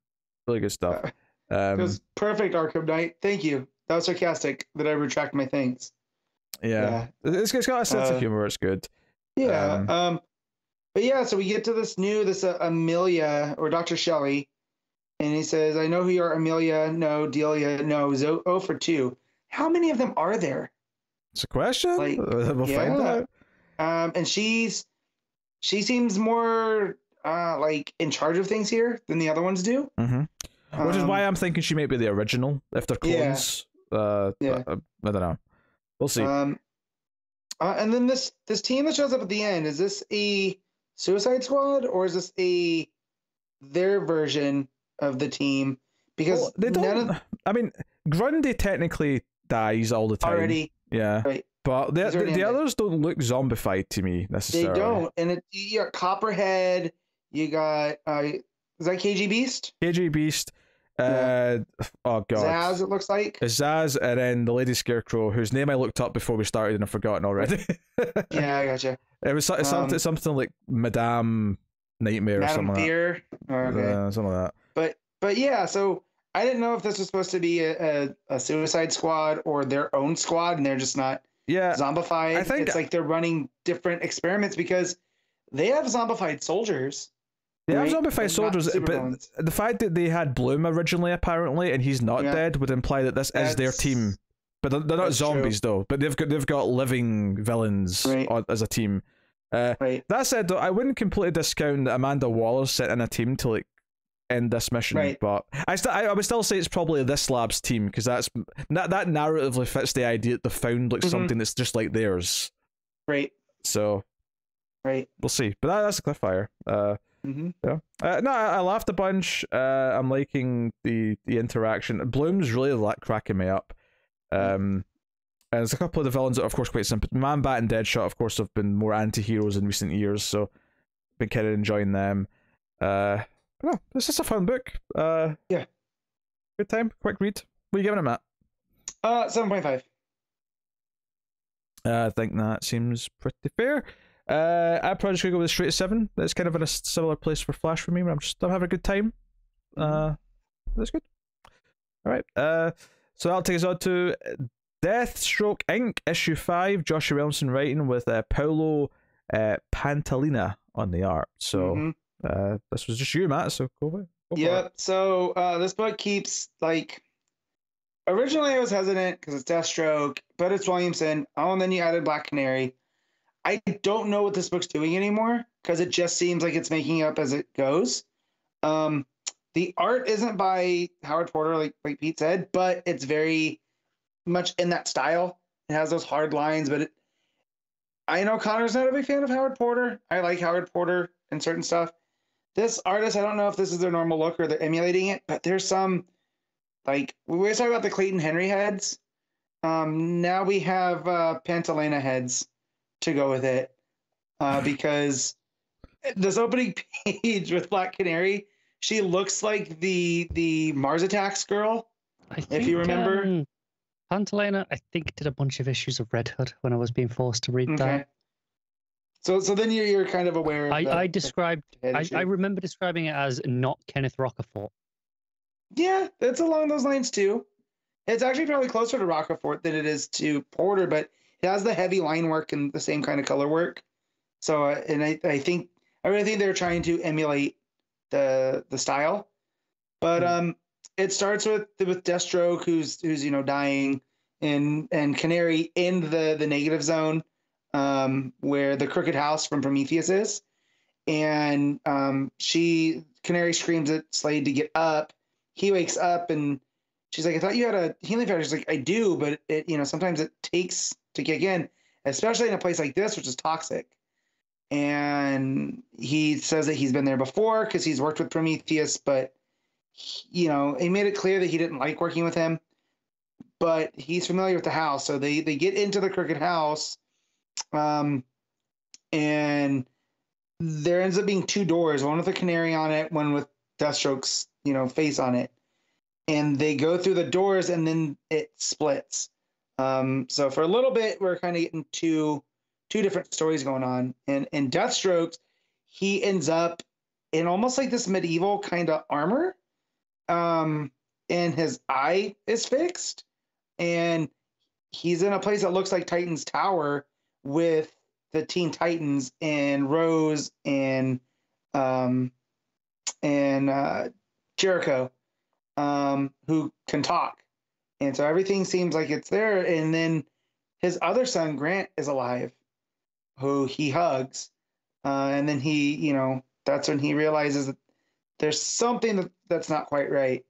Really good stuff. It was perfect, Arkham Knight. Thank you. That was sarcastic. That I retract my things. Yeah. It's got a sense of humor. It's good. Yeah. But yeah, so we get to this Amelia, or Dr. Shelley, and he says, I know who you are, Amelia. No, Delia. No, 0 for 2. How many of them are there? It's a question. Like, we'll find out. And she seems more like in charge of things here than the other ones do. Which is why I'm thinking she might be the original if they're clones. I don't know. We'll see. And then this team that shows up at the end, is this a Suicide Squad or is this their version of the team? Because they don't. I mean, Grundy technically dies all the time already. Yeah, right. But the others don't look zombified to me necessarily. They don't. And you got Copperhead. You got is that KG Beast? KG Beast. Oh god, Zaz. It looks like it's Zaz, and then the Lady Scarecrow, whose name I looked up before we started and I've forgotten already. Yeah, I gotcha. It was something like Madame Nightmare Madame or something Fear. like that. Something like that. But yeah, so I didn't know if this was supposed to be a Suicide Squad or their own squad, and they're just not zombified. I think it's like they're running different experiments because they have zombified soldiers. They have zombified soldiers, but the fact that they had Bloom originally, apparently, and he's not dead, would imply that this is their team. But they're not zombies, though. But they've got living villains as a team. That said, though, I wouldn't completely discount that Amanda Waller's set in a team to like end this mission. But I would still say it's probably this lab's team, because that narratively fits the idea that they found like something that's just like theirs. So we'll see. But that's a cliffhanger. No, I laughed a bunch. I'm liking the interaction. Bloom's really cracking me up. And there's a couple of the villains that are, of course, quite simple. Man-Bat and Deadshot, of course, have been more anti-heroes in recent years, so been kind of enjoying them. No, this is a fun book. Good time, quick read. What are you giving it, Matt? 7.5. I think that seems pretty fair. I'm probably just gonna go with a straight 7. That's kind of in a similar place for Flash for me, where I'm having a good time. That's good. All right. So that'll take us on to Deathstroke Inc. issue 5. Joshua Williamson writing with Paulo Pantalena on the art. So this was just you, Matt. So go away. So this book keeps like. Originally, I was hesitant because it's Deathstroke, but it's Williamson. Oh, and then you added Black Canary. I don't know what this book's doing anymore because it just seems like it's making up as it goes. The art isn't by Howard Porter, like Pete said, but it's very much in that style. It has those hard lines, but I know Connor's not a big fan of Howard Porter. I like Howard Porter and certain stuff. This artist, I don't know if this is their normal look or they're emulating it, but there's some, like, we were talking about the Clayton Henry heads. Now we have Pantalena heads to go with it, because this opening page with Black Canary, she looks like the Mars Attacks girl, if you remember. Pantalena, I think, did a bunch of issues of Red Hood when I was being forced to read that. So then you're kind of aware of I remember describing it as not Kenneth Rocafort. Yeah, it's along those lines too. It's actually probably closer to Rocafort than it is to Porter, but it has the heavy line work and the same kind of color work. So, and I think I really think they're trying to emulate the style. But it starts with Deathstroke, who's dying, and Canary in the negative zone, where the crooked house from Prometheus is, and Canary screams at Slade to get up. He wakes up and she's like, "I thought you had a healing factor." She's like, "I do, but it sometimes it takes to kick in, especially in a place like this, which is toxic." And he says that he's been there before because he's worked with Prometheus, but he made it clear that he didn't like working with him, but he's familiar with the house. So they get into the crooked house, and there ends up being two doors, one with a canary on it, one with Deathstroke's face on it, and they go through the doors and then it splits. So for a little bit we're kind of getting two different stories going on, and Deathstroke, he ends up in almost like this medieval kind of armor, and his eye is fixed, and he's in a place that looks like Titan's Tower with the Teen Titans and Rose and Jericho, who can talk, and so everything seems like it's there. And then his other son Grant is alive, who he hugs, and then he, that's when he realizes that there's something that's not quite right.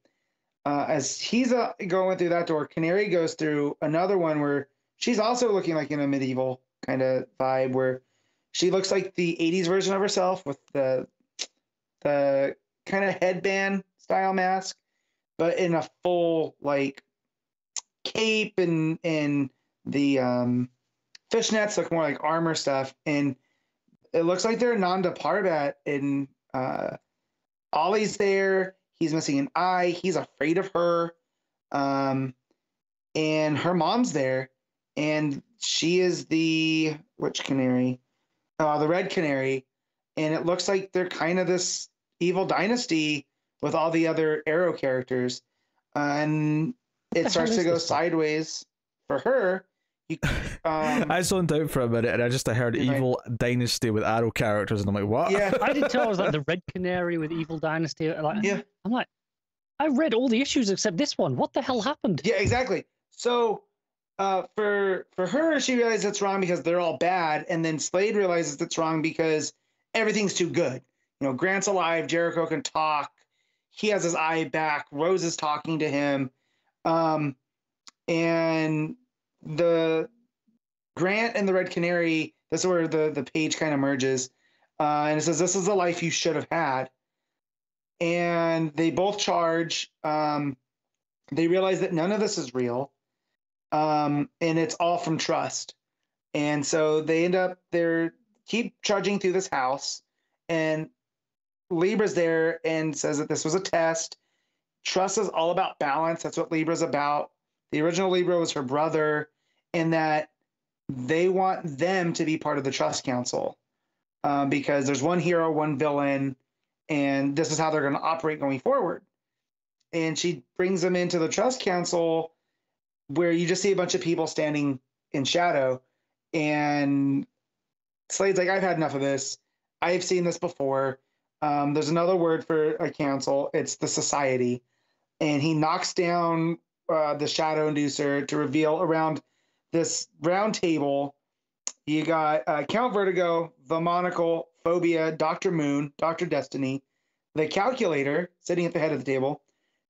As he's going through that door, Canary goes through another one where she's also looking like in a medieval kind of vibe, where she looks like the 80s version of herself with the kind of headband style mask, but in a full like cape and the fishnets look more like armor stuff, and it looks like they're Nanda Parbat, and Ollie's there. He's missing an eye. He's afraid of her, and her mom's there, and she is the which canary? The red canary, and it looks like they're kind of this evil dynasty with all the other Arrow characters, and it starts to go sideways for her. I zoned out for a minute and I heard evil dynasty with Arrow characters, and I'm like, what? Yeah, I did tell I was like the red canary with evil dynasty. Yeah, I'm like, I read all the issues except this one. What the hell happened? Yeah, exactly. So for her, she realizes it's wrong because they're all bad, and then Slade realizes it's wrong because everything's too good. Grant's alive, Jericho can talk, he has his eye back, Rose is talking to him, and the Grant and the Red Canary, that's where the page kind of merges, and it says, "This is the life you should have had." And they both charge. They realize that none of this is real, and it's all from trust. And so they keep charging through this house, and Libra's there and says that this was a test. Trust is all about balance. That's what Libra's about. The original Libra was her brother, and that they want them to be part of the Trust Council, because there's one hero, one villain, and this is how they're going to operate going forward. And she brings them into the Trust Council, where you just see a bunch of people standing in shadow, and Slade's like, "I've had enough of this. I've seen this before." There's another word for a council. It's the Society. And he knocks down the Shadow Inducer to reveal around this round table, you got Count Vertigo, the Monocle, Phobia, Dr. Moon, Dr. Destiny, the Calculator, sitting at the head of the table,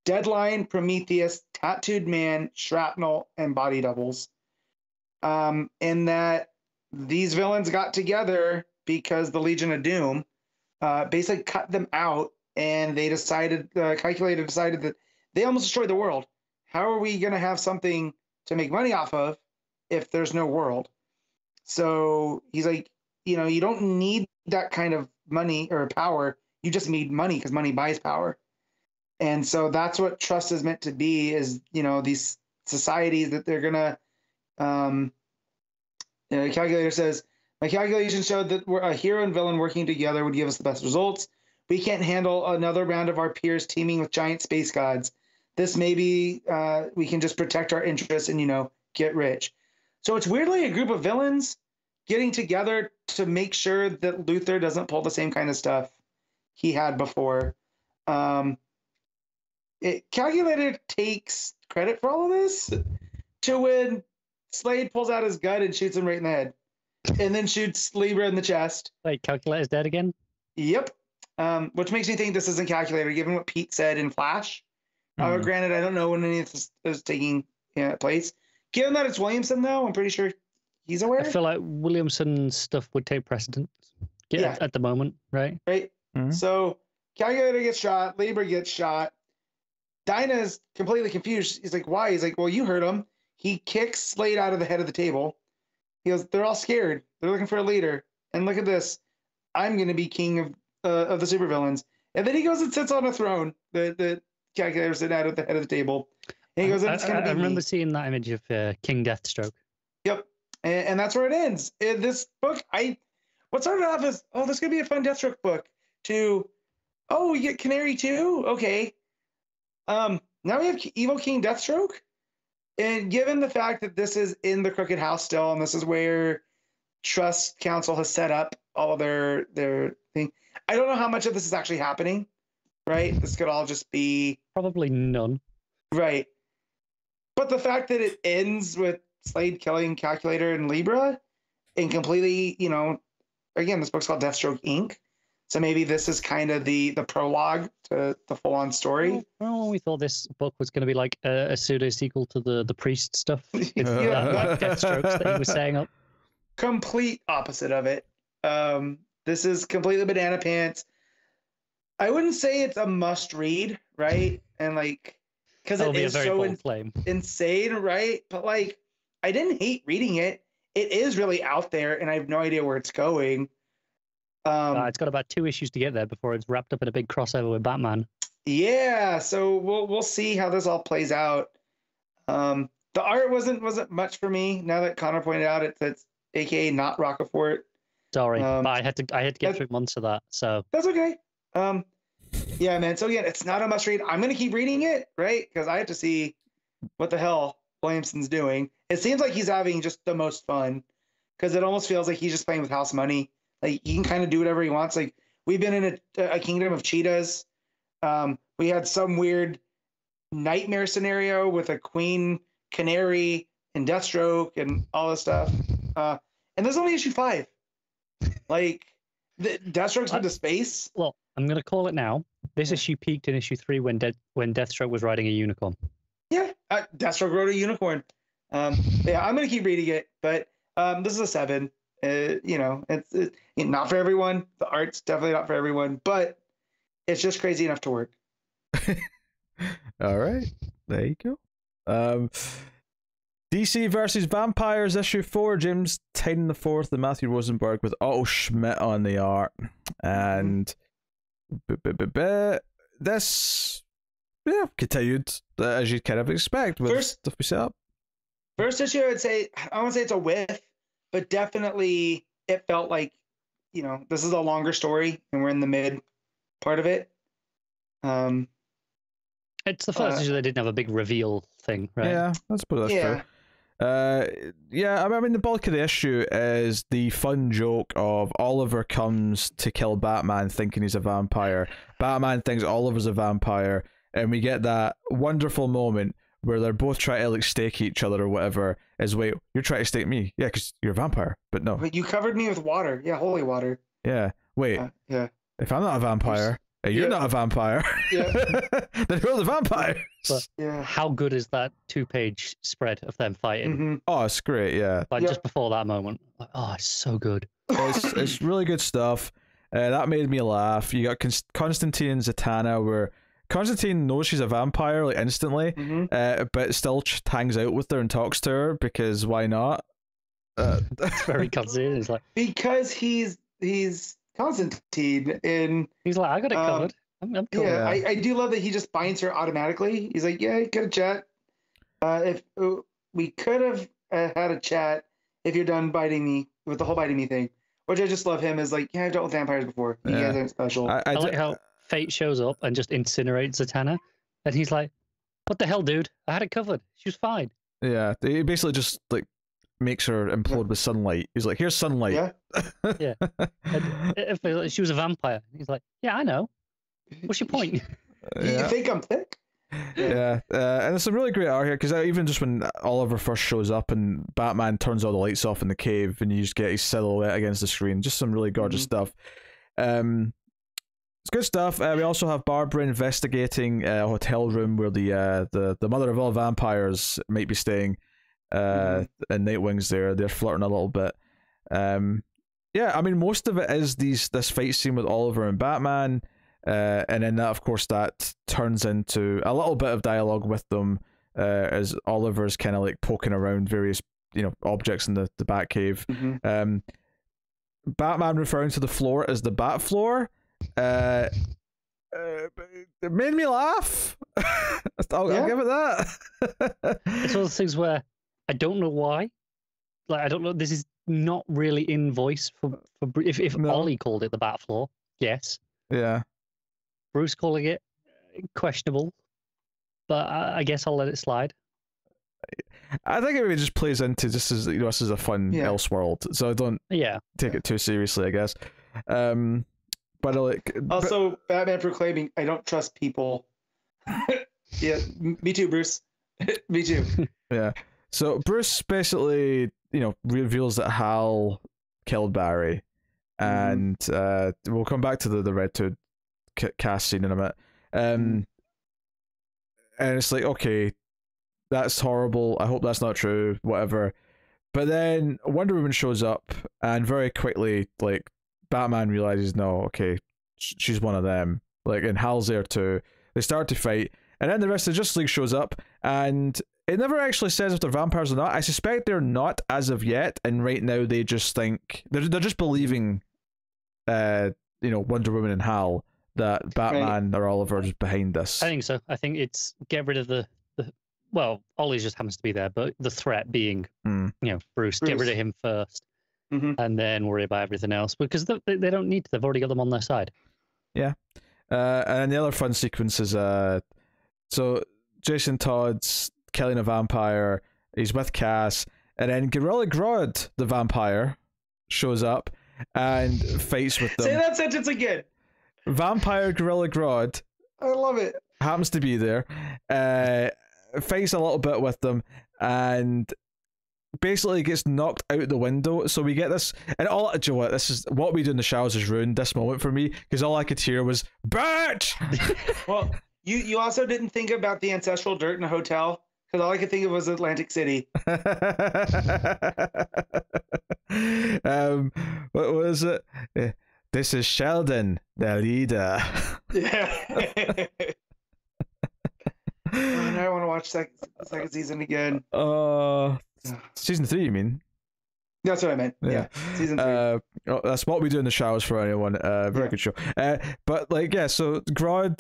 Deadline, Prometheus, Tattooed Man, Shrapnel, and Body Doubles. And that these villains got together because the Legion of Doom basically cut them out, and they decided, the Calculator decided that they almost destroyed the world. How are we going to have something to make money off of if there's no world? So he's like, you don't need that kind of money or power. You just need money because money buys power. And so that's what trust is meant to be, is, these societies that they're going to, the Calculator says, "My calculations showed that a hero and villain working together would give us the best results. We can't handle another round of our peers teaming with giant space gods. This maybe we can just protect our interests and, get rich." So it's weirdly a group of villains getting together to make sure that Luther doesn't pull the same kind of stuff he had before. Calculator takes credit for all of this to when Slade pulls out his gun and shoots him right in the head, and then shoots Libra in the chest. Wait, Calculator's dead again? Yep. Which makes me think this isn't Calculator, given what Pete said in Flash. Granted, I don't know when any of this is taking place. Given that it's Williamson, though, I'm pretty sure he's aware. I feel like Williamson's stuff would take precedence at the moment, right? Right. So Calculator gets shot, Libra gets shot. Dinah's completely confused. He's like, why? He's like, well, you heard him. He kicks Slade out of the head of the table. He goes, they're all scared. They're looking for a leader. And look at this. I'm going to be king of the supervillains. And then he goes and sits on a throne. The Calculator sitting out at the head of the table. And he goes, it's going to be I remember me. seeing that image of King Deathstroke. Yep. And that's where it ends. In this book, what started off as, oh, this is going to be a fun Deathstroke book, to, oh, we get Canary too? Okay. Now we have Evil King Deathstroke. And given the fact that this is in the Crooked House still, and this is where Trust Council has set up all of their thing, I don't know how much of this is actually happening, right? This could all just be... Probably none. Right. But the fact that it ends with Slade killing Calculator and Libra, and completely, again, this book's called Deathstroke Inc., so maybe this is kind of the prologue to the full-on story. Well, we thought this book was going to be like a pseudo-sequel to the priest stuff. Deathstrokes that he was setting up. Complete opposite of it. This is completely banana pants. I wouldn't say it's a must-read, right? And because it is so insane, right? But I didn't hate reading it. It is really out there, and I have no idea where it's going. It's got about 2 issues to get there before it's wrapped up in a big crossover with Batman. Yeah, so we'll see how this all plays out. The art wasn't much for me. Now that Connor pointed out, it's AKA not Rockefort. Sorry, but I had to get through months of that. So that's okay. Yeah, man. So again, it's not a must read. I'm gonna keep reading it, right? Because I have to see what the hell Williamson's doing. It seems like he's having just the most fun, because it almost feels like he's just playing with house money. He can kind of do whatever he wants. We've been in a kingdom of cheetahs. We had some weird nightmare scenario with a queen canary and Deathstroke and all this stuff. And there's only issue 5. Deathstroke's been to space. Well, I'm going to call it now. This issue peaked in issue 3 when Deathstroke was riding a unicorn. Yeah, Deathstroke rode a unicorn. Yeah, I'm going to keep reading it, but this is a 7. It's not for everyone. The art's definitely not for everyone, but it's just crazy enough to work. All right, there you go. DC versus Vampires issue 4. James Tynion IV and Matthew Rosenberg with Otto Schmidt on the art, and this continued as you'd kind of expect with stuff we set up. First issue, I won't say it's a whiff, but definitely it felt like, this is a longer story and we're in the mid part of it. It's the first issue that didn't have a big reveal thing, right? Yeah, that's true. Yeah, I mean, the bulk of the issue is the fun joke of Oliver comes to kill Batman thinking he's a vampire. Batman thinks Oliver's a vampire, and we get that wonderful moment where they're both trying to stake each other or whatever. Wait, you're trying to stake me? Yeah, because you're a vampire, but no. But you covered me with water. Yeah, holy water. Yeah. Wait. Yeah. If I'm not a vampire, and you're not a vampire, then who are the vampires? But how good is that 2-page spread of them fighting? Mm-hmm. Oh, it's great. Yeah. Just before that moment, it's so good. It's really good stuff. That made me laugh. You got Constantine and Zatanna, where Constantine knows she's a vampire instantly, but still hangs out with her and talks to her because why not? It's very Constantine. It's because he's Constantine, and he's like, I got it covered. I'm cool. Yeah, I do love that he just binds her automatically. He's like, yeah, could have chat. If we could have had a chat if you're done biting me with the whole biting me thing, which I just love him as I've dealt with vampires before. You guys aren't special. I like how Fate shows up and just incinerates Zatanna, and he's like, what the hell, dude? I had it covered. She was fine. Yeah, he basically just makes her implode with sunlight. He's like, here's sunlight. Yeah. Yeah. And if she was a vampire, he's like, yeah, I know. What's your point? You think I'm thick? Yeah, and there's some really great art here, because even just when Oliver first shows up and Batman turns all the lights off in the cave and you just get his silhouette against the screen, just some really gorgeous stuff. It's good stuff. We also have Barbara investigating a hotel room where the mother of all vampires might be staying, and Nightwing's there. They're flirting a little bit. Yeah, I mean, most of it is this fight scene with Oliver and Batman. And then that, of course, that turns into a little bit of dialogue with them, as Oliver's kind of like poking around various, objects in the Batcave. Batman referring to the floor as the Bat floor. It made me laugh. I'll give it that. It's one of those things where I don't know why. Like, I don't know. This is not really in voice for if Ollie called it the Bat floor. Yes. Yeah. Bruce calling it questionable, but I guess I'll let it slide. I think it really just plays into just as this is a fun Elseworld, so I don't take it too seriously, I guess. But also Batman proclaiming, "I don't trust people." Yeah, me too, Bruce. Me too. Yeah. So Bruce basically, reveals that Hal killed Barry, and we'll come back to the Red Hood cast scene in a minute. And it's like, okay, that's horrible. I hope that's not true. Whatever. But then Wonder Woman shows up, and very quickly, like, Batman realizes, no, okay, she's one of them. Like, and Hal's there too. They start to fight, and then the rest of the Justice League shows up, and it never actually says if they're vampires or not. I suspect they're not as of yet, and right now they just think they're just believing, Wonder Woman and Hal, that Batman or Oliver is behind this. I think so. I think it's get rid of the well, Ollie just happens to be there, but the threat being, Bruce. Get rid of him first, and then worry about everything else, because they don't need to. They've already got them on their side. Yeah. And the other fun sequence is, so Jason Todd's killing a vampire. He's with Cass, and then Gorilla Grodd, the vampire, shows up and fights with them. Say that sentence again. Vampire Gorilla Grodd, I love it, happens to be there, fights a little bit with them, and basically gets knocked out the window. So we get this, and all, do you know what, this is what we do in the showers has ruined this moment for me, because all I could hear was "bitch." Well, you also didn't think about the ancestral dirt in a hotel, because all I could think of was Atlantic City. What was it? This is Sheldon, the leader. Yeah. Now I want to watch second season again. Season 3, you mean? That's what I meant. Yeah, season 3. That's what we do in the showers for anyone. Very good show. But so Grodd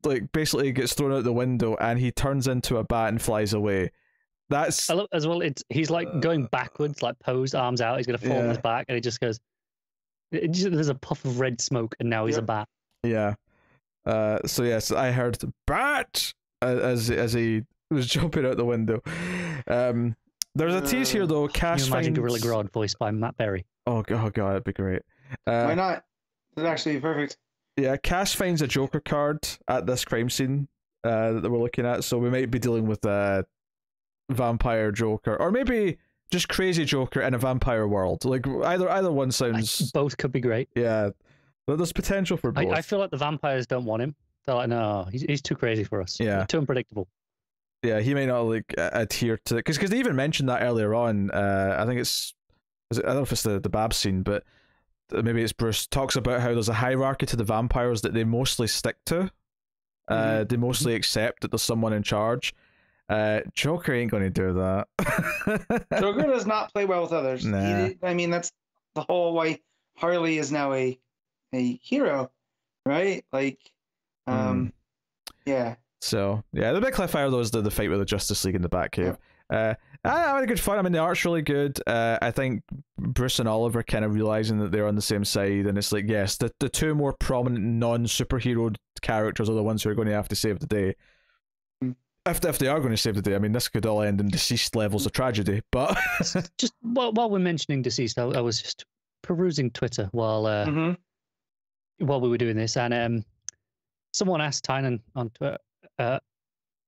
like basically gets thrown out the window, and he turns into a bat and flies away. That's, I love as well. He's like going backwards, like posed, arms out. He's gonna fall on his back, and he just goes. There's a puff of red smoke, and now he's a bat. Yeah. So yes, I heard bat as he was jumping out the window. There's a tease here though. Cass Can you imagine finds... Gorilla Grodd voiced by Matt Berry? Oh god, that'd be great. Why not? That'd actually be perfect. Yeah, Cass finds a Joker card at this crime scene that we're looking at, so we might be dealing with vampire Joker, or maybe just crazy Joker in a vampire world. Like either one sounds. Both could be great. Yeah, but there's potential for both. I feel like the vampires don't want him. They're like, no, he's too crazy for us. Yeah, too unpredictable. Yeah, he may not like adhere to it, because they even mentioned that earlier on. I think I don't know if it's the Babs scene, but maybe it's Bruce talks about how there's a hierarchy to the vampires that they mostly stick to. They mostly accept that there's someone in charge. Joker ain't going to do that. Joker does not play well with others. Nah. I mean, that's the whole why Harley is now a hero, right? Like, yeah. So yeah, the big cliffhanger though is the fight with the Justice League in the Batcave. I had a good fun. I mean, the art's really good. I think Bruce and Oliver kind of realizing that they're on the same side, and it's like, yes, the two more prominent non-superhero characters are the ones who are going to have to save the day. if they are going to save the day, I mean, this could all end in deceased levels of tragedy. But just while we're mentioning deceased, I was just perusing Twitter while we were doing this, and someone asked Tynion on Twitter. I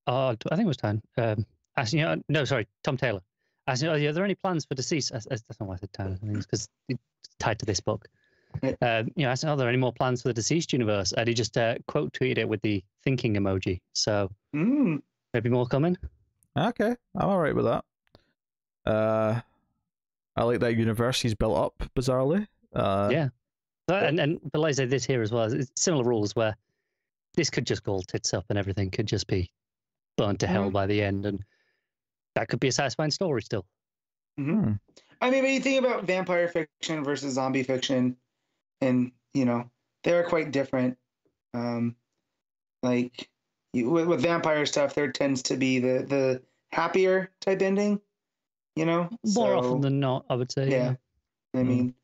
think it was Tynion. Asking, Tom Taylor. Asking, are there any plans for deceased? That's not why I said Tynion. I think it's because it's tied to this book. Asking, are there any more plans for the deceased universe? And he just quote tweeted it with the thinking emoji. So maybe more coming. Okay, I'm all right with that. I like that universe he's built up bizarrely. Yeah, and but like I say, this here as well. It's similar rules where this could just go all tits up and everything could just be burnt to hell by the end, and that could be a satisfying story still. Mm-hmm. I mean, when you think about vampire fiction versus zombie fiction, and they are quite different. With vampire stuff, there tends to be the happier type ending. More often than not, I would say. Yeah. I mean,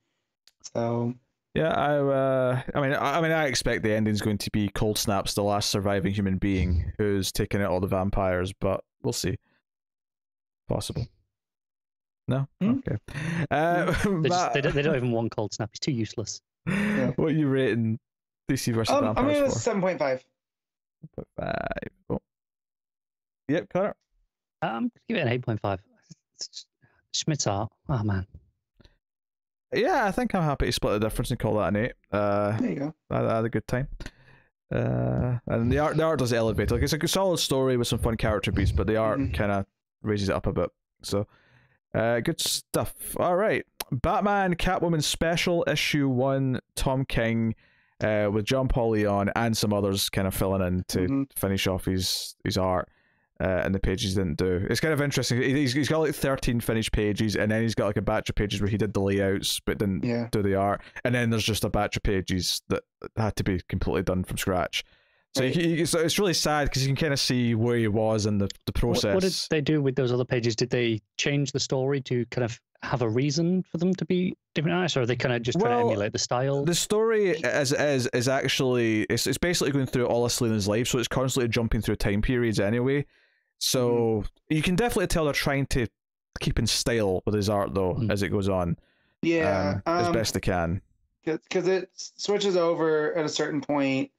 so. Yeah, I expect the ending's going to be Cold Snap's the last surviving human being who's taken out all the vampires, but we'll see. Possible. No? Okay. They don't even want Cold Snap. He's too useless. Yeah. What are you rating DC versus Vampires I'm going to for? 7.5. 7.5. Oh. Yep, Connor. Give it an 8.5. Schmidt's art. Oh, man. Yeah, I think I'm happy to split the difference and call that an 8. There you go. I had a good time. And the art does elevate. Like, it's a solid story with some fun character beats, but the art kind of raises it up a bit. So, good stuff. All right. Batman Catwoman Special Issue 1, Tom King, with John Paulo on and some others kind of filling in to finish off his art. And the pages didn't do. It's kind of interesting. He's got like 13 finished pages, and then he's got like a batch of pages where he did the layouts but didn't do the art, and then there's just a batch of pages that had to be completely done from scratch. So, so it's really sad because you can kind of see where he was in the process. What did they do with those other pages? Did they change the story to kind of have a reason for them to be different artists, or are they kind of just trying to emulate the style? The story is actually it's basically going through all of Selena's life, so it's constantly jumping through time periods anyway. So you can definitely tell they're trying to keep in style with his art though as it goes on. Yeah, as best they can. Because it switches over at a certain point,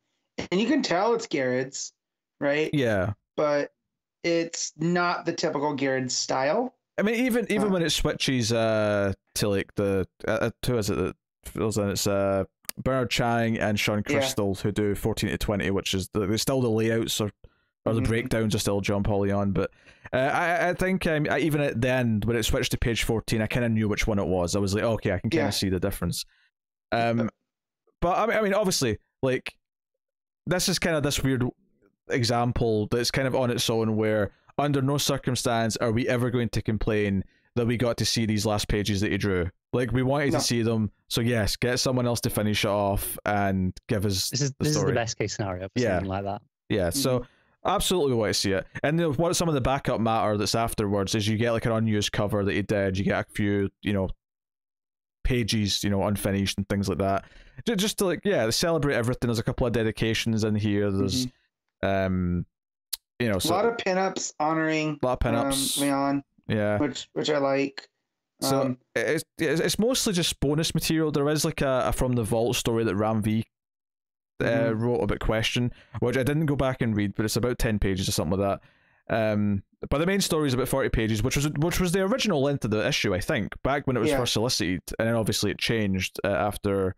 and you can tell it's Garrett's, right? Yeah, but it's not the typical Garrett style. I mean, even when it switches to like the who is it that fills in? It's Bernard Chang and Sean Crystal who do 14 to 20, which is still the layouts or the breakdowns are still John Paulo on, but I think even at the end when it switched to page 14, I kind of knew which one it was. I was like, okay, I can kind of see the difference. But I mean, obviously, like this is kind of this weird example that's kind of on its own, where under no circumstance are we ever going to complain that we got to see these last pages that he drew. Like, we wanted to see them, so yes, get someone else to finish it off and give us the story. This is the best case scenario for something like that. Yeah, so absolutely we want to see it. And what some of the backup matter that's afterwards is you get like an unused cover that he did, you get a few, pages, unfinished and things like that. Just to celebrate everything. There's a couple of dedications in here. There's a lot of pinups honoring Leon. Yeah. Which I like. So it's mostly just bonus material. There is like a From the Vault story that Ram V wrote about Question, which I didn't go back and read, but it's about 10 pages or something like that. But the main story is about 40 pages, which was the original length of the issue, I think, back when it was first solicited, and then obviously it changed after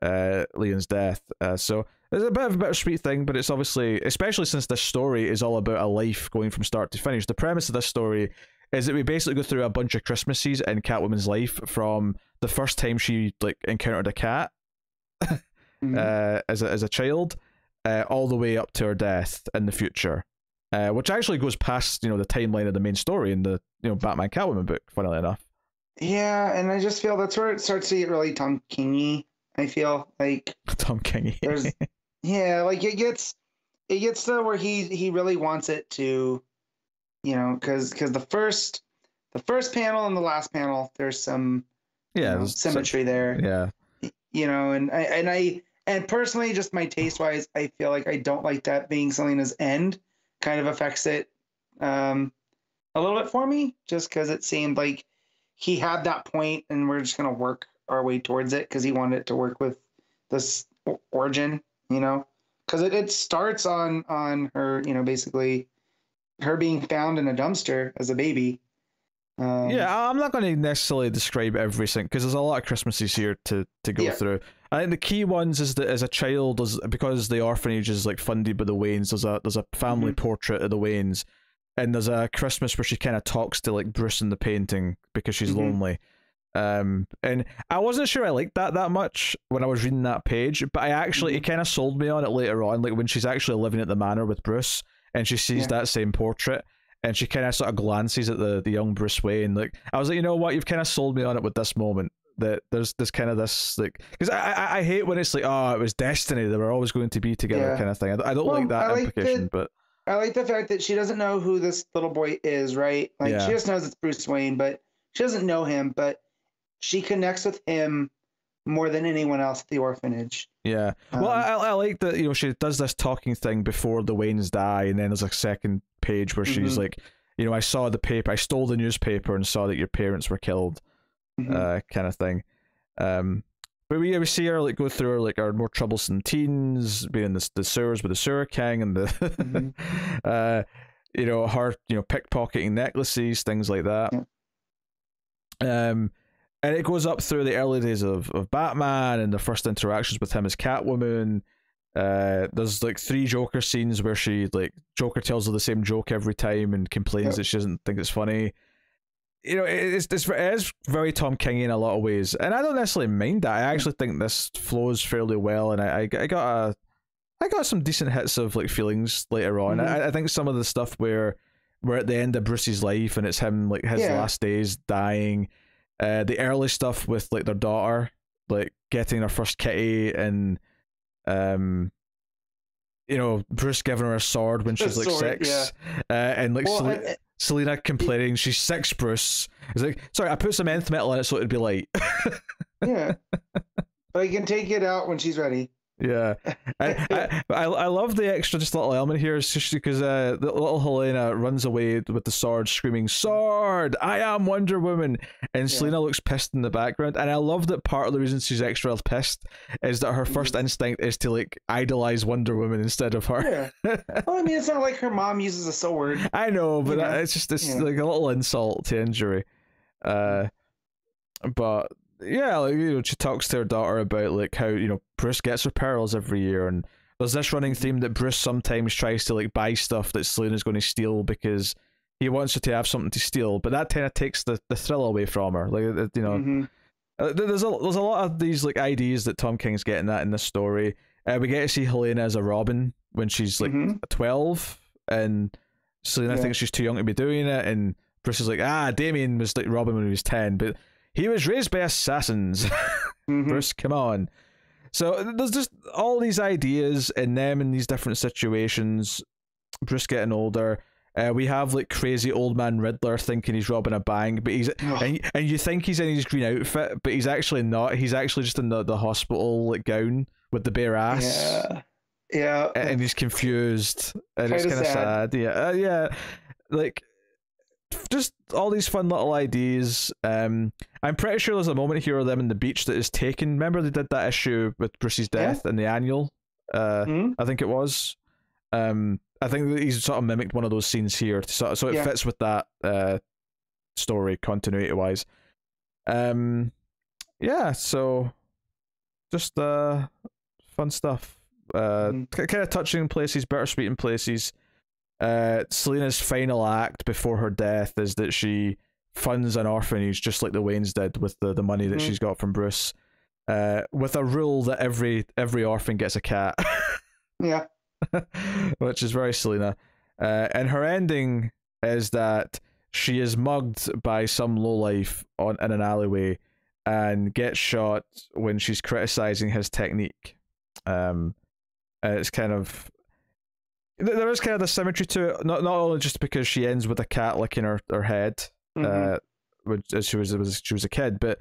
Leon's death. So it's a bit of a bittersweet thing, but it's obviously, especially since this story is all about a life going from start to finish. The premise of this story is that we basically go through a bunch of Christmases in Catwoman's life, from the first time she encountered a cat as a child, all the way up to her death in the future, which actually goes past the timeline of the main story in the Batman Catwoman book, funnily enough. Yeah, and I just feel that's where it starts to get really Tom King-y. I feel like Tom King-y. It gets to where he really wants it to, because the first panel and the last panel, there's some symmetry there. Yeah. And personally, just my taste wise, I feel like I don't like that being Selena's end. Kind of affects it a little bit for me, just because it seemed like he had that point, and we're just gonna work our way towards it because he wanted it to work with this origin, because it starts on her, basically her being found in a dumpster as a baby. Yeah, I'm not going to necessarily describe everything because there's a lot of Christmases here to go through. I think the key ones is that as a child, because the orphanage is like funded by the Waynes, there's a family portrait of the Waynes, and there's a Christmas where she kind of talks to like Bruce in the painting because she's lonely. And I wasn't sure I liked that much when I was reading that page, but I actually it kind of sold me on it later on, like when she's actually living at the manor with Bruce and she sees that same portrait. And she kind of sort of glances at the young Bruce Wayne. Like, I was like, you know what? You've kind of sold me on it with this moment. That there's kind of this, like, because I hate when it's like, oh, it was destiny. They were always going to be together, kind of thing. I don't like that implication, but I like the fact that she doesn't know who this little boy is, right? Like, she just knows it's Bruce Wayne, but she doesn't know him, but she connects with him more than anyone else at the orphanage. Yeah. Well, I like that, she does this talking thing before the Waynes die, and then there's a second page where she's like, I saw the paper, I stole the newspaper and saw that your parents were killed, kind of thing. But we see her like go through like our more troublesome teens, being in the sewers with the sewer king and the her pickpocketing necklaces, things like that. And it goes up through the early days of Batman and the first interactions with him as Catwoman. There's like 3 Joker scenes where Joker tells her the same joke every time and complains that she doesn't think it's funny. It is very Tom King in a lot of ways, and I don't necessarily mind that. I actually think this flows fairly well, and I got some decent hits of like feelings later on. I think some of the stuff where we're at the end of Bruce's life and it's him like his last days dying. The early stuff with like their daughter, like getting her first kitty, and Bruce giving her a sword when she's like 6, and like Selena complaining she's 6. Bruce is like, sorry, I put some nth metal in it so it'd be light. But he can take it out when she's ready. I love the extra just little element here, especially because the little Helena runs away with the sword screaming, "Sword! I am Wonder Woman!" And Selena looks pissed in the background, and I love that part of the reason she's extra pissed is that her first instinct is to like idolize Wonder Woman instead of her. Well, I mean, it's not like her mom uses a sword. I know, but it's just like a little insult to injury. But yeah, like, she talks to her daughter about like how Bruce gets her pearls every year, and there's this running theme that Bruce sometimes tries to like buy stuff that Selena's going to steal because he wants her to have something to steal, but that kind of takes the thrill away from her. Like there's a lot of these like ideas that Tom King's getting at in this story. We get to see Helena as a Robin when she's like 12, and Selena thinks she's too young to be doing it, and Bruce is like, Damien was like Robin when he was 10, but he was raised by assassins. Bruce, come on. So there's just all these ideas in them in these different situations. Bruce getting older. We have like crazy old man Riddler thinking he's robbing a bank, but he's and you think he's in his green outfit, but he's actually not. He's actually just in the hospital like gown with the bare ass. Yeah. And he's confused, and it's kind of sad. Like, just all these fun little ideas. I'm pretty sure there's a moment here of them in the beach that is taken. Remember they did that issue with Bruce's death in the annual? I think it was. I think that he's sort of mimicked one of those scenes here, so it fits with that story continuity wise. So just fun stuff. Kind of touching in places, bittersweet in places. Selena's final act before her death is that she funds an orphanage just like the Waynes did with the money that she's got from Bruce, with a rule that every orphan gets a cat. Which is very Selena. And her ending is that she is mugged by some lowlife in an alleyway and gets shot when she's criticizing his technique. It's kind of, there is kind of the symmetry to it, not only just because she ends with a cat licking her head, when she was a kid, but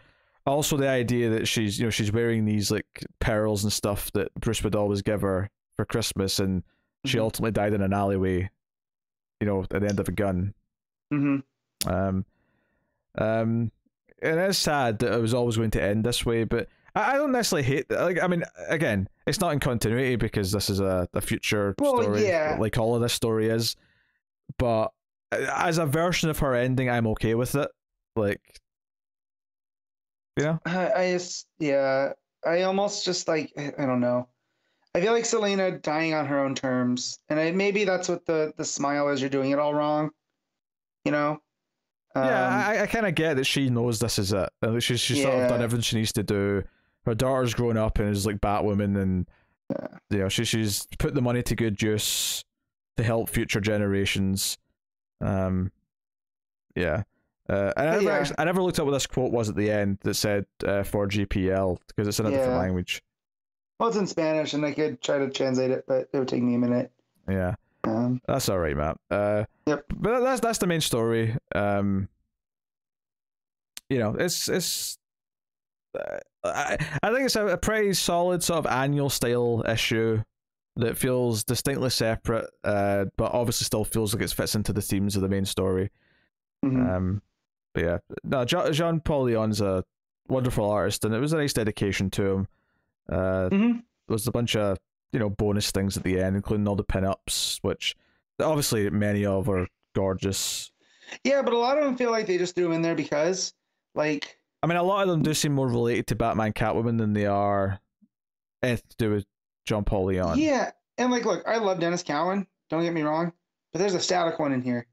also the idea that she's wearing these like pearls and stuff that Bruce would always give her for Christmas, and she ultimately died in an alleyway at the end of a gun. Mm-hmm. And it's sad that it was always going to end this way, but I don't necessarily hate. Like, I mean, again, it's not in continuity because this is a future story, like all of this story is. But as a version of her ending, I'm okay with it. Like, I almost just like, I don't know. I feel like Selena dying on her own terms, and maybe that's what the smile is. You're doing it all wrong, I kind of get that she knows this is it. She's sort of done everything she needs to do. Her daughter's grown up and is like Batwoman, and she's put the money to good use to help future generations. I never looked up what this quote was at the end that said for GPL because it's in a different language. Well, it's in Spanish, and I could try to translate it, but it would take me a minute. Yeah, that's all right, Matt. Yep. But that's the main story. It's I think it's a pretty solid sort of annual style issue that feels distinctly separate, but obviously still feels like it fits into the themes of the main story. Mm-hmm. But yeah, no, Jean-Paul Leon's a wonderful artist, and it was a nice dedication to him. There was a bunch of bonus things at the end, including all the pin-ups, which obviously many of are gorgeous. Yeah, but a lot of them feel like they just threw them in there because, like, I mean, a lot of them do seem more related to Batman Catwoman than they are anything to do with Jean-Paul Leon. Yeah, and like, look, I love Dennis Cowan, don't get me wrong, but there's a static one in here.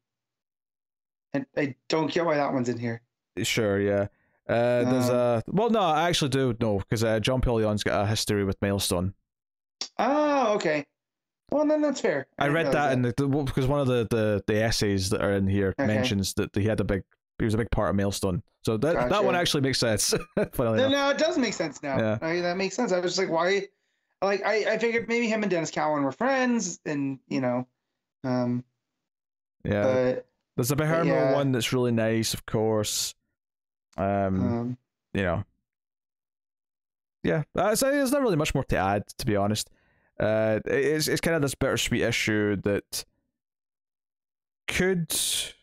And I don't get why that one's in here. Sure, yeah. There's well, no, I actually do know because Jean-Paul Leon's got a history with Milestone. Oh, okay. Well, then that's fair. I read that in because one of the essays that are in here mentions that he was a big part of Milestone. So that one actually makes sense. No, it does make sense now. Yeah. That makes sense. I was just like, why? Like, I figured maybe him and Dennis Cowan were friends, and yeah. But there's a Behermo one that's really nice, of course. Yeah. There's not really much more to add, to be honest. It's kind of this bittersweet issue that could, is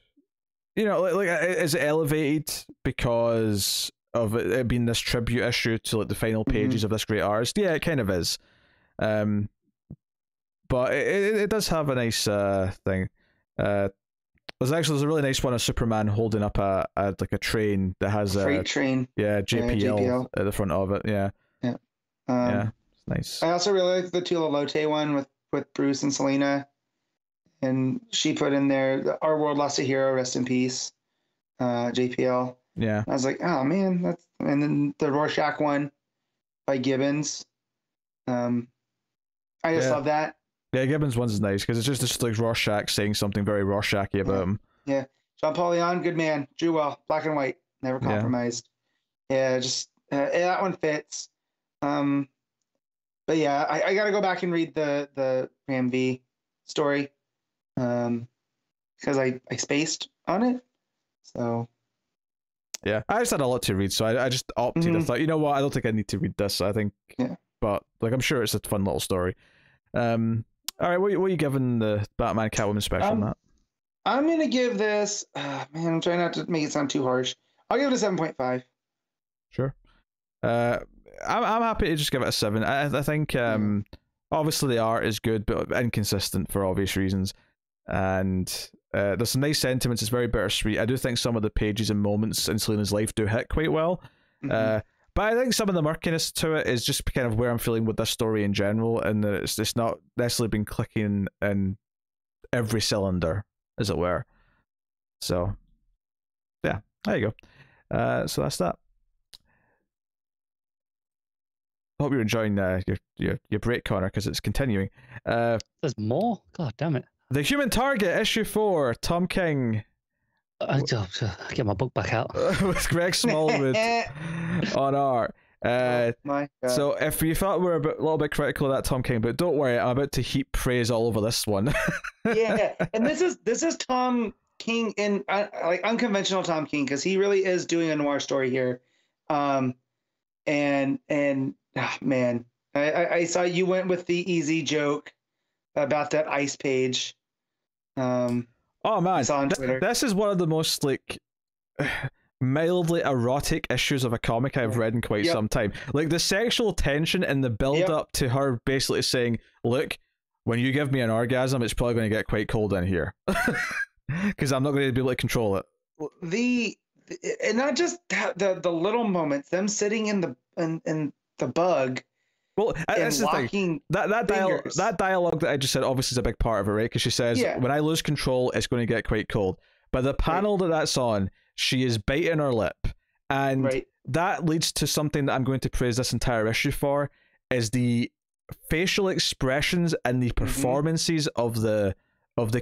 it elevated because of it being this tribute issue to like the final pages of this great artist? Yeah, it kind of is. But it does have a nice thing. There's a really nice one of Superman holding up a train that has a freight train. Yeah, JPL at the front of it. Yeah. Yeah. It's nice. I also really like the Tula Lotte one with Bruce and Selena, and she put in there, "Our world lost a hero, rest in peace." JPL. Yeah. I was like, oh man, and then the Rorschach one by Gibbons. I just love that. Yeah, Gibbons one's is nice because it's just like Rorschach saying something very Rorschach-y about him. Yeah. Jean-Paul Leon, good man. Drew well, black and white, never compromised. Yeah, just that one fits. But yeah, I got to go back and read the Ram V story because I spaced on it. So yeah, I just had a lot to read, so I just opted. I thought, you know what, I don't think I need to read this. I think, but like I'm sure it's a fun little story. All right, what are you giving the Batman Catwoman special, Matt? I'm gonna give this. Man, I'm trying not to make it sound too harsh. I'll give it a 7.5. Sure. I'm happy to just give it a 7. I think obviously the art is good but inconsistent for obvious reasons, and there's some nice sentiments. It's very bittersweet. I do think some of the pages and moments in Selena's life do hit quite well. But I think some of the murkiness to it is just kind of where I'm feeling with this story in general, and that it's not necessarily been clicking in every cylinder, as it were. So, yeah, there you go. So that's that. Hope you're enjoying your break, Connor, because it's continuing. There's more? God damn it. The Human Target, issue 4, Tom King. I get my book back out. With Greg Smallwood on art. My God. So if you thought we were a little bit critical of that Tom King, but don't worry, I'm about to heap praise all over this one. Yeah, and this is Tom King in like unconventional Tom King, because he really is doing a noir story here. And man, I saw you went with the easy joke about that ice page. Oh man, I saw on Twitter. this is one of the most like mildly erotic issues of a comic I've read in quite some time. Like the sexual tension and the build up to her basically saying, "Look, when you give me an orgasm, it's probably going to get quite cold in here because I'm not going to be able to control it." And not just the little moments, them sitting in the bug. Well, that's the thing. That dialogue that I just said obviously is a big part of it, right? Because she says, when I lose control, it's going to get quite cold. But the panel that's on, she is biting her lip. And that leads to something that I'm going to praise this entire issue for, is the facial expressions and the performances of the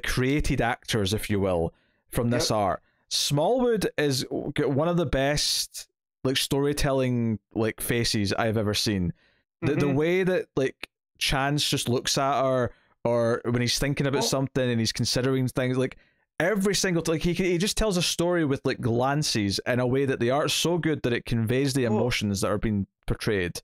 created actors, if you will, from this art. Smallwood is one of the best like storytelling like faces I've ever seen. The way that like Chance just looks at her, or when he's thinking about something and he's considering things, like every single like he just tells a story with like glances in a way that the art's so good that it conveys the emotions that are being portrayed.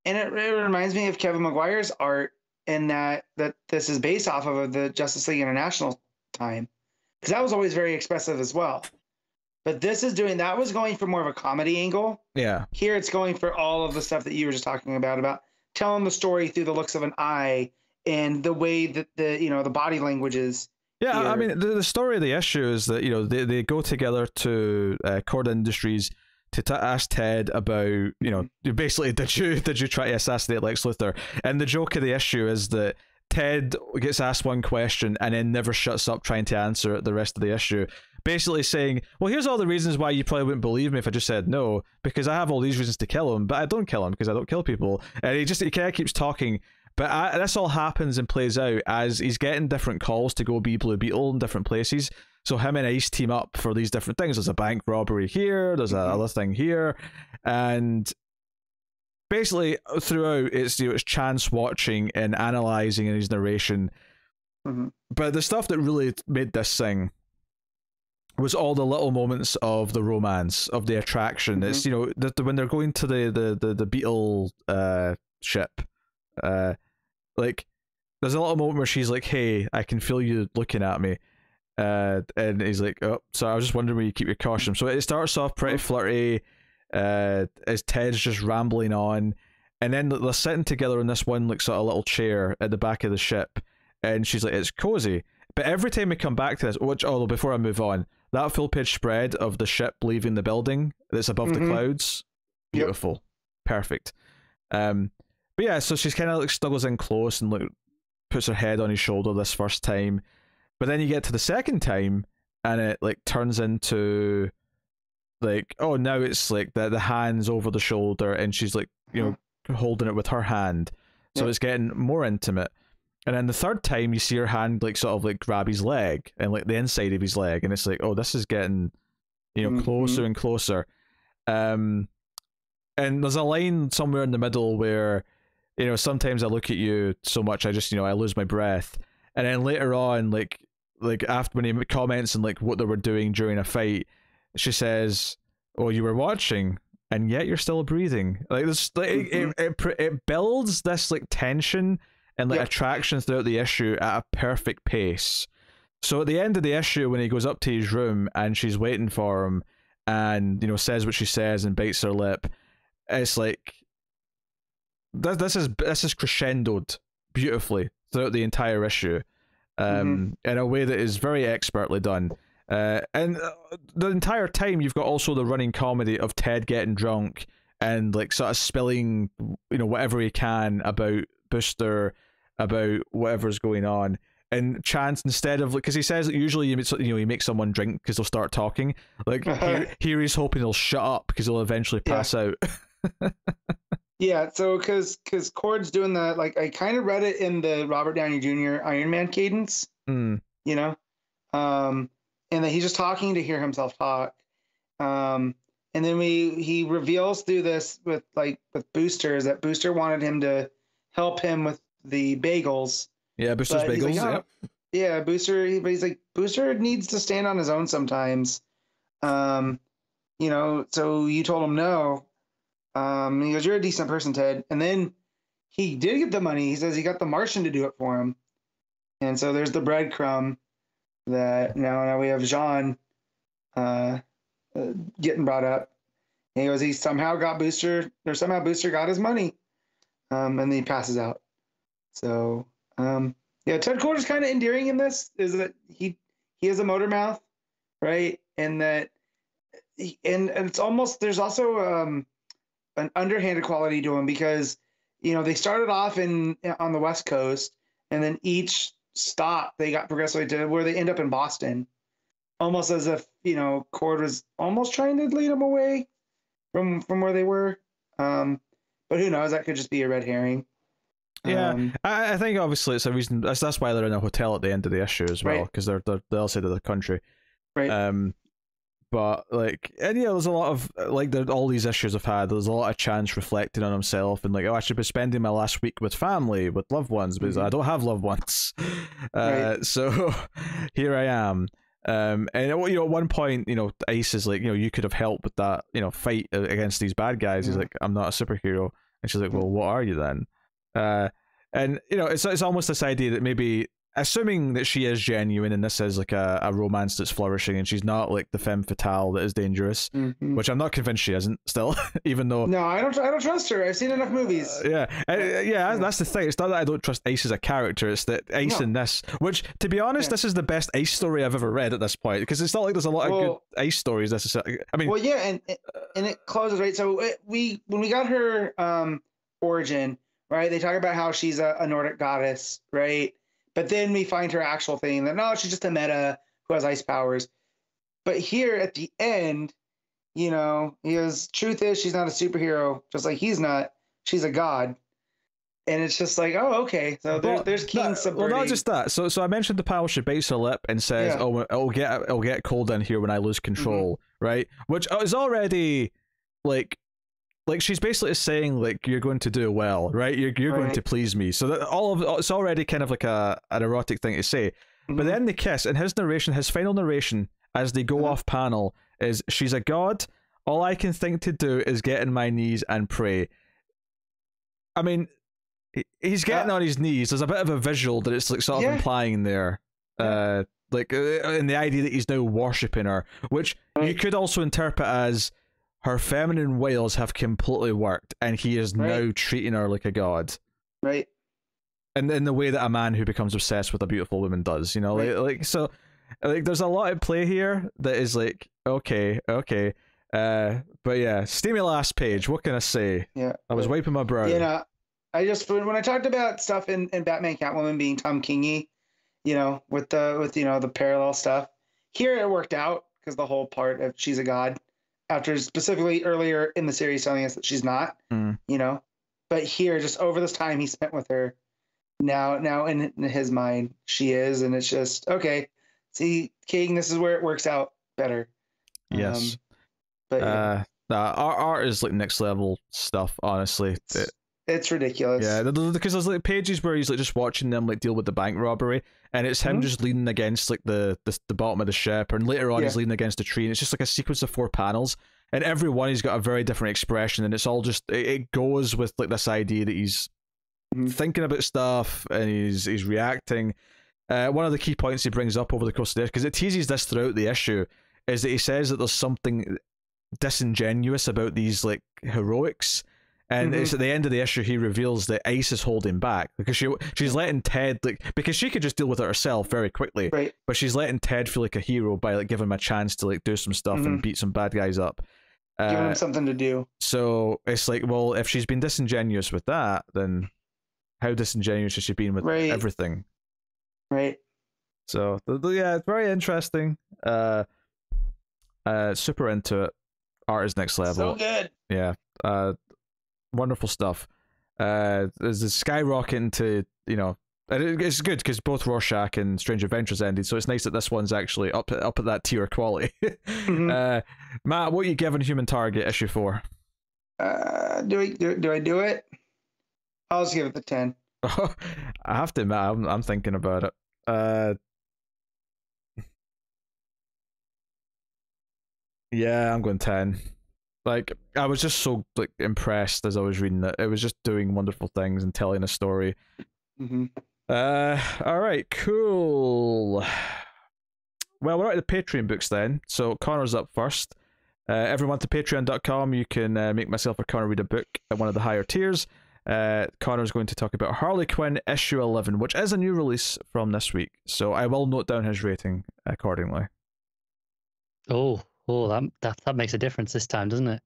And it reminds me of Kevin Maguire's art in that this is based off of the Justice League International time, because that was always very expressive as well. But this is that was going for more of a comedy angle. Yeah. Here it's going for all of the stuff that you were just talking about telling the story through the looks of an eye and the way that the body language is. Yeah, here. I mean, the story of the issue is that, they go together to Cord Industries to ask Ted about, basically, did you try to assassinate Lex Luthor? And the joke of the issue is that Ted gets asked one question and then never shuts up trying to answer it the rest of the issue. Basically saying, well, here's all the reasons why you probably wouldn't believe me if I just said no, because I have all these reasons to kill him, but I don't kill him because I don't kill people. And he kind of keeps talking, but this all happens and plays out as he's getting different calls to go be Blue Beetle in different places. So him and Ice team up for these different things. There's a bank robbery here, there's another thing here, and basically throughout it's Chance watching and analyzing in his narration. But the stuff that really made this thing was all the little moments of the romance, of the attraction. It's when they're going to the Beetle ship, like there's a little moment where she's like, "Hey, I can feel you looking at me," and he's like, "Oh, so I was just wondering where you keep your costume." So it starts off pretty flirty, as Ted's just rambling on, and then they're sitting together in this one like sort of little chair at the back of the ship, and she's like, "It's cozy." But every time we come back to this, before I move on, that full page spread of the ship leaving the building that's above the clouds, beautiful, perfect. But yeah, so she's kind of like snuggles in close and like puts her head on his shoulder this first time, but then you get to the second time and it like turns into like, oh, now it's like the hands over the shoulder and she's like holding it with her hand, so it's getting more intimate. And then the third time you see her hand like sort of like grab his leg and like the inside of his leg, and it's like, oh, this is getting closer and closer. And there's a line somewhere in the middle where sometimes I look at you so much I just I lose my breath. And then later on, like after when he comments on like what they were doing during a fight, she says, "Oh, you were watching, and yet you're still breathing." Like this, like it builds this like tension and like attraction throughout the issue at a perfect pace. So at the end of the issue, when he goes up to his room and she's waiting for him, and says what she says and bites her lip, it's like this is crescendoed beautifully throughout the entire issue, in a way that is very expertly done. And the entire time you've got also the running comedy of Ted getting drunk and like sort of spilling whatever he can about Booster, about whatever's going on, and Chance, instead of because he says that usually you make someone drink because they'll start talking, like here he's hoping they'll shut up because they'll eventually pass out. Yeah, so because Cord's doing that, like I kind of read it in the Robert Downey Jr. Iron Man cadence, and that he's just talking to hear himself talk, and then he reveals through this with Boosters that Booster wanted him to help him with the bagels. Yeah, Booster's bagels. Like, oh, yeah, Booster. But he's like, Booster needs to stand on his own sometimes. So you told him no. And he goes, "You're a decent person, Ted." And then he did get the money. He says he got the Martian to do it for him. And so there's the breadcrumb. that now we have Jean getting brought up. And he goes, he somehow got Booster got his money, and then he passes out. So yeah, Ted Quarter's kind of endearing in this, is that he has a motor mouth, right? And that and it's almost, there's also an underhanded quality to him, because they started off on the West Coast, and then each stop they got progressively to where they end up in Boston, almost as if Cord was almost trying to lead them away from where they were. But who knows? That could just be a red herring. Yeah, I think obviously it's a reason. That's why they're in a hotel at the end of the issue as well, because they're the other side of the country. Right. But there's a lot of all these issues I've had. There's a lot of Chance reflecting on himself and I should be spending my last week with family, with loved ones, because I don't have loved ones. So here I am. And at one point, Ace is you could have helped with that, fight against these bad guys. He's like, I'm not a superhero, and she's like, well, what are you then? And it's almost this idea that maybe, assuming that she is genuine and this is a romance that's flourishing, and she's not the femme fatale that is dangerous, which I'm not convinced she isn't still, even though I don't trust her. I've seen enough movies. That's the thing. It's not that I don't trust Ace as a character, it's that Ace in this, which, to be honest, this is the best Ace story I've ever read at this point, because it's not like there's a lot of good Ace stories necessarily. I mean, and it closes right. So when we got her origin, right, they talk about how she's a Nordic goddess, right? But then we find her actual thing that, no, she's just a meta who has ice powers. But here at the end, he goes, truth is she's not a superhero, just like he's not. She's a god. And it's just like, oh, okay. So there's King subverting. Well, not just that. So I mentioned the Paulo, she bites her lip and says, oh, it'll get cold in here when I lose control, right? Which is already she's basically saying you're going to do well, right? You're going to please me. So that it's already kind of an erotic thing to say. But then the kiss and his final narration as they go off panel is, she's a god. All I can think to do is get on my knees and pray. I mean, he's getting on his knees. There's a bit of a visual that it's sort of implying there. In the idea that he's now worshipping her, which you could also interpret as her feminine wiles have completely worked, and he is now treating her like a god. Right. And in the way that a man who becomes obsessed with a beautiful woman does, so there's a lot at play here that is okay. But yeah, steamy last page. What can I say? Yeah. I was wiping my brow. I just, when I talked about stuff in Batman Catwoman being Tom Kingy, with the parallel stuff, here it worked out, because the whole part of she's a god, after specifically earlier in the series telling us that she's not, but here, just over this time he spent with her, now in his mind she is, and it's just, okay, see, King, this is where it works out better. Yes. But our art is next level stuff, honestly. It's ridiculous. Yeah, because there's pages where he's just watching them deal with the bank robbery, and it's him just leaning against the bottom of the ship, and later on he's leaning against a tree, and it's just a sequence of 4 panels, and every one he's got a very different expression, and it's all just it goes with this idea that he's thinking about stuff and he's reacting. One of the key points he brings up over the course of the issue, because it teases this throughout the issue, is that he says that there's something disingenuous about these heroics. And it's at the end of the issue he reveals that Ace is holding back, because she's letting Ted, because she could just deal with it herself very quickly, but she's letting Ted feel like a hero by giving him a chance to do some stuff and beat some bad guys up, giving him something to do. So it's well, if she's been disingenuous with that, then how disingenuous has she been with everything? Right. So yeah, it's very interesting. Super into it. Art is next level. So good. Yeah. Wonderful stuff. There's a skyrocketing to, it's good because both Rorschach and Strange Adventures ended, so it's nice that this one's actually up at that tier of quality. Matt, what are you giving Human Target issue 4? Do I do it? I'll just give it the 10. I have to admit, I'm thinking about it. Yeah, I'm going 10. I was just so impressed as I was reading it. It was just doing wonderful things and telling a story. All right, cool. Well, we're out of the Patreon books then. So Connor's up first. Everyone to patreon.com. You can make myself or Connor read a book at one of the higher tiers. Connor's going to talk about Harley Quinn issue 11, which is a new release from this week. So I will note down his rating accordingly. Oh, that makes a difference this time, doesn't it?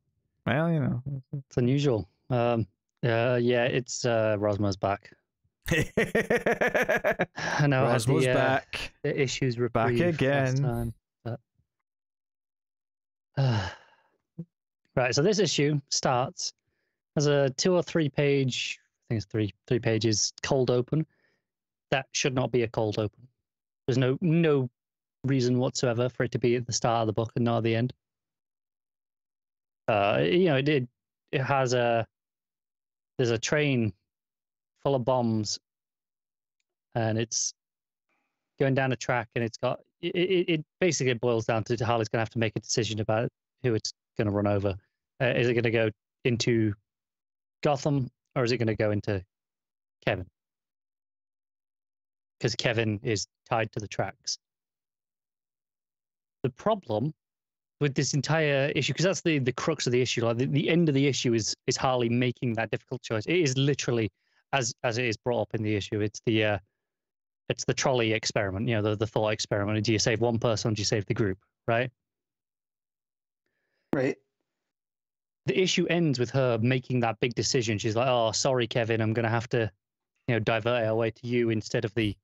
Well, you know, it's unusual. Yeah, it's Rosmo's back. I know Rosmo's back. The issues Back again. Time, but... Right, so this issue starts as a 2 or 3 page, I think it's three pages, cold open. That should not be a cold open. There's no reason whatsoever for it to be at the start of the book and not at the end. It has there's a train full of bombs, and it's going down a track, and it's got it basically boils down to Harley's going to have to make a decision about who it's going to run over. Is it going to go into Gotham, or is it going to go into Kevin? Because Kevin is tied to the tracks. The problem with this entire issue, because that's the crux of the issue, like the end of the issue is Harley making that difficult choice. It is literally as it is brought up in the issue. It's the trolley experiment, the thought experiment. Do you save one person, or do you save the group, right? Right. The issue ends with her making that big decision. She's like, "Oh, sorry, Kevin, I'm going to have to, divert our way to you instead of the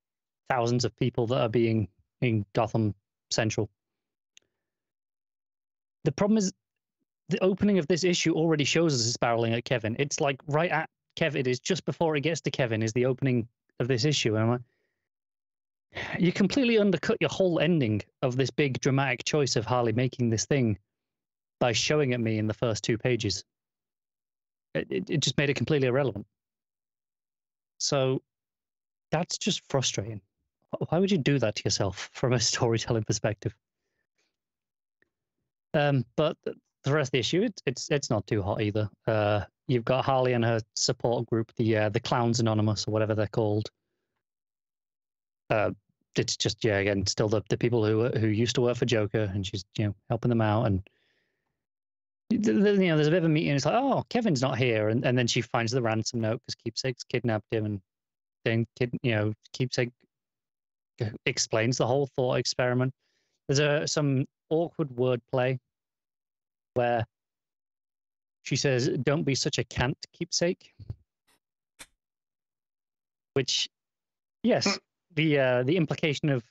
thousands of people that are being in Gotham Central." The problem is the opening of this issue already shows us it's barreling at Kevin. It's like right at Kevin. It is just before it gets to Kevin is the opening of this issue. And I'm like, you completely undercut your whole ending of this big dramatic choice of Harley making this thing by showing it me in the first 2 pages. It just made it completely irrelevant. So that's just frustrating. Why would you do that to yourself from a storytelling perspective? But the rest of the issue, it's not too hot either. You've got Harley and her support group, the Clowns Anonymous or whatever they're called. It's just again still the people who used to work for Joker, and she's helping them out. And there's a bit of a meeting. It's like, oh, Kevin's not here, and then she finds the ransom note because Keepsake's kidnapped him, and then Keepsake explains the whole thought experiment. There's some awkward wordplay where she says, "Don't be such a cant, Keepsake." Which, yes, the implication of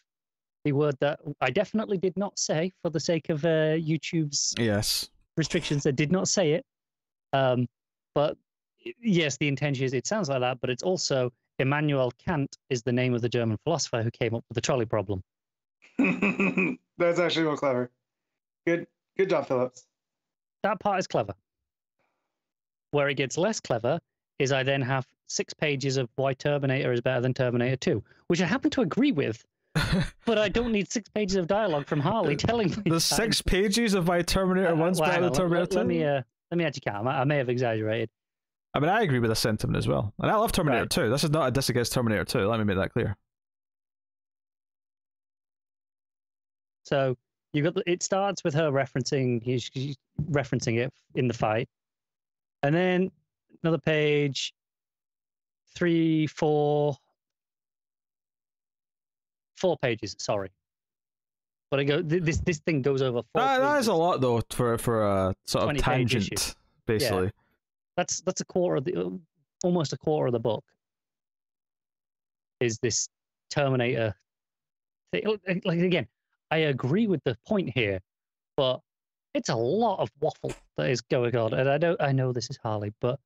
the word that I definitely did not say for the sake of YouTube's restrictions. I did not say it. But yes, the intention is it sounds like that, but it's also Immanuel Kant is the name of the German philosopher who came up with the trolley problem. That's actually real clever. Good job, Phillips. That part is clever. Where it gets less clever is I then have 6 pages of why Terminator is better than Terminator 2, which I happen to agree with, but I don't need 6 pages of dialogue from Harley telling me. The 6 pages of why Terminator 1's better than Terminator 2? Let me actually count. I may have exaggerated. I mean, I agree with the sentiment as well. And I love Terminator 2. This is not a diss against Terminator 2. Let me make that clear. So it starts with her referencing it in the fight, and then another page, 4 pages. Sorry, but this thing goes over 4 pages. That is a lot though for a sort of tangent, basically. Yeah. That's a quarter of almost a quarter of the book. Is this Terminator thing? Like again, I agree with the point here, but it's a lot of waffle that is going on. And I know this is Harley, but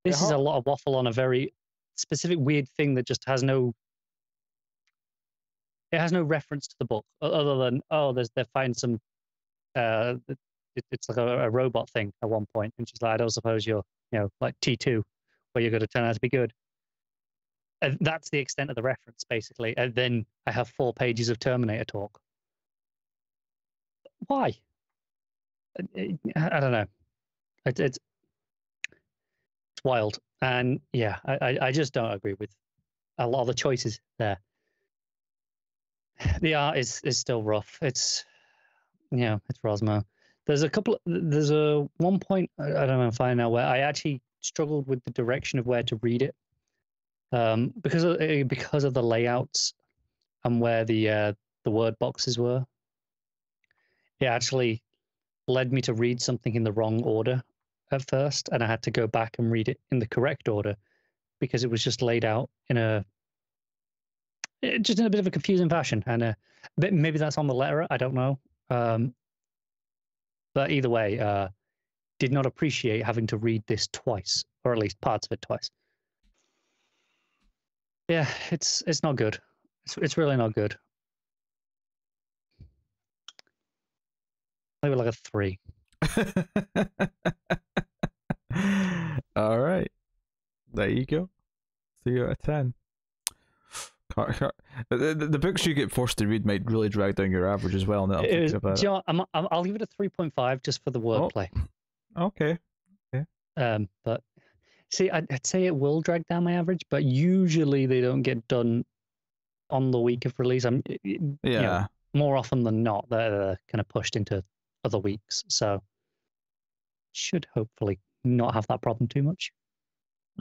this is a lot of waffle on a very specific weird thing that just has no reference to the book other than they're fighting some it's like a robot thing at one point, and she's like, I don't suppose you're like T2 where you're going to turn out to be good. And that's the extent of the reference basically. And then I have 4 pages of Terminator talk. Why? I don't know. It's wild, and I just don't agree with a lot of the choices there. the art is still rough. It's it's Rosmo. There's a one point I don't know if I know where I actually struggled with the direction of where to read it, because of the layouts and where the word boxes were. It actually led me to read something in the wrong order at first, and I had to go back and read it in the correct order because it was just laid out in a bit of a confusing fashion. And maybe that's on the letter. I don't know. But either way, did not appreciate having to read this twice, or at least parts of it twice. Yeah, it's not good. It's really not good. Maybe like a 3. All right, there you go. 3 out of 10. The books you get forced to read might really drag down your average as well. Now I'm thinking about it. I'll give it a 3.5 just for the wordplay. Oh, okay. But see, I'd say it will drag down my average, but usually they don't get done on the week of release. More often than not, they're kind of pushed into other weeks. So should hopefully not have that problem too much.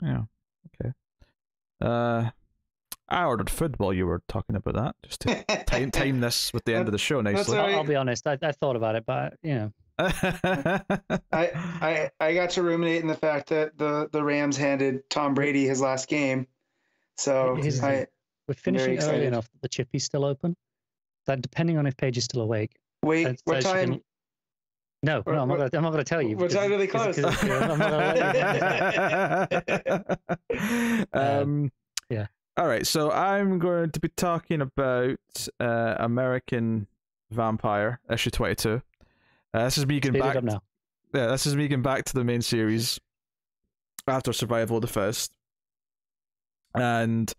Yeah. Okay. I ordered food while you were talking about that, just to time this with the end of the show nicely. I'll be honest, I thought about it, but I got to ruminate in the fact that the Rams handed Tom Brady his last game, so we're finishing early enough that the chippy's still open. That depending on if Paige is still awake. Wait, what time? No, I'm not going to tell you. What time do they close? I'm not gonna yeah. All right, so I'm going to be talking about American Vampire issue 22. This is me getting back. Yeah, this is me getting back to the main series after Survival of the Fittest, and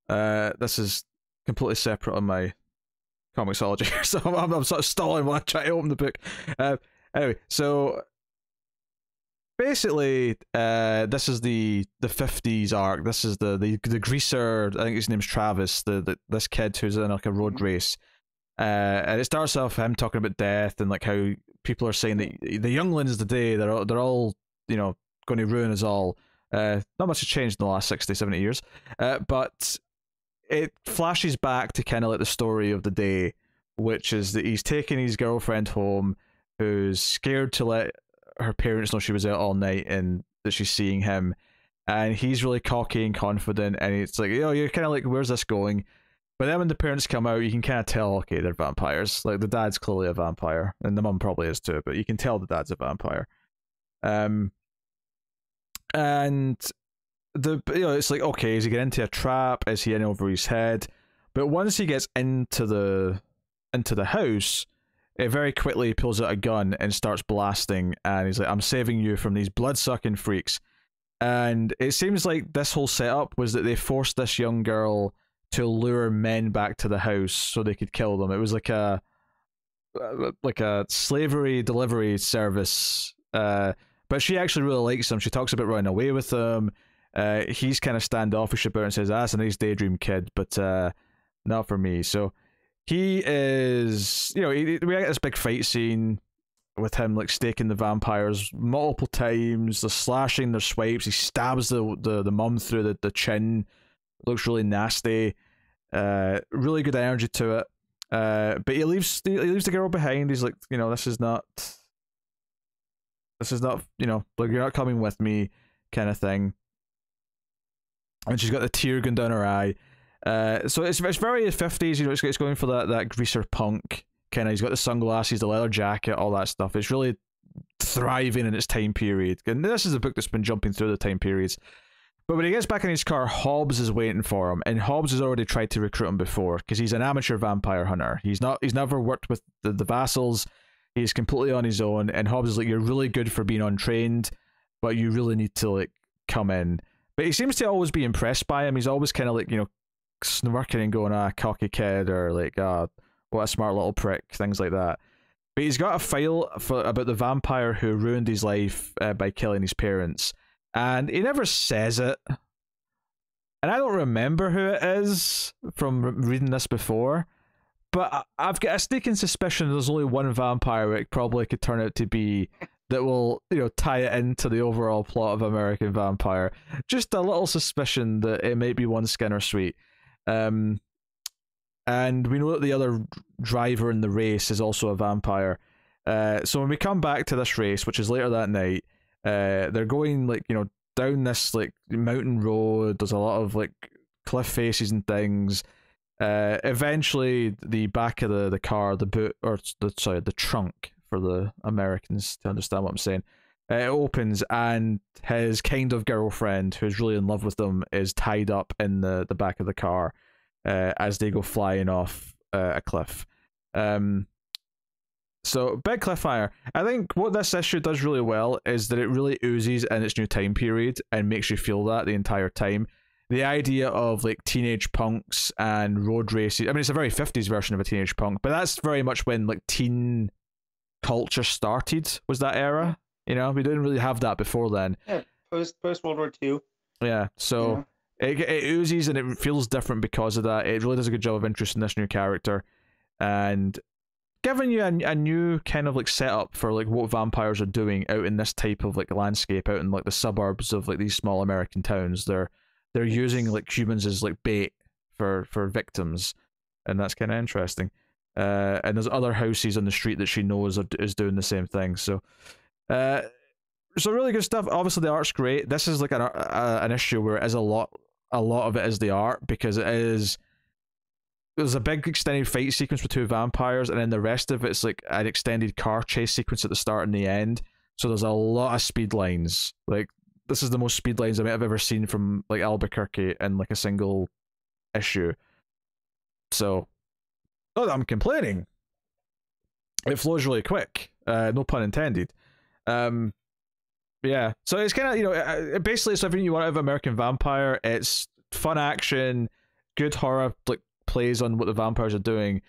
this is completely separate on my ComiXology, so I'm sort of stalling while I try to open the book. Anyway, so basically, this is the 50s arc. This is the greaser. I think his name's Travis. This kid who's in like a road race, and it starts off him talking about death and like how people are saying that the younglings today they're all going to ruin us all. Not much has changed in the last 60, 70 years, but it flashes back to kind of like the story of the day, which is that he's taking his girlfriend home, who's scared to let her parents know she was out all night and that she's seeing him, and he's really cocky and confident, and it's like, you're kind of like, where's this going? But then when the parents come out, you can kind of tell, okay, they're vampires. Like the dad's clearly a vampire, and the mum probably is too, but you can tell the dad's a vampire. And it's like, okay, is he getting into a trap? Is he in over his head? But once he gets into the house, it very quickly pulls out a gun and starts blasting, and he's like, I'm saving you from these blood-sucking freaks. And it seems like this whole setup was that they forced this young girl to lure men back to the house so they could kill them. It was like a slavery delivery service, but she actually really likes him. She talks about running away with him. He's kind of standoffish about it and says, that's a nice daydream kid, but not for me. So he is, we get this big fight scene with him like staking the vampires multiple times. They're slashing their swipes. He stabs the mum through the chin. It looks really nasty. Really good energy to it. But he leaves the girl behind. He's like, this is not, like, you're not coming with me, kind of thing. And she's got the tear going down her eye. So it's very 50s, it's going for that greaser punk kind of. He's got the sunglasses, the leather jacket, all that stuff. It's really thriving in its time period. And this is a book that's been jumping through the time periods. But when he gets back in his car, Hobbs is waiting for him, and Hobbs has already tried to recruit him before because he's an amateur vampire hunter. He's never worked with the vassals. He's completely on his own, and Hobbs is like, you're really good for being untrained, but you really need to like come in. But he seems to always be impressed by him. He's always kind of like, smirking and going, cocky kid, or like, what a smart little prick, things like that. But he's got a file about the vampire who ruined his life by killing his parents. And he never says it. And I don't remember who it is from reading this before. but I've got a sneaking suspicion there's only one vampire it probably could turn out to be that will, tie it into the overall plot of American Vampire. Just a little suspicion that it might be one Skinner Suite. And we know that the other driver in the race is also a vampire. So when we come back to this race, which is later that night, they're going down this mountain road. There's a lot of cliff faces and things. Eventually, the back of the car, the boot, or the trunk for the Americans to understand what I'm saying, it opens and his kind of girlfriend, who's really in love with him, is tied up in the back of the car as they go flying off a cliff. So, big cliffhanger. I think what this issue does really well is that it really oozes in its new time period and makes you feel that the entire time. The idea of teenage punks and road races. I mean, it's a very 50s version of a teenage punk, but that's very much when teen culture started, was that era. We didn't really have that before then. Yeah, post World War II. Yeah, so it oozes and it feels different because of that. It really does a good job of introducing this new character and giving you a new kind of setup for what vampires are doing out in this type of landscape, out in the suburbs of these small American towns. They're using humans as bait for victims, and that's kind of interesting. And there's other houses on the street that she knows is doing the same thing. So really good stuff. Obviously the art's great. This is an issue where it is a lot of it is the art, because there's a big extended fight sequence with two vampires, and then the rest of it's an extended car chase sequence at the start and the end. So there's a lot of speed lines. This is the most speed lines I might have ever seen from Albuquerque in a single issue. So not that I'm complaining. It flows really quick. No pun intended. Yeah. So it's kind of, basically it's everything you want out of American Vampire. It's fun action, good horror, plays on what the vampires are doing,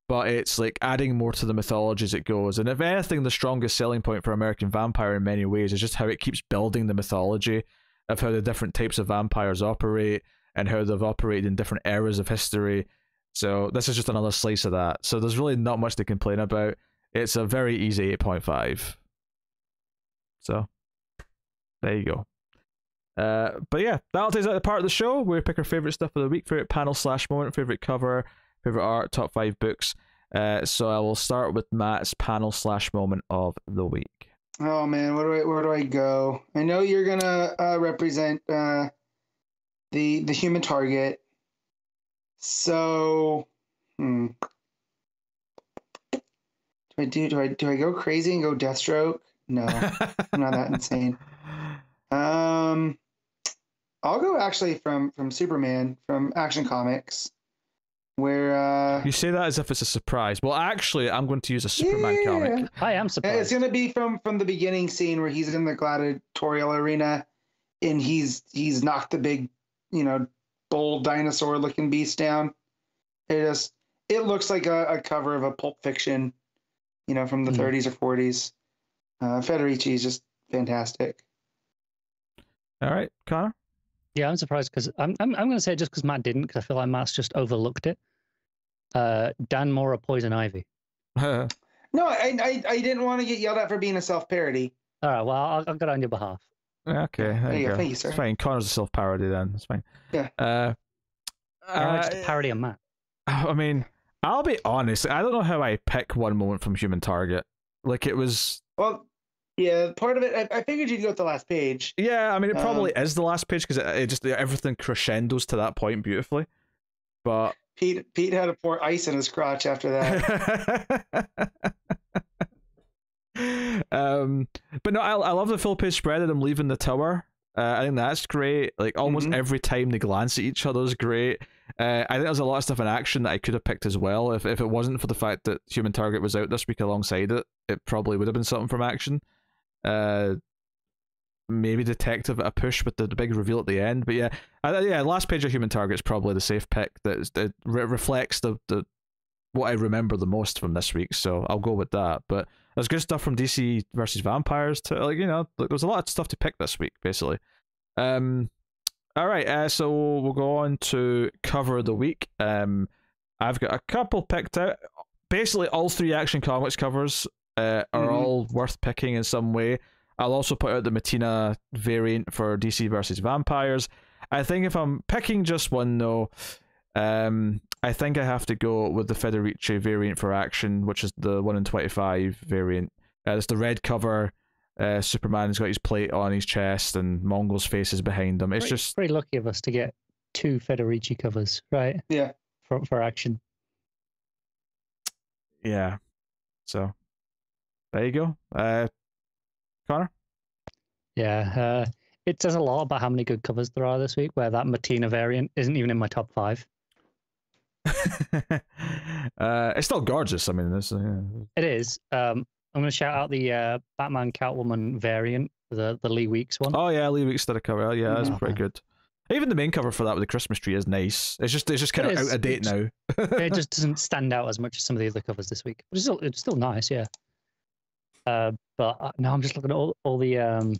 but it's adding more to the mythology as it goes. And if anything, the strongest selling point for American Vampire in many ways is just how it keeps building the mythology of how the different types of vampires operate and how they've operated in different eras of history. So this is just another slice of that. So there's really not much to complain about. It's a very easy 8.5. So there you go. But yeah, that'll take us out the part of the show where we pick our favourite stuff of the week, favourite panel / moment, favourite cover, favourite art, top 5 books. So I will start with Matt's panel / moment of the week. Oh man, where do I go? I know you're gonna represent the human target. So do I go crazy and go Deathstroke? No, I'm not that insane. I'll go actually from Superman, from Action Comics, where you say that as if it's a surprise. Well, actually, I'm going to use a Superman comic. I am surprised. It's going to be from the beginning scene where he's in the gladiatorial arena, and he's knocked the big, bull dinosaur looking beast down. It looks like a cover of a Pulp Fiction, from the 30s or 40s. Ferderici is just fantastic. All right, Connor. Yeah, I'm surprised because I'm going to say it just because Matt didn't, because I feel like Matt's just overlooked it. Dan Mora, Poison Ivy. No, I didn't want to get yelled at for being a self-parody. All right, well, I'll get on your behalf. Okay, there you go. Thank you, sir. It's fine. Connor's a self-parody then. It's fine. Yeah. I like to parody a Matt. I mean, I'll be honest. I don't know how I pick one moment from Human Target. It was... Well... Yeah, part of it, I figured you'd go with the last page. Yeah, I mean, it probably is the last page because it just everything crescendos to that point beautifully. But Pete had to pour ice in his crotch after that. But no, I love the full page spread of them leaving the tower. I think that's great. Almost every time they glance at each other is great. I think there's a lot of stuff in action that I could have picked as well. If it wasn't for the fact that Human Target was out this week alongside it, it probably would have been something from action. Maybe Detective at a push with the big reveal at the end, but last page of Human Target is probably the safe pick that reflects the what I remember the most from this week, so I'll go with that. But there's good stuff from DC versus Vampires to there's a lot of stuff to pick this week basically. All right, so we'll go on to cover of the week. I've got a couple picked out. Basically, all 3 Action Comics covers are all worth picking in some way. I'll also put out the Mattina variant for DC versus Vampires. I think if I'm picking just one, though, I think I have to go with the Ferderici variant for Action, which is the 1 in 25 variant. It's the red cover. Superman's got his plate on his chest, and Mongol's face is behind him. It's just very lucky of us to get 2 Ferderici covers, right? Yeah. For Action. Yeah. So there you go. Connor? Yeah. It says a lot about how many good covers there are this week, where that Mattina variant isn't even in my top 5. It's still gorgeous. I mean, it is. I'm going to shout out the Batman Catwoman variant, the Lee Weeks one. Oh yeah, Lee Weeks did a cover. Yeah, that's pretty good. Even the main cover for that with the Christmas tree is nice. It's just kind of out of date now. It just doesn't stand out as much as some of the other covers this week. But it's still nice, yeah. But now I'm just looking at all the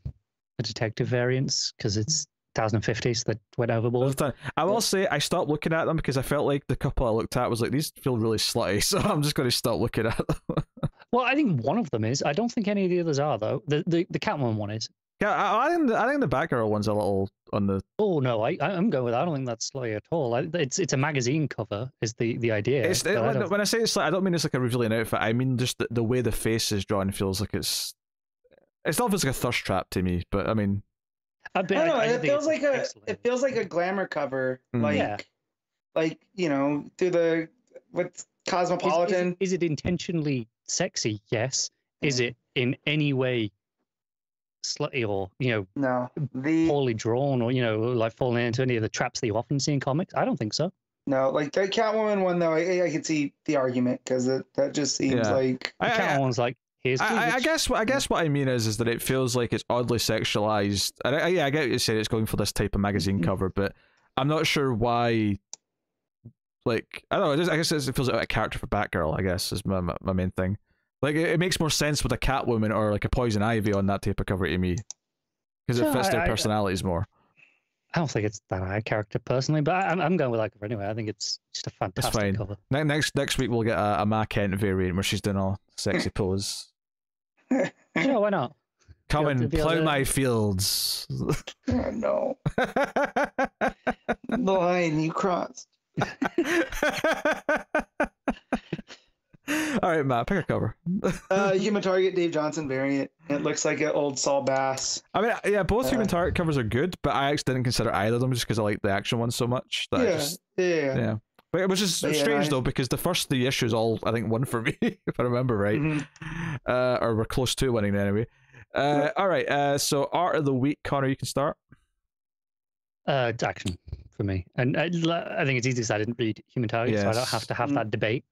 detective variants because it's 1050, so they went overboard. I will say I stopped looking at them because I felt like the couple I looked at was like, these feel really slutty, so I'm just going to stop looking at them. Well, I think one of them is. I don't think any of the others are, though. The Catwoman one is. Yeah, I think the Batgirl one's a little on the. Oh no, I'm going with that. I don't think that's slutty at all. It's a magazine cover is the idea. When I say it's like, I don't mean it's like a revealing outfit. I mean just the way the face is drawn feels like it's not feels like a thirst trap to me. But I mean, I don't know. It feels like a glamour cover, like you know, through the with Cosmopolitan. Is it intentionally sexy? Yes. Is it in any way slutty or poorly drawn or like falling into any of the traps that you often see in comics? I don't think so. No, like the Catwoman one though, I can see the argument because that just seems like the Catwoman's like here's. I guess what I mean is that it feels like it's oddly sexualized. And I get what you said, it's going for this type of magazine cover, but I'm not sure why. Like I don't know, I guess it feels like a character for Batgirl. I guess is my main thing. Like it makes more sense with a Catwoman or like a Poison Ivy on that type of cover to me, because it fits their personalities more. I don't think it's that high character personally, but I'm going with that cover anyway. I think it's just a fantastic cover. Next week we'll get a Ma Kent variant where she's doing all sexy pose. Sure, why not? Come and plow my fields. Oh, no. The line you crossed. All right, Matt, pick a cover. Human Target Dave Johnson variant. It looks like an old Saul Bass. I mean, yeah, both Human Target covers are good, but I actually didn't consider either of them just because I like the Action one so much. Yeah. Which is strange though, because the first 3 issues all I think won for me, if I remember right, or were close to winning anyway. All right, so art of the week, Connor, you can start. It's Action for me, and I think it's easy because I didn't read Human Target, so I don't have to have that debate.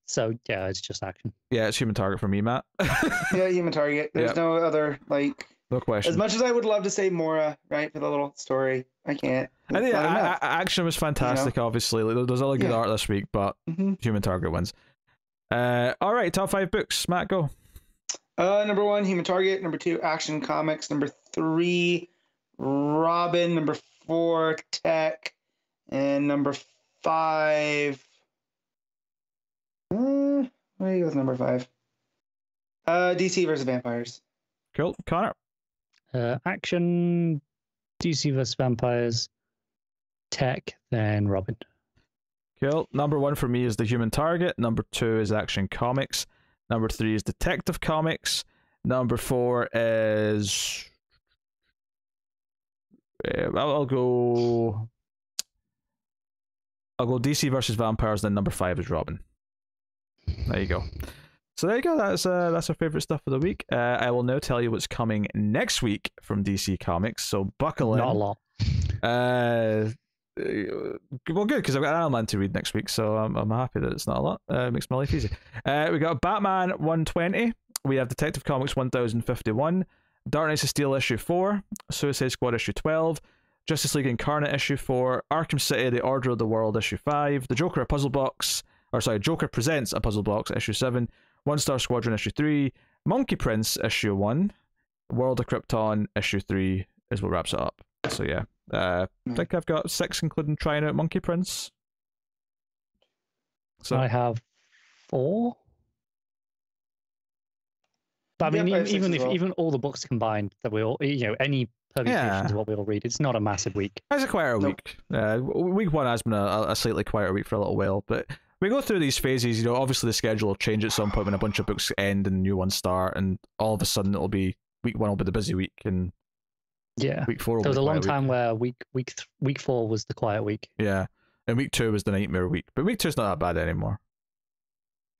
So yeah, it's just Action. Yeah, it's Human Target for me, Matt. Yeah, Human Target. There's no other no question. As much as I would love to say Mora, right, for the little story, I can't. I think Action was fantastic. Obviously, there's a lot of good art this week, but Human Target wins. All right, top 5 books. Matt, go. Number 1, Human Target. Number 2, Action Comics. Number 3, Robin. Number 4, Tech. And number 5. Where do you go with number 5? DC versus Vampires. Cool. Connor? Action, DC versus Vampires, Tech, then Robin. Cool. Number 1 for me is the Human Target. Number 2 is Action Comics. Number 3 is Detective Comics. Number 4 is... I'll go DC versus Vampires, then number 5 is Robin. There you go. So there you go. That's our favorite stuff of the week. I will now tell you what's coming next week from DC Comics. So buckle in. Not a lot. Well, good, because I've got Iron Man to read next week, so I'm happy that it's not a lot. It makes my life easy. We got Batman 120. We have Detective Comics 1051. Dark Knights of Steel issue 4. Suicide Squad issue 12. Justice League Incarnate issue 4. Arkham City: The Order of the World issue 5. The Joker: A Puzzle Box. Joker Presents a Puzzle Box issue 7. One Star Squadron issue 3. Monkey Prince issue 1. World of Krypton issue 3 is what wraps it up. So yeah, I think I've got 6, including trying out Monkey Prince. So I have 4. But I mean, even all the books combined that we all, any permutations of what we all read, it's not a massive week. It's a quieter week. Week 1 has been a slightly quieter week for a little while, but we go through these phases. Obviously the schedule will change at some point when a bunch of books end and new ones start, and all of a sudden it'll be week 1 will be the busy week, and week 4 will there was be a long time week. where week 4 was the quiet week. Yeah, and week 2 was the nightmare week, but week 2 is not that bad anymore.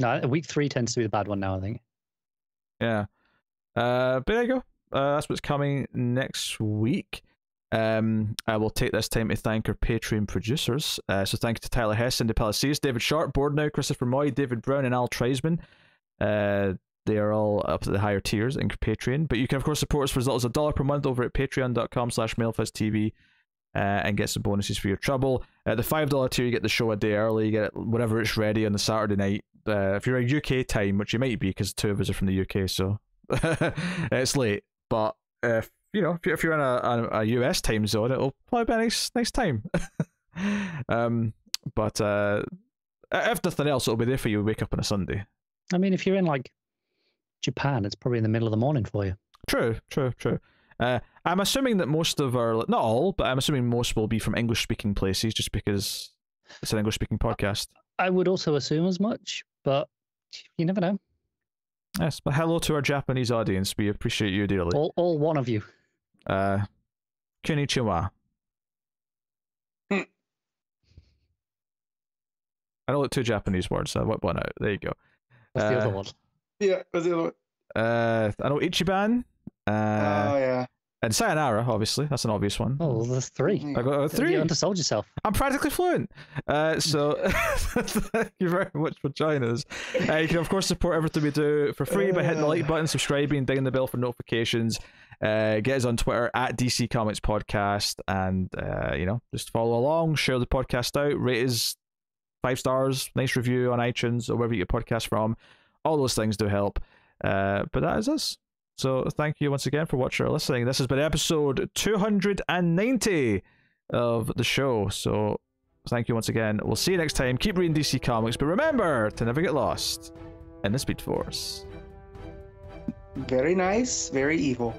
No, week 3 tends to be the bad one now, I think. Yeah. But there you go. That's what's coming next week. I will take this time to thank our Patreon producers. So thank you to Tyler Hess, Cindy Palacios, David Sharp, Board Now, Christopher Moy, David Brown, and Al Treisman. They are all up to the higher tiers in Patreon. But you can, of course, support us for as little as $1 per month over at patreon.com/MailFuzzTV and get some bonuses for your trouble. At the $5 tier, you get the show a day early. You get it whenever it's ready on the Saturday night. If you're a UK time, which you might be because 2 of us are from the UK, so it's late. But if you're in a US time zone, it'll probably be a nice time. But if nothing else, it'll be there for you to wake up on a Sunday. I mean, if you're in like Japan, it's probably in the middle of the morning for you. True. I'm assuming that most of our, not all, but I'm assuming most will be from English-speaking places, just because it's an English-speaking podcast. I would also assume as much, but you never know. Yes, but hello to our Japanese audience. We appreciate you dearly. All one of you. Konnichiwa. I know 2 Japanese words, so I whipped one out. There you go. What's the other one? Yeah, what's the other one? I know Ichiban. Oh, yeah. And sayonara, obviously. That's an obvious one. Oh, there's 3. I got 3. You undersold yourself. I'm practically fluent. So thank you very much for joining us. You can, of course, support everything we do for free by hitting the like button, subscribing, dinging the bell for notifications. Get us on Twitter at DC Comics Podcast, and just follow along, share the podcast out, rate us 5 stars, nice review on iTunes or wherever you get podcasts from. All those things do help. But that is us. So thank you once again for watching or listening. This has been episode 290 of the show. So thank you once again. We'll see you next time. Keep reading DC Comics, but remember to never get lost in the Speed Force. Very nice, very evil.